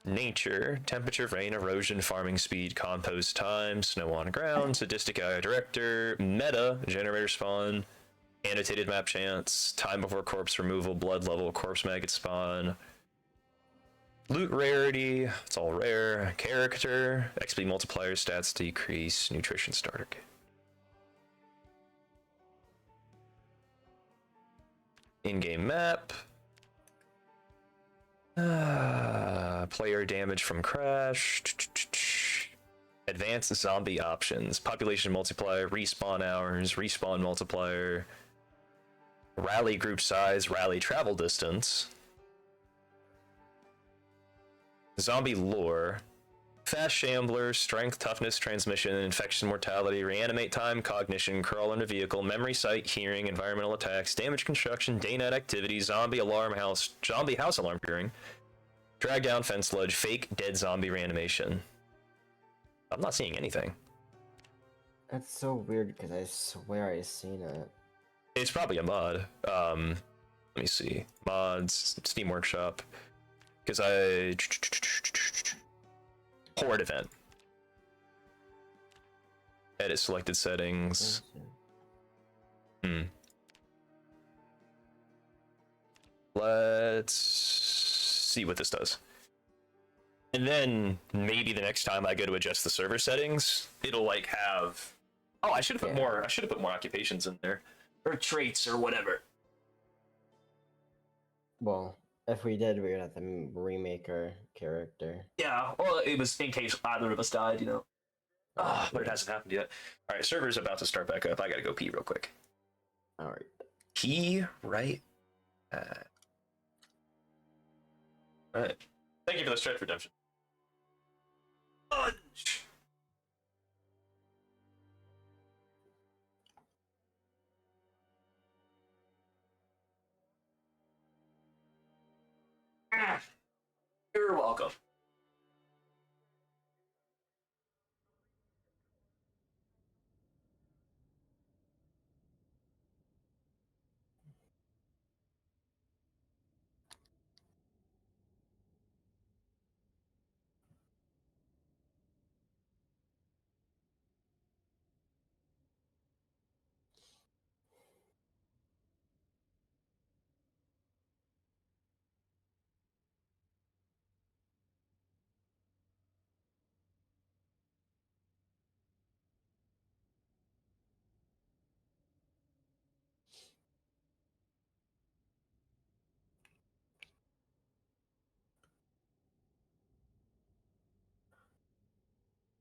Nature, temperature, rain, erosion, farming speed, compost time, snow on ground, sadistic AI director, meta, generator spawn, annotated map chance, time before corpse removal, blood level, corpse maggot spawn, loot rarity, it's all rare, character, XP multiplier, stats decrease, nutrition starter kit. In-game map. Player damage from crash. Advanced zombie options. Population multiplier, respawn hours, respawn multiplier. Rally group size, rally travel distance. Zombie lore. Fast Shambler, Strength, Toughness, Transmission, Infection, Mortality, Reanimate Time, Cognition, Crawl under Vehicle, Memory, Sight, Hearing, Environmental Attacks, Damage Construction, Day Night Activity, Zombie House Alarm Curing, Drag Down, Fence Sludge, Fake, Dead Zombie Reanimation. I'm not seeing anything. That's so weird because I swear I seen it. It's probably a mod. Let me see. Mods, Steam Workshop. Because Horde event. Edit selected settings. Let's see what this does. And then maybe the next time I go to adjust the server settings, it'll like have. Oh, I should have put more. I should have put more occupations in there, or traits, or whatever. Well, if we did, we would have to remake our character. Yeah, well, it was in case either of us died, you know. But it hasn't happened yet. All right, server's about to start back up. I gotta go pee real quick. All right. Pee right. All right. Thank you for the stretch redemption. Lunch. You're welcome.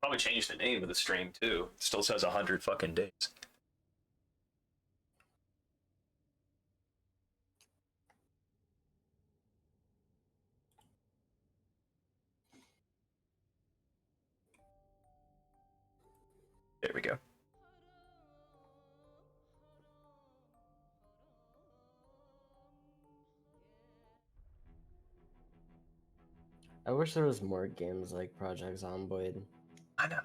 Probably change the name of the stream too. It still says 100 fucking days. There we go. I wish there was more games like Project Zomboid, I know.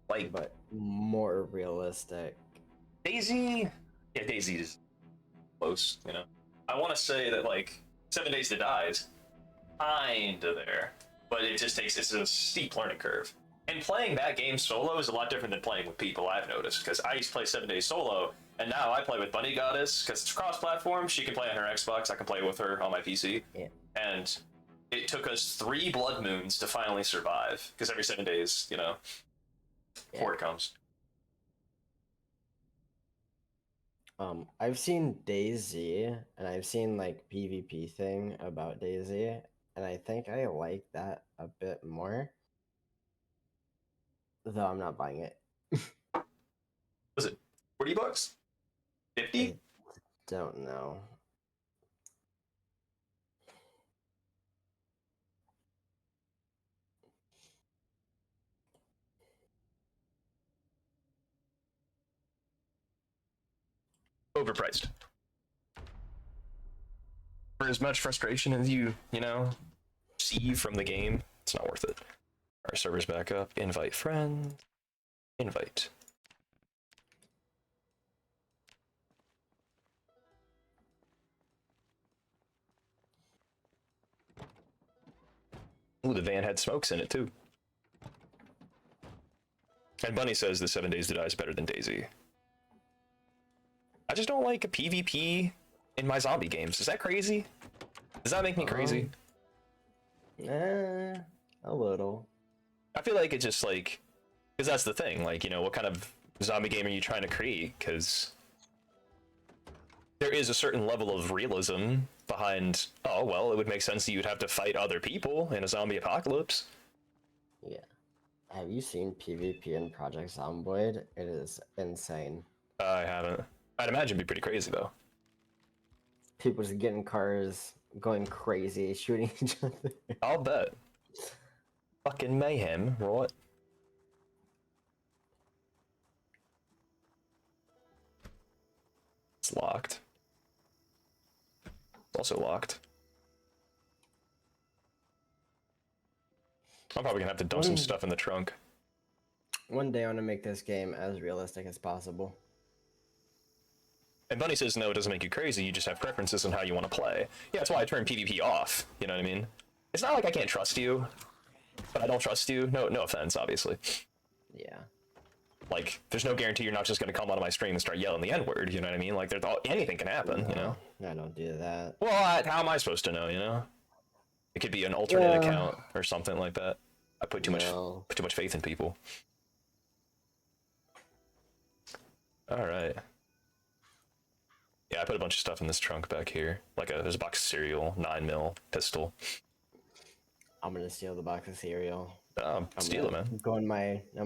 Like, but more realistic. Daisy. Yeah, Daisy is close, you know. I want to say that, like, 7 Days to Die is kinda there, but it just takes, it's a steep learning curve. And playing that game solo is a lot different than playing with people, I've noticed, because I used to play 7 Days solo, and now I play with Bunny Goddess, because it's cross-platform. She can play on her Xbox, I can play with her on my PC. Yeah. And it took us 3 blood moons to finally survive, because every 7 days, you know, before it comes. I've seen DayZ, and I've seen like PvP thing about DayZ, and I think I like that a bit more. Though I'm not buying it. Was it $40? 50? Don't know. Overpriced. For as much frustration as you know, see from the game, it's not worth it. Our server's back up. Invite friends. Invite. Ooh, the van had smokes in it too. And Bunny says the 7 Days to Die is better than Daisy. I just don't like a PvP in my zombie games. Is that crazy? Does that make me crazy? A little. I feel like it's just like, because that's the thing. Like, you know, what kind of zombie game are you trying to create? Because there is a certain level of realism behind, oh, well, it would make sense that you'd have to fight other people in a zombie apocalypse. Yeah. Have you seen PvP in Project Zomboid? It is insane. I haven't. I'd imagine it'd be pretty crazy, though. People just getting cars, going crazy, shooting each other. I'll bet. fucking mayhem, right? It's locked. It's also locked. I'm probably gonna have to dump some stuff in the trunk. One day I want to make this game as realistic as possible. And Bunny says, no, it doesn't make you crazy, you just have preferences on how you want to play. Yeah, that's why I turned PvP off, you know what I mean? It's not like I can't trust you, but I don't trust you. No offense, obviously. Yeah. Like, there's no guarantee you're not just gonna come onto my stream and start yelling the N-word, you know what I mean? Like, anything can happen, you know? I don't do that. Well, how am I supposed to know, you know? It could be an alternate account or something like that. I put too much faith in people. Alright. Yeah, I put a bunch of stuff in this trunk back here. Like there's a box of cereal, 9mm, pistol. I'm gonna steal the box of cereal. Steal it, man. I'm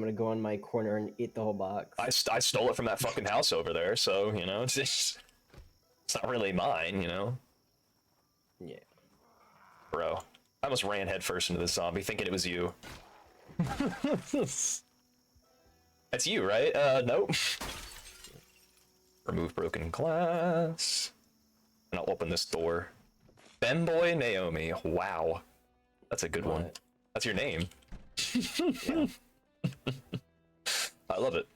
gonna go in my corner and eat the whole box. I stole it from that fucking house over there, so, you know, it's not really mine, you know? Yeah. Bro, I almost ran headfirst into this zombie thinking it was you. That's you, right? Nope. Remove broken glass. And I'll open this door. Femboy Naomi. Wow. That's a good one. That's your name. Yeah. I love it.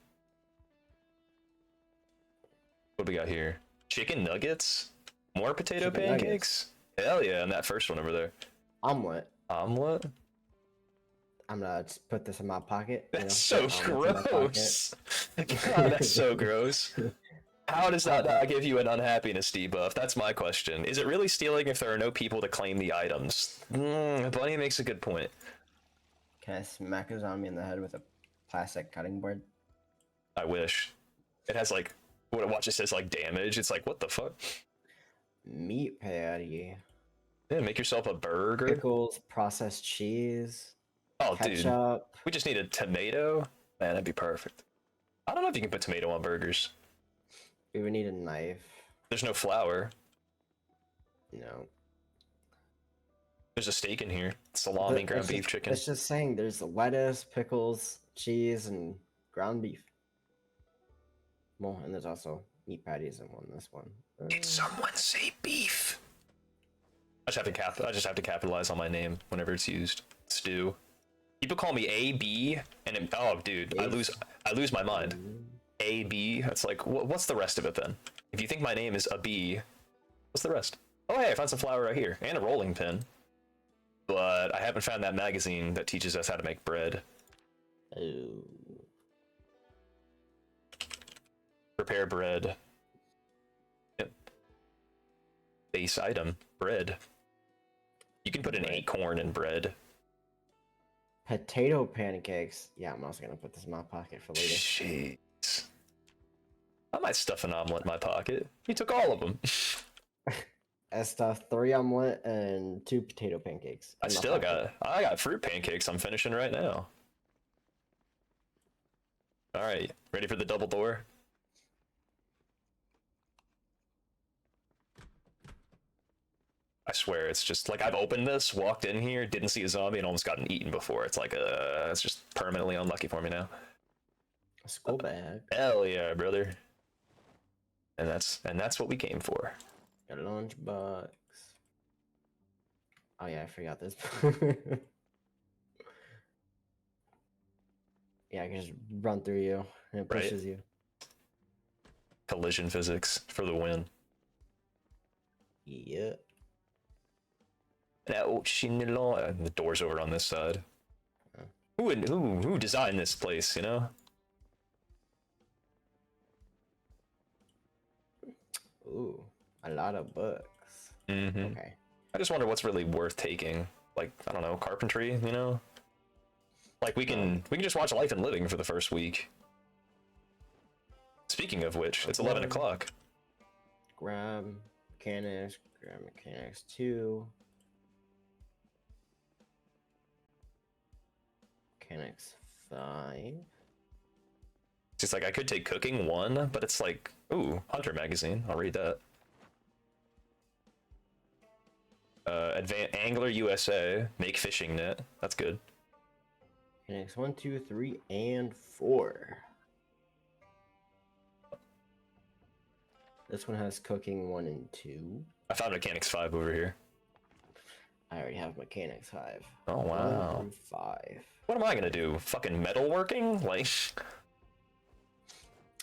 What do we got here? Chicken nuggets? More potato Chicken pancakes? Hell yeah, and that first one over there. Omelet. Omelet? I'm gonna just put this in my pocket. That's so gross. God, that's so gross. How does that not give you an unhappiness debuff? That's my question. Is it really stealing if there are no people to claim the items? Bunny makes a good point. Can I smack a zombie in the head with a plastic cutting board? I wish. It has like, watch, it says like damage. It's like, what the fuck? Meat patty. Yeah, make yourself a burger. Pickles, processed cheese, Oh, ketchup. dude. We just need a tomato. Man, that'd be perfect. I don't know if you can put tomato on burgers. We would need a knife. There's no flour. No. There's a steak in here. Salami, But ground it's beef, just- chicken. It's just saying there's lettuce, pickles, cheese, and ground beef. Well, and there's also meat patties in this one. Did someone say beef? I just have to capitalize on my name whenever it's used. Stew. People call me AB, and oh, dude, I lose my mind. AB. That's like, what's the rest of it then? If you think my name is a B, what's the rest? Oh, hey, I found some flour right here and a rolling pin. But I haven't found that magazine that teaches us how to make bread. Oh. Prepare bread. Yep. Base item, bread. You can put an acorn in bread. Potato pancakes. Yeah, I'm also gonna put this in my pocket for later. Jeez. I might stuff an omelet in my pocket. You took all of them. I stuffed 3 omelet and 2 potato pancakes. I got fruit pancakes I'm finishing right now. All right, ready for the double door? I swear, it's just like I've opened this, walked in here, didn't see a zombie, and almost gotten eaten before. It's like, it's just permanently unlucky for me now. A school bag. Hell yeah, brother. And that's what we came for. Got a lunchbox. Oh yeah, I forgot this. Yeah, I can just run through you and it Right. pushes you. Collision physics for the win. Yep. And the door's over on this side. Who designed this place, you know? Ooh, a lot of books. Mm-hmm. Okay. I just wonder what's really worth taking. Like, I don't know, carpentry, you know? Like we can just watch Life and Living for the first week. Speaking of which, it's 11 o'clock. Grab mechanics 2. Mechanics 5. It's like I could take cooking 1, but it's like, ooh, Hunter magazine. I'll read that. Angler USA, make fishing net. That's good. Next, 1, 2, 3, and 4. This one has cooking 1 and 2. I found Mechanics 5 over here. I already have mechanics 5. Oh, 1 wow. through 5. What am I gonna do? Fucking metalworking? Like,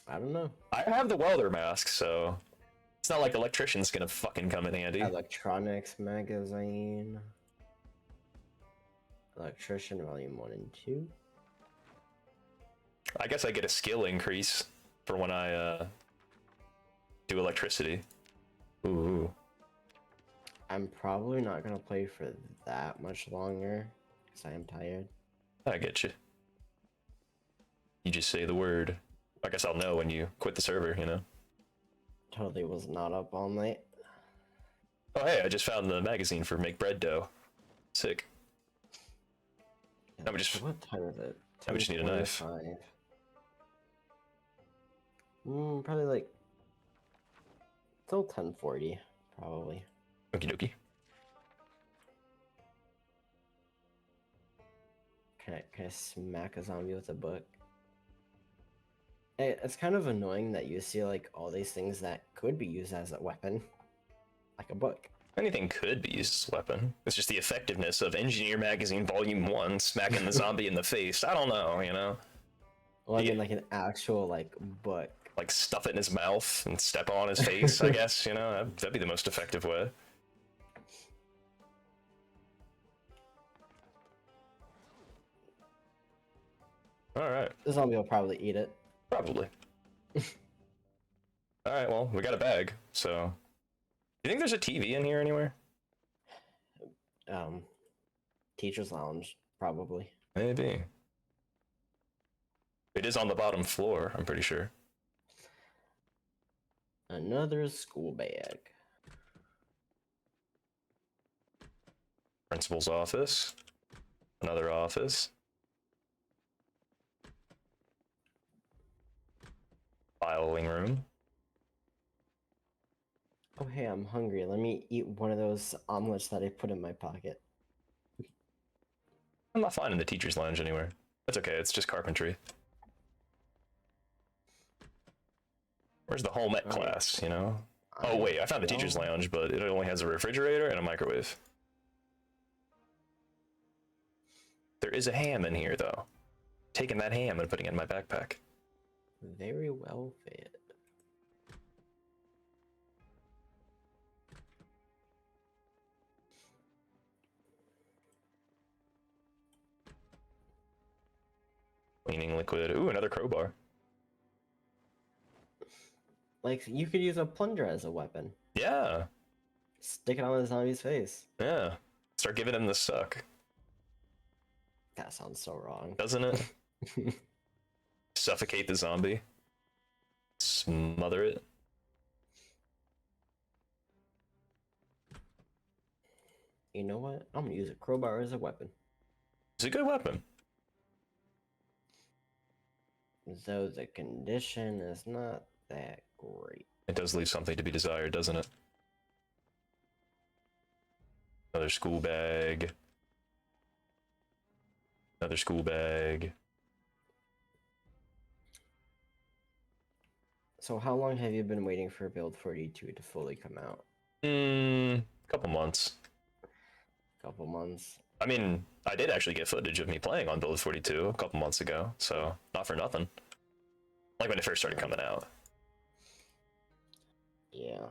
I don't know. I have the welder mask, so it's not like electrician's gonna fucking come in handy. Electronics magazine. Electrician volume 1 and 2. I guess I get a skill increase for when I do electricity. Ooh. I'm probably not gonna play for that much longer because I am tired. I get you. You just say the word. I guess I'll know when you quit the server, you know? Totally was not up all night. Oh, hey, I just found the magazine for Make Bread Dough. Sick. Now we just- What time is it? now we just need a knife. 10:25. Probably like till 10:40, probably. Okie dokie. Can I smack a zombie with a book? It's kind of annoying that you see like all these things that could be used as a weapon, like a book. Anything could be used as a weapon. It's just the effectiveness of Engineer Magazine Volume 1 smacking the zombie in the face. I don't know, you know? Well, I Yeah. mean like an actual like book. Like stuff it in his mouth and step on his face, I guess, you know? That'd be the most effective way. Alright, The zombie will probably eat it. probably. Alright, well, we got a bag, so... Do you think there's a TV in here anywhere? Teacher's lounge, probably. Maybe. It is on the bottom floor, I'm pretty sure. Another school bag. Principal's office. Another office. Filing room. Oh hey, I'm hungry. Let me eat one of those omelets that I put in my pocket. I'm not finding the teacher's lounge anywhere. That's okay, it's just carpentry. Where's the home ec Alright. class, you know? Oh wait, I found the teacher's Well, lounge, but it only has a refrigerator and a microwave. There is a ham in here, though. Taking that ham and putting it in my backpack. very well fed. Cleaning liquid. Ooh, another crowbar. Like you could use a plunger as a weapon. Yeah, Stick it on the zombie's face. yeah. Start giving him the suck, That sounds so wrong. doesn't it? Suffocate the zombie. Smother it. You know what? I'm gonna use a crowbar as a weapon. It's a good weapon. Though the condition is not that great. It does leave something to be desired, doesn't it? Another school bag. Another school bag. So how long have you been waiting for Build 42 to fully come out? Couple months. Couple months. I mean, I did actually get footage of me playing on Build 42 a couple months ago, so not for nothing. Like when it first started coming out. Yeah.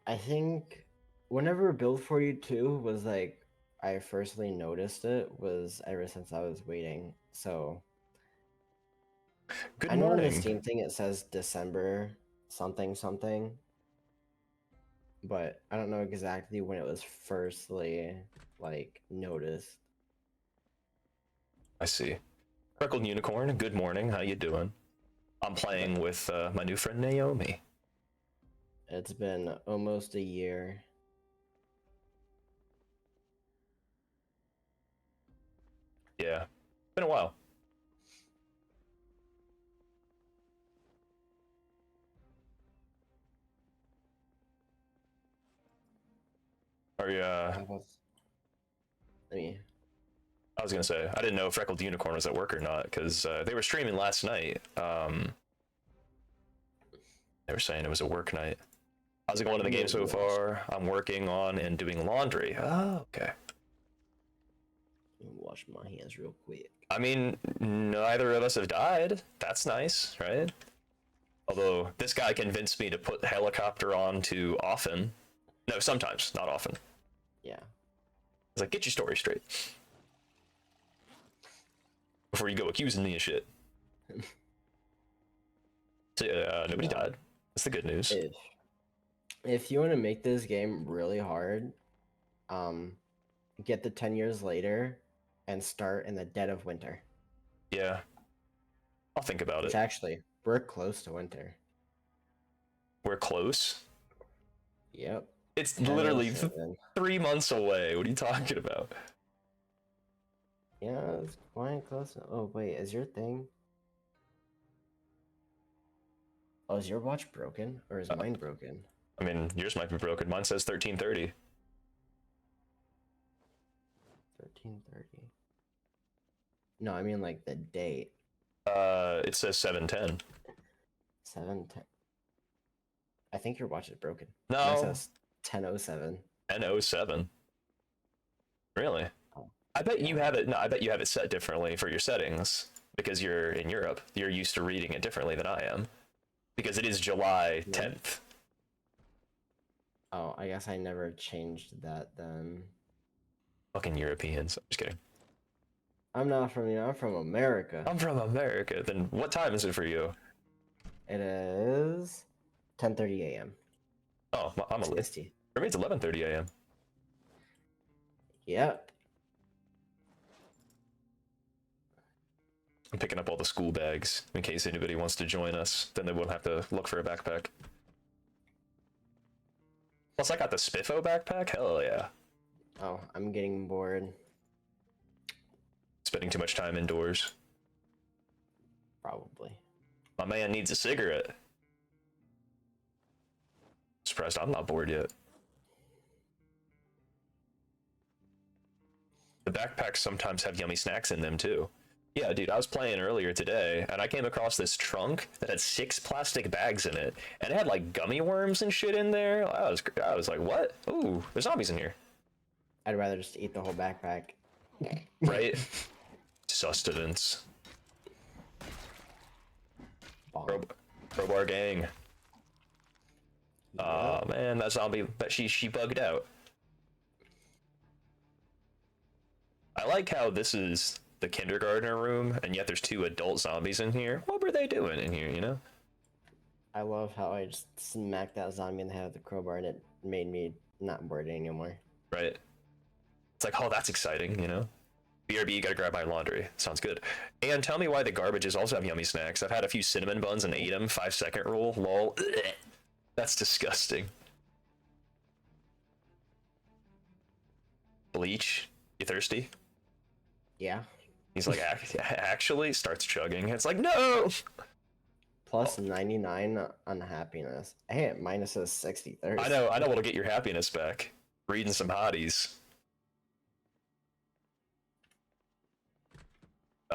I think whenever Build 42 was like I firstly noticed it was ever since I was waiting. So Good I know on the morning. Steam thing it says December something something, but I don't know exactly when it was firstly like noticed. I see. Freckled Unicorn, good morning. How you doing? I'm playing with my new friend Naomi. It's been almost a year. Yeah, been a while. Are you? I was. Let me. I was gonna say I didn't know Freckled Unicorn was at work or not because they were streaming last night. They were saying it was a work night. How's it going in the game so far? I'm working on and doing laundry. Oh, okay. Let me wash my hands real quick. I mean, neither of us have died. That's nice, right? Although this guy convinced me to put helicopter on too often. No, sometimes, not often. Yeah. It's like, get your story straight before you go accusing me of shit. So, nobody died. That's the good news. If you want to make this game really hard, get the 10 years later and start in the dead of winter. Yeah, I'll think about Which it. actually, we're close to winter. We're close. Yep. It's literally 10:07. 3 months away. What are you talking about? Yeah, it's quite close. Oh wait, is your thing? Oh, is your watch broken or is mine broken? I mean, yours might be broken. Mine says 13:30. 13:30. No, I mean like the date. It says 7:10. 7:10. I think your watch is broken. No. Mine says 10:07. 10:07. Really? Oh. I bet you have it. No, I bet you have it set differently for your settings because you're in Europe. You're used to reading it differently than I am because it is July 10th. Oh, I guess I never changed that then. Fucking Europeans. I'm just kidding. I'm not from you. I'm from America. I'm from America. Then what time is it for you? It is 10:30 a.m. Oh, I'm a late. CST. For me, it's 11:30 a.m. Yep. I'm picking up all the school bags in case anybody wants to join us. Then they won't have to look for a backpack. Plus, I got the Spiffo backpack. Hell yeah. Oh, I'm getting bored. Spending too much time indoors. Probably. My man needs a cigarette. Surprised I'm not bored yet. The backpacks sometimes have yummy snacks in them too. Yeah, dude, I was playing earlier today, and I came across this trunk that had 6 plastic bags in it, and it had like gummy worms and shit in there. I was like, what? Ooh, there's zombies in here, I'd rather just eat the whole backpack. right? Sustenance. Bomb. Crowbar gang. Yeah. Oh man, that zombie, but she bugged out. I like how this is the kindergartner room, and yet there's 2 adult zombies in here. What were they doing in here, you know? I love how I just smacked that zombie in the head with the crowbar and it made me not bored anymore. Right? It's like, oh, that's exciting, you know? BRB, you gotta grab my laundry. Sounds good. And tell me why the garbages also have yummy snacks. I've had a few cinnamon buns and ate them. 5-second rule. Lol. Ugh. That's disgusting. Bleach, you thirsty? Yeah. He's like, actually? Starts chugging. It's like, no! Plus 99 unhappiness. Hey, minus a 60 thirst. I know what'll get your happiness back. Reading some hotties.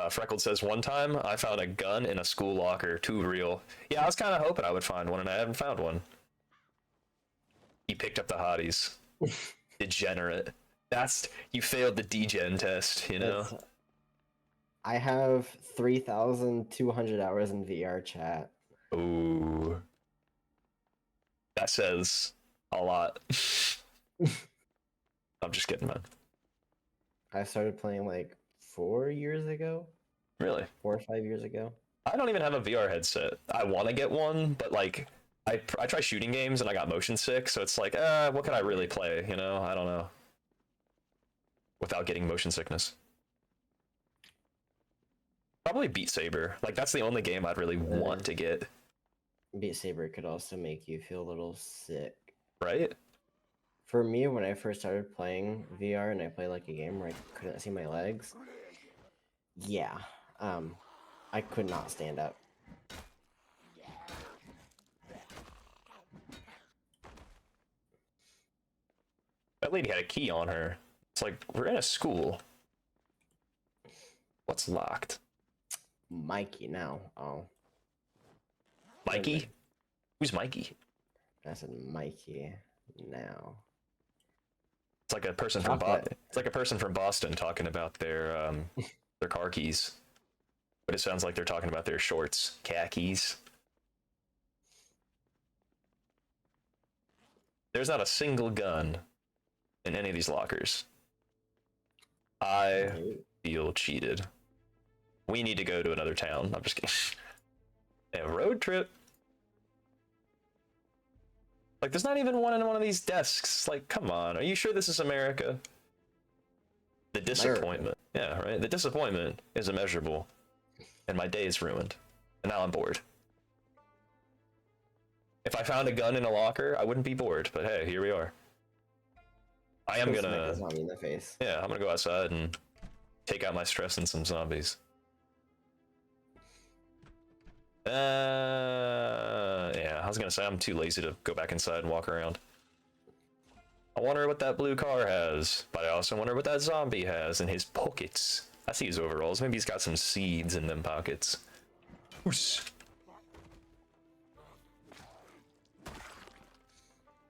Freckled says, one time I found a gun in a school locker. Too real. Yeah, I was kind of hoping I would find one, and I haven't found one. He picked up the hotties. Degenerate. You failed the degen test, you know? I have 3,200 hours in VR chat. Ooh. That says a lot. I'm just kidding, man. I started playing like 4 years ago. Really? 4 or 5 years ago. I don't even have a VR headset. I want to get one, but like, I try shooting games and I got motion sick, so it's like, what can I really play? You know, I don't know. Without getting motion sickness. Probably Beat Saber. Like, that's the only game I'd really want to get. Beat Saber could also make you feel a little sick. Right? For me, when I first started playing VR and I played like a game where I couldn't see my legs, yeah, I could not stand up. That lady had a key on her. It's like, we're in a school. What's locked? Mikey now. Oh, Mikey? Who's Mikey? I said Mikey now. It's like a person Chocolate. It's like a person from Boston talking about their car keys, but it sounds like they're talking about their shorts, khakis. There's not a single gun in any of these lockers. I feel cheated. We need to go to another town. I'm just kidding. A road trip. Like, there's not even one in one of these desks. Like, come on. Are you sure this is America? The disappointment. Yeah, right? The disappointment is immeasurable. And my day is ruined. And now I'm bored. If I found a gun in a locker, I wouldn't be bored. But hey, here we are. I am Smack gonna... a zombie in the face. Yeah, I'm gonna go outside and take out my stress in some zombies. Yeah, I was gonna say I'm too lazy to go back inside and walk around. I wonder what that blue car has, but I also wonder what that zombie has in his pockets. I see his overalls. Maybe he's got some seeds in them pockets. Oos.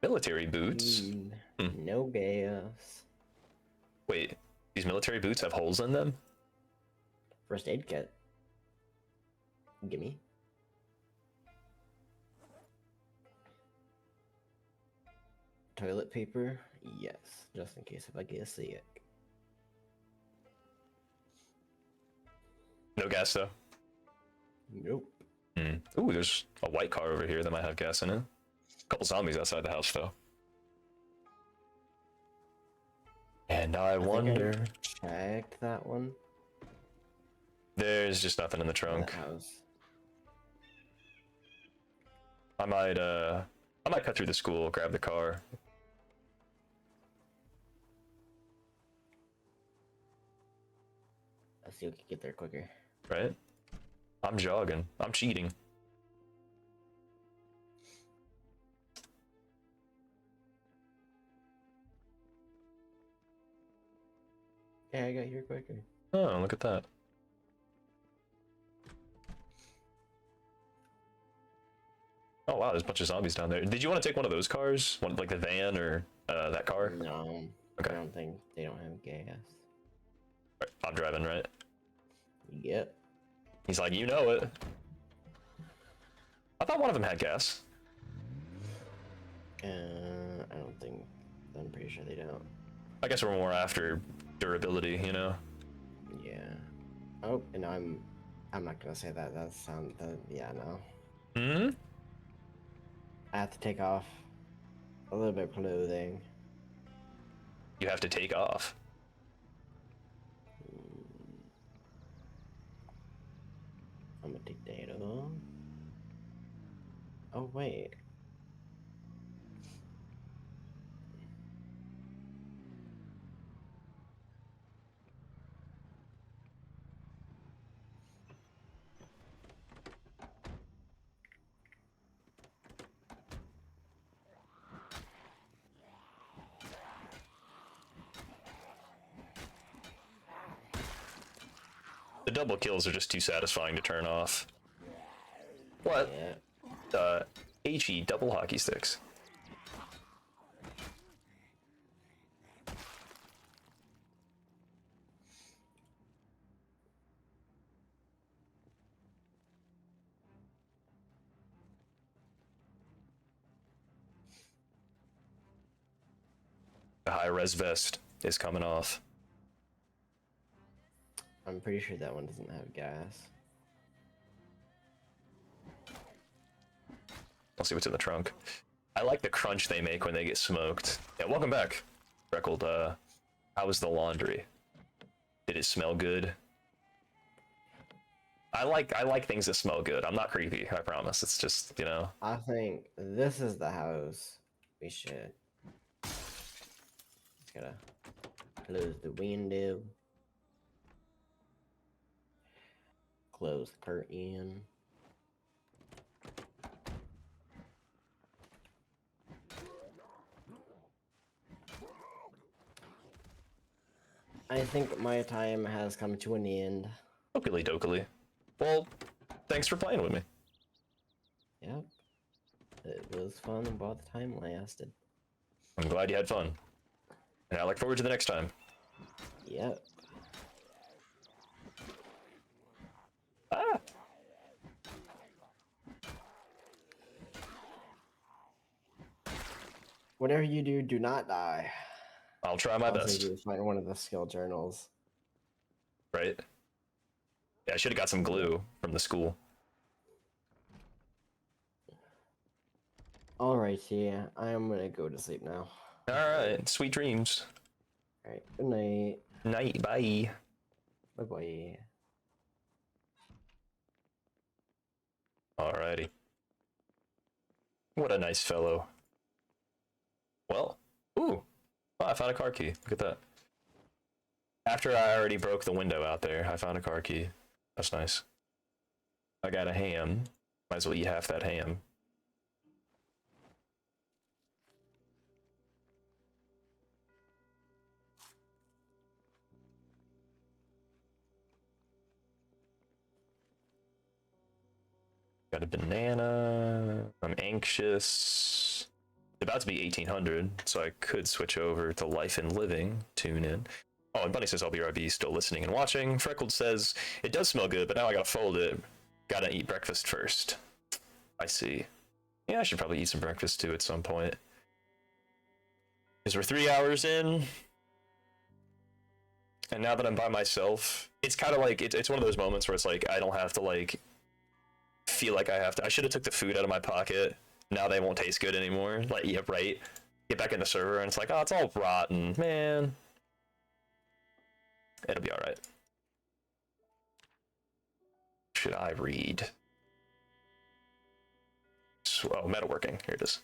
Military boots. No gas. Wait, these military boots have holes in them? First aid kit. Gimme. Toilet paper? Yes, just in case if I get sick. No gas though. Nope. Ooh, there's a white car over here that might have gas in it. A couple zombies outside the house though. And I wonder. Checked that one. There's just nothing in the That trunk. house. I might cut through the school, grab the car. Let's see if we can get there quicker. Right? I'm jogging. I'm cheating. Yeah, I got here quicker. Oh, look at that. Oh wow, there's a bunch of zombies down there. Did you want to take one of those cars? One like the van or that car? No, Okay. I don't think they don't have gas. Right, I'm driving, right? Yep. He's like, you know it. I thought one of them had gas. I don't think. I'm pretty sure they don't. I guess we're more after durability, you know? Yeah. Oh, and I'm not gonna say that. That sound. Yeah, no. Hmm? I have to take off a little bit of clothing. You have to take off. I'm gonna take that off. Oh wait. The double kills are just too satisfying to turn off. What? Yeah. HE double hockey sticks. The high res vest is coming off. I'm pretty sure that one doesn't have gas. I'll see what's in the trunk. I like the crunch they make when they get smoked. Yeah, welcome back, Freckled. How was the laundry? Did it smell good? I like things that smell good. I'm not creepy, I promise. It's just, you know. I think this is the house. We should. Just gotta close the window. Close the curtain. I think my time has come to an end. Dokily dokily. Well, thanks for playing with me. Yep. It was fun while the time lasted. I'm glad you had fun. And I look forward to the next time. Yep. Ah! Whatever you do, do not die. I'll try my I'll best. say you find one of the skill journals. Right? Yeah, I should have got some glue from the school. Alrighty, I'm gonna go to sleep now. Alright, sweet dreams. Alright, good night. Night, bye. Bye bye. Alrighty. What a nice fellow. Well, ooh. Oh, I found a car key. Look at that. After I already broke the window out there, I found a car key. That's nice. I got a ham. Might as well eat half that ham. Got a banana. I'm anxious. It's about to be 1800, so I could switch over to Life and Living. Tune in. Oh, and Bunny says LBRB still listening and watching. Freckled says it does smell good, but now I gotta fold it. Gotta eat breakfast first. I see. Yeah, I should probably eat some breakfast too at some point. Because we're 3 hours in. And now that I'm by myself, it's kind of like, it's one of those moments where it's like, I don't have to like, feel like I have to. I should have took the food out of my pocket. Now they won't taste good anymore. Like, yeah, right. Get back in the server and it's like, oh, it's all rotten, man. It'll be all right. Should I read? Oh, metalworking. Here it is.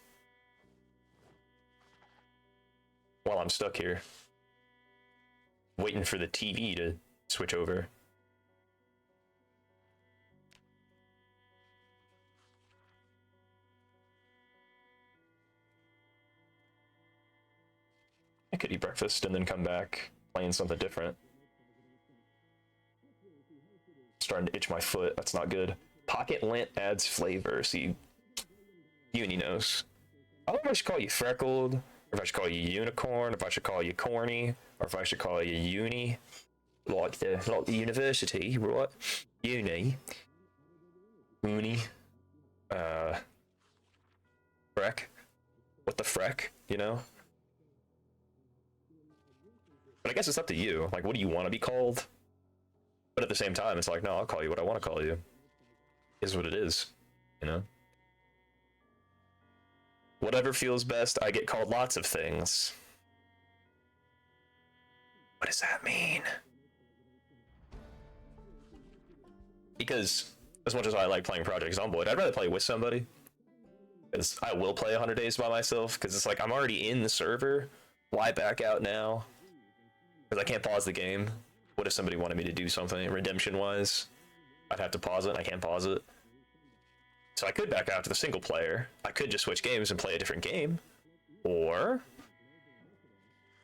While I'm stuck here, waiting for the TV to switch over. I could eat breakfast and then come back playing something different. Starting to itch my foot. That's not good. Pocket lint adds flavor. See, Uni knows. I don't know if I should call you Freckled, or if I should call you Unicorn, if I should call you Corny, or if I should call you Uni. Like the university, right? Uni. Uni. Freck. What the freck, you know? But I guess it's up to you. Like, what do you want to be called? But at the same time, it's like, no, I'll call you what I want to call you. Is what it is, you know? Whatever feels best, I get called lots of things. What does that mean? Because, as much as I like playing Project Zomboid, I'd rather play with somebody. Because I will play 100 Days by myself, because it's like, I'm already in the server. Why back out now? Because I can't pause the game. What if somebody wanted me to do something redemption-wise? I'd have to pause it, and I can't pause it. So I could back out to the single player. I could just switch games and play a different game. Or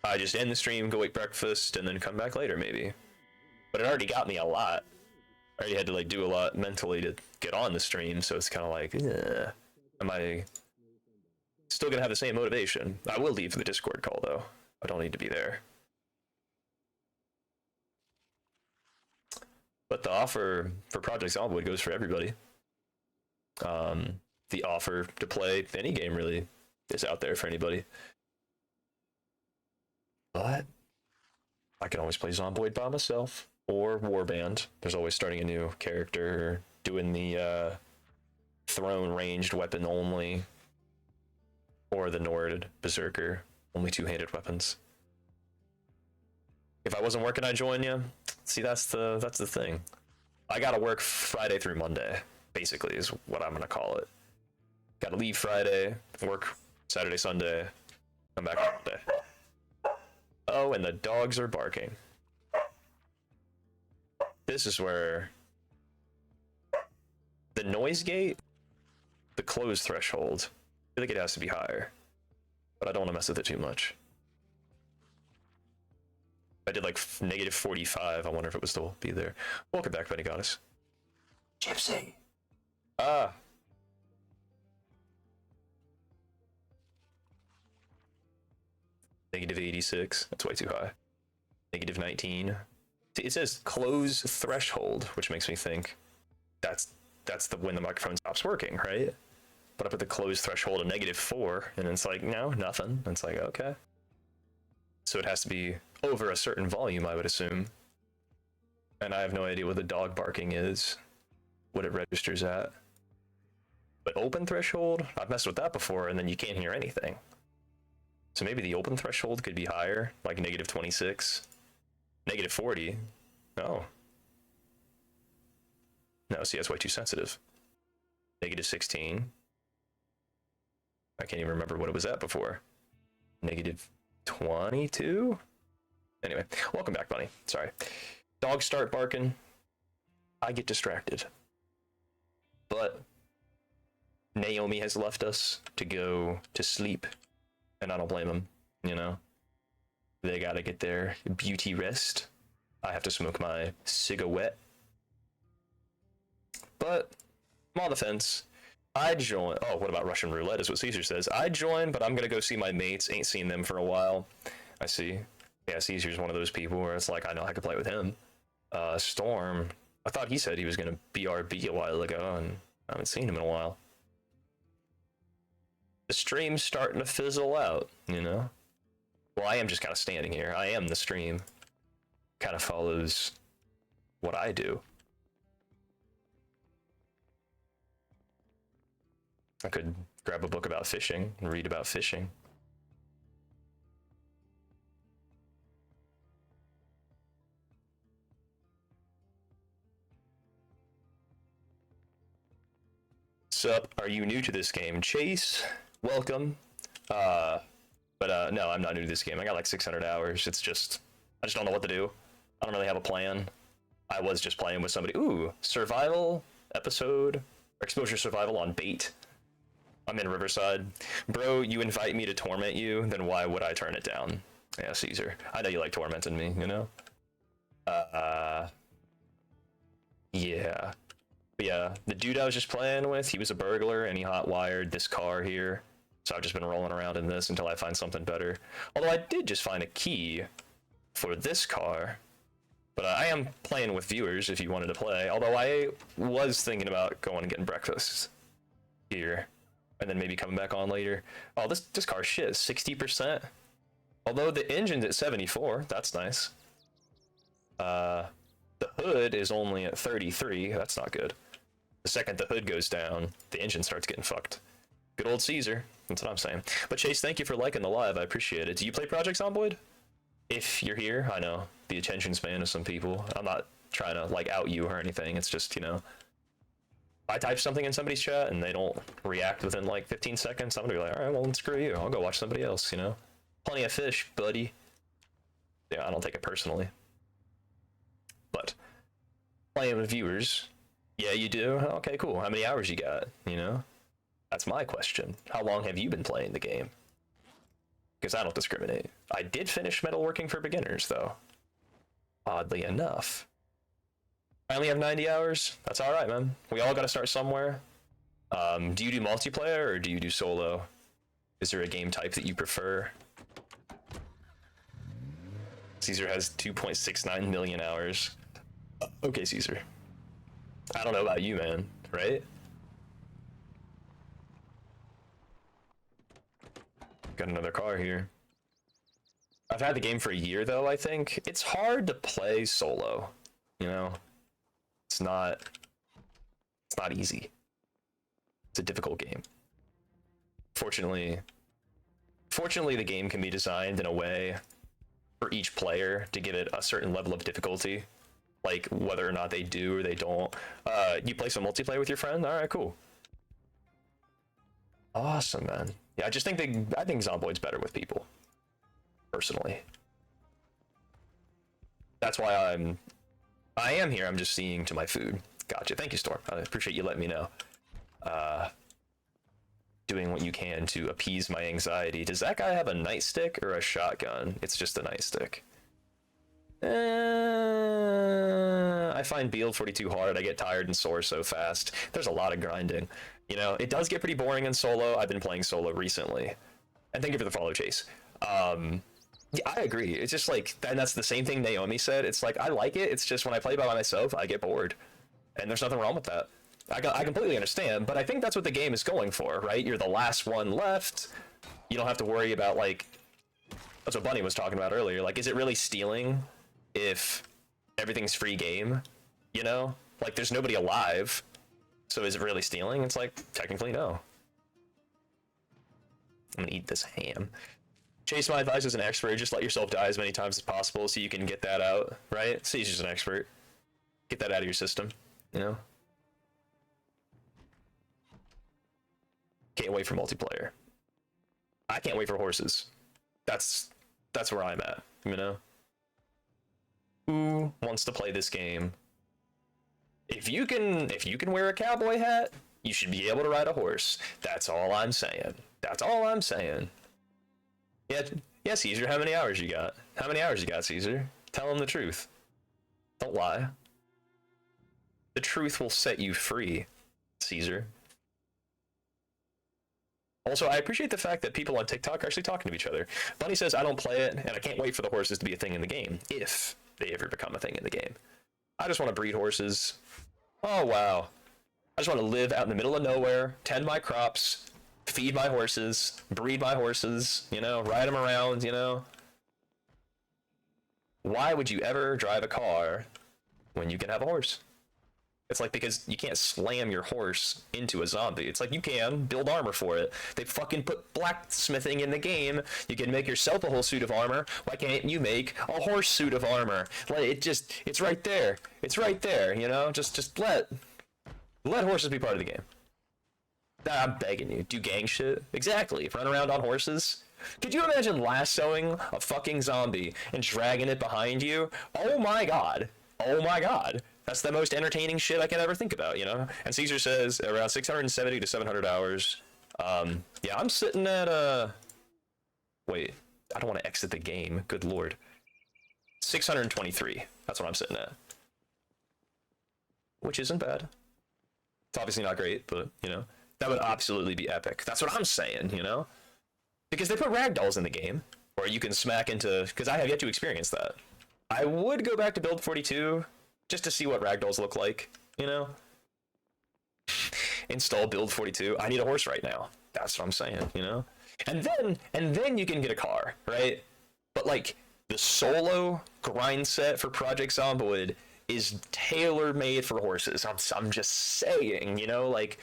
I just end the stream, go eat breakfast, and then come back later, maybe. But it already got me a lot. I already had to like do a lot mentally to get on the stream, so it's kind of like, am I still gonna have the same motivation? I will leave the Discord call, though. I don't need to be there. But the offer for Project Zomboid goes for everybody. The offer to play any game really is out there for anybody. But I can always play Zomboid by myself, or Warband. There's always starting a new character, or doing the throne ranged weapon only, or the Nord Berserker, only two-handed weapons. If I wasn't working, I'd join you. See, that's the thing. I gotta work Friday through Monday, basically, is what I'm gonna call it. Gotta leave Friday, work Saturday, Sunday, come back Monday. Oh, and the dogs are barking. This is where the noise gate, the close threshold, I feel like it has to be higher, but I don't want to mess with it too much. I did like negative 45. I wonder if it would still be there. Welcome back, Betty Goddess. Gypsy. Ah. Negative 86. That's way too high. Negative 19. It says close threshold, which makes me think that's the when the microphone stops working, right? But I put the close threshold of negative 4, and it's like, no, nothing. It's like, okay. So it has to be over a certain volume, I would assume. And I have no idea what the dog barking is, what it registers at. But open threshold, I've messed with that before, and then you can't hear anything. So maybe the open threshold could be higher, like negative 26, negative 40. Oh. No, see, that's way too sensitive. Negative 16. I can't even remember what it was at before. Negative 22? Anyway, welcome back, Bunny. Sorry. Dogs start barking. I get distracted. But Naomi has left us to go to sleep. And I don't blame them, you know? They gotta get their beauty rest. I have to smoke my cigarette. But, I'm on the fence. I join. Oh, what about Russian roulette is what Caesar says. I join, but I'm gonna go see my mates. Ain't seen them for a while. I see. Yeah, Caesar's one of those people where it's like, I know I could play with him. Storm, I thought he said he was gonna BRB a while ago, and I haven't seen him in a while. The stream's starting to fizzle out, you know? Well, I am just kind of standing here. I am the stream. Kind of follows what I do. I could grab a book about fishing and read about fishing. Sup, are you new to this game? Chase, welcome. No, I'm not new to this game. I got like 600 hours. It's just, I just don't know what to do. I don't really have a plan. I was just playing with somebody. Ooh, survival episode, exposure survival on bait. I'm in Riverside. Bro, you invite me to torment you, then why would I turn it down? Yeah, Caesar. I know you like tormenting me, you know? Yeah. But yeah, the dude I was just playing with, he was a burglar, and he hot-wired this car here. So I've just been rolling around in this until I find something better. Although I did just find a key for this car. But I am playing with viewers if you wanted to play. Although I was thinking about going and getting breakfast here. And then maybe coming back on later. Oh, this car's shit, 60%. Although the engine's at 74, that's nice. The hood is only at 33, that's not good. The second the hood goes down, the engine starts getting fucked. Good old Caesar, that's what I'm saying. But Chase, thank you for liking the live, I appreciate it. Do you play Project Zomboid? If you're here, I know the attention span of some people. I'm not trying to like out you or anything, it's just, you know, I type something in somebody's chat and they don't react within like 15 seconds, I'm gonna be like, alright, well, then screw you. I'll go watch somebody else, you know? Plenty of fish, buddy. Yeah, I don't take it personally. But, playing with viewers, yeah, you do? Okay, cool. How many hours you got, you know? That's my question. How long have you been playing the game? Because I don't discriminate. I did finish Metalworking for Beginners, though. Oddly enough. I only have 90 hours. That's alright, man. We all gotta start somewhere. Do you do multiplayer or do you do solo? Is there a game type that you prefer? Caesar has 2.69 million hours. Okay, Caesar. I don't know about you, man, right? Got another car here. I've had the game for a year, though, I think. It's hard to play solo, you know? It's not easy. It's a difficult game. Fortunately, the game can be designed in a way for each player to give it a certain level of difficulty, like whether or not they do or they don't. You play some multiplayer with your friend? All right, cool. Awesome, man. Yeah, I think Zomboid's better with people, personally. That's why I am here. I'm just seeing to my food. Gotcha. Thank you, Storm. I appreciate you letting me know. Doing what you can to appease my anxiety. Does that guy have a nightstick or a shotgun? It's just a nightstick. I find Build 42 hard. I get tired and sore so fast. There's a lot of grinding. You know, it does get pretty boring in solo. I've been playing solo recently. And thank you for the follow, Chase. Yeah, I agree. It's just like, and that's the same thing Naomi said. It's like, I like it. It's just when I play by myself, I get bored. And there's nothing wrong with that. I completely understand, but I think that's what the game is going for, right? You're the last one left. You don't have to worry about, like, that's what Bunny was talking about earlier. Like, is it really stealing if everything's free game? You know? Like, there's nobody alive. So is it really stealing? It's like, technically, no. I'm gonna eat this ham. Chase, my advice as an expert, just let yourself die as many times as possible so you can get that out, right? So he's just an expert. Get that out of your system, you know? Can't wait for multiplayer. I can't wait for horses. That's where I'm at, you know? Who wants to play this game? If you can wear a cowboy hat, you should be able to ride a horse. That's all I'm saying. That's all I'm saying. Yeah, Caesar, how many hours you got? How many hours you got, Caesar? Tell him the truth. Don't lie. The truth will set you free, Caesar. Also, I appreciate the fact that people on TikTok are actually talking to each other. Bunny says, I don't play it, and I can't wait for the horses to be a thing in the game, if they ever become a thing in the game. I just want to breed horses. Oh, wow. I just want to live out in the middle of nowhere, tend my crops, feed my horses, breed my horses, you know, ride them around, you know. Why would you ever drive a car when you can have a horse? It's like, because you can't slam your horse into a zombie. It's like, you can build armor for it. They fucking put blacksmithing in the game. You can make yourself a whole suit of armor. Why can't you make a horse suit of armor? Like, it's right there. It's right there, you know? Just let horses be part of the game. I'm begging you. Do gang shit. Exactly. Run around on horses. Could you imagine lassoing a fucking zombie and dragging it behind you? Oh my god. Oh my god. That's the most entertaining shit I can ever think about, you know? And Caesar says around 670 to 700 hours. Yeah, I'm sitting at, wait, I don't want to exit the game. Good lord. 623. That's what I'm sitting at. Which isn't bad. It's obviously not great, but, you know, that would absolutely be epic. That's what I'm saying, you know? Because they put ragdolls in the game, or you can smack into, because I have yet to experience that. I would go back to Build 42, just to see what ragdolls look like, you know? Install Build 42. I need a horse right now. That's what I'm saying, you know? And then you can get a car, right? But like, the solo grind set for Project Zomboid is tailor-made for horses. I'm just saying, you know, like,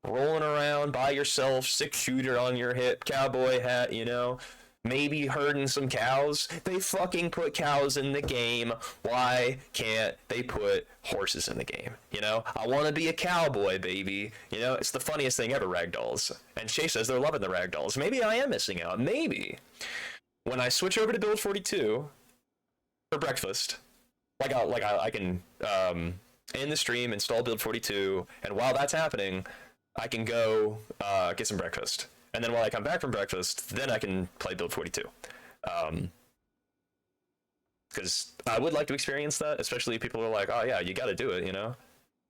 rolling around by yourself, 6-shooter on your hip, cowboy hat, you know? Maybe herding some cows. They fucking put cows in the game. Why can't they put horses in the game? You know, I want to be a cowboy, baby. You know, it's the funniest thing ever, ragdolls. And Shay says they're loving the ragdolls. Maybe I am missing out. Maybe. When I switch over to Build 42 for breakfast, I can end the stream, install Build 42, and while that's happening, I can go get some breakfast. And then while I come back from breakfast, then I can play Build 42. Because I would like to experience that, especially if people are like, oh yeah, you gotta do it, you know?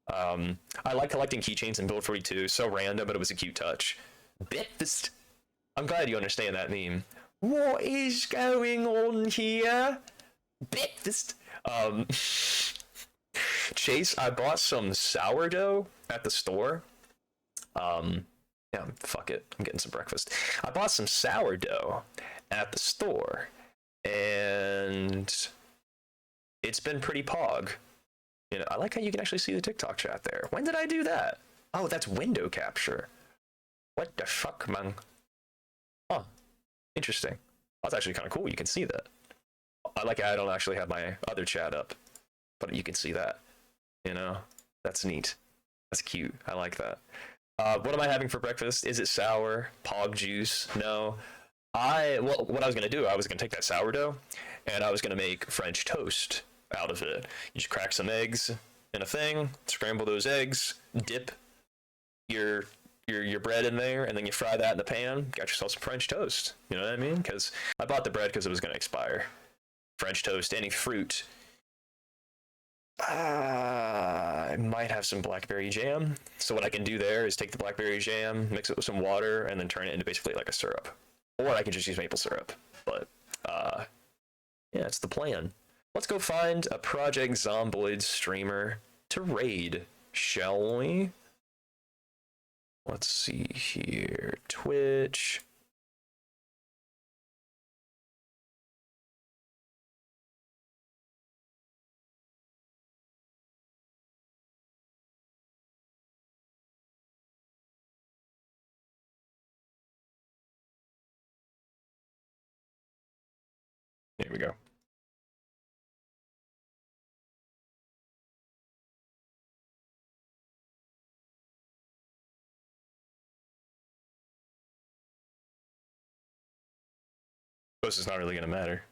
I like collecting keychains in Build 42, so random, but it was a cute touch. Breakfast. I'm glad you understand that meme. What is going on here? Breakfast. Chase, I bought some sourdough at the store. Yeah, fuck it. I'm getting some breakfast. I bought some sourdough at the store, and it's been pretty pog. You know, I like how you can actually see the TikTok chat there. When did I do that? Oh, that's window capture. What the fuck, man? Huh. Interesting. That's actually kind of cool. You can see that. I like how I don't actually have my other chat up, but you can see that. You know? That's neat. That's cute. I like that. What am I having for breakfast? Is it sour? Pog juice? No. Well, what I was going to do, I was going to take that sourdough, and I was going to make French toast out of it. You just crack some eggs in a thing, scramble those eggs, dip your bread in there, and then you fry that in the pan. Got yourself some French toast. You know what I mean? Because I bought the bread because it was going to expire. French toast, any fruit. I might have some blackberry jam. So what I can do there is take the blackberry jam, mix it with some water, and then turn it into basically like a syrup. Or I can just use maple syrup. But yeah, it's the plan. Let's go find a Project Zomboid streamer to raid, shall we? Let's see here. Twitch. Here we go. This is not really gonna matter.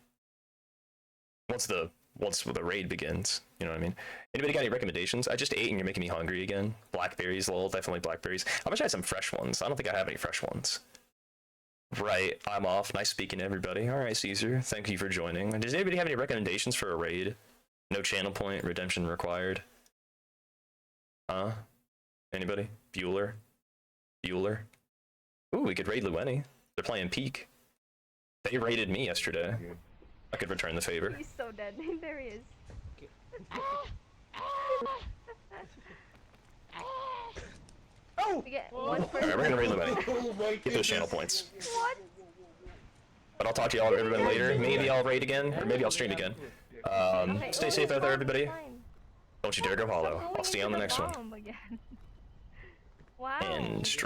Once the raid begins, you know what I mean? Anybody got any recommendations? I just ate and you're making me hungry again. Blackberries, lol, definitely blackberries. I wish I had some fresh ones. I don't think I have any fresh ones. Right, I'm off. Nice speaking to everybody. All right, Caesar, thank you for joining. Does anybody have any recommendations for a raid? No channel point, redemption required. Huh? Anybody? Bueller? Bueller? Ooh, we could raid Lueni. They're playing Peak. They raided me yesterday. I could return the favor. He's so dead. There he is. Oh! We get one Alright, person. we're gonna raid Lueni. Oh my Get those channel points. What? But I'll talk to y'all everybody later. Maybe I'll raid again, or maybe I'll stream again. Okay, Stay well, safe out there, everybody. fine. Don't you dare go hollow. How come I'll we see you on the need a next one. bomb again? Wow. And stream.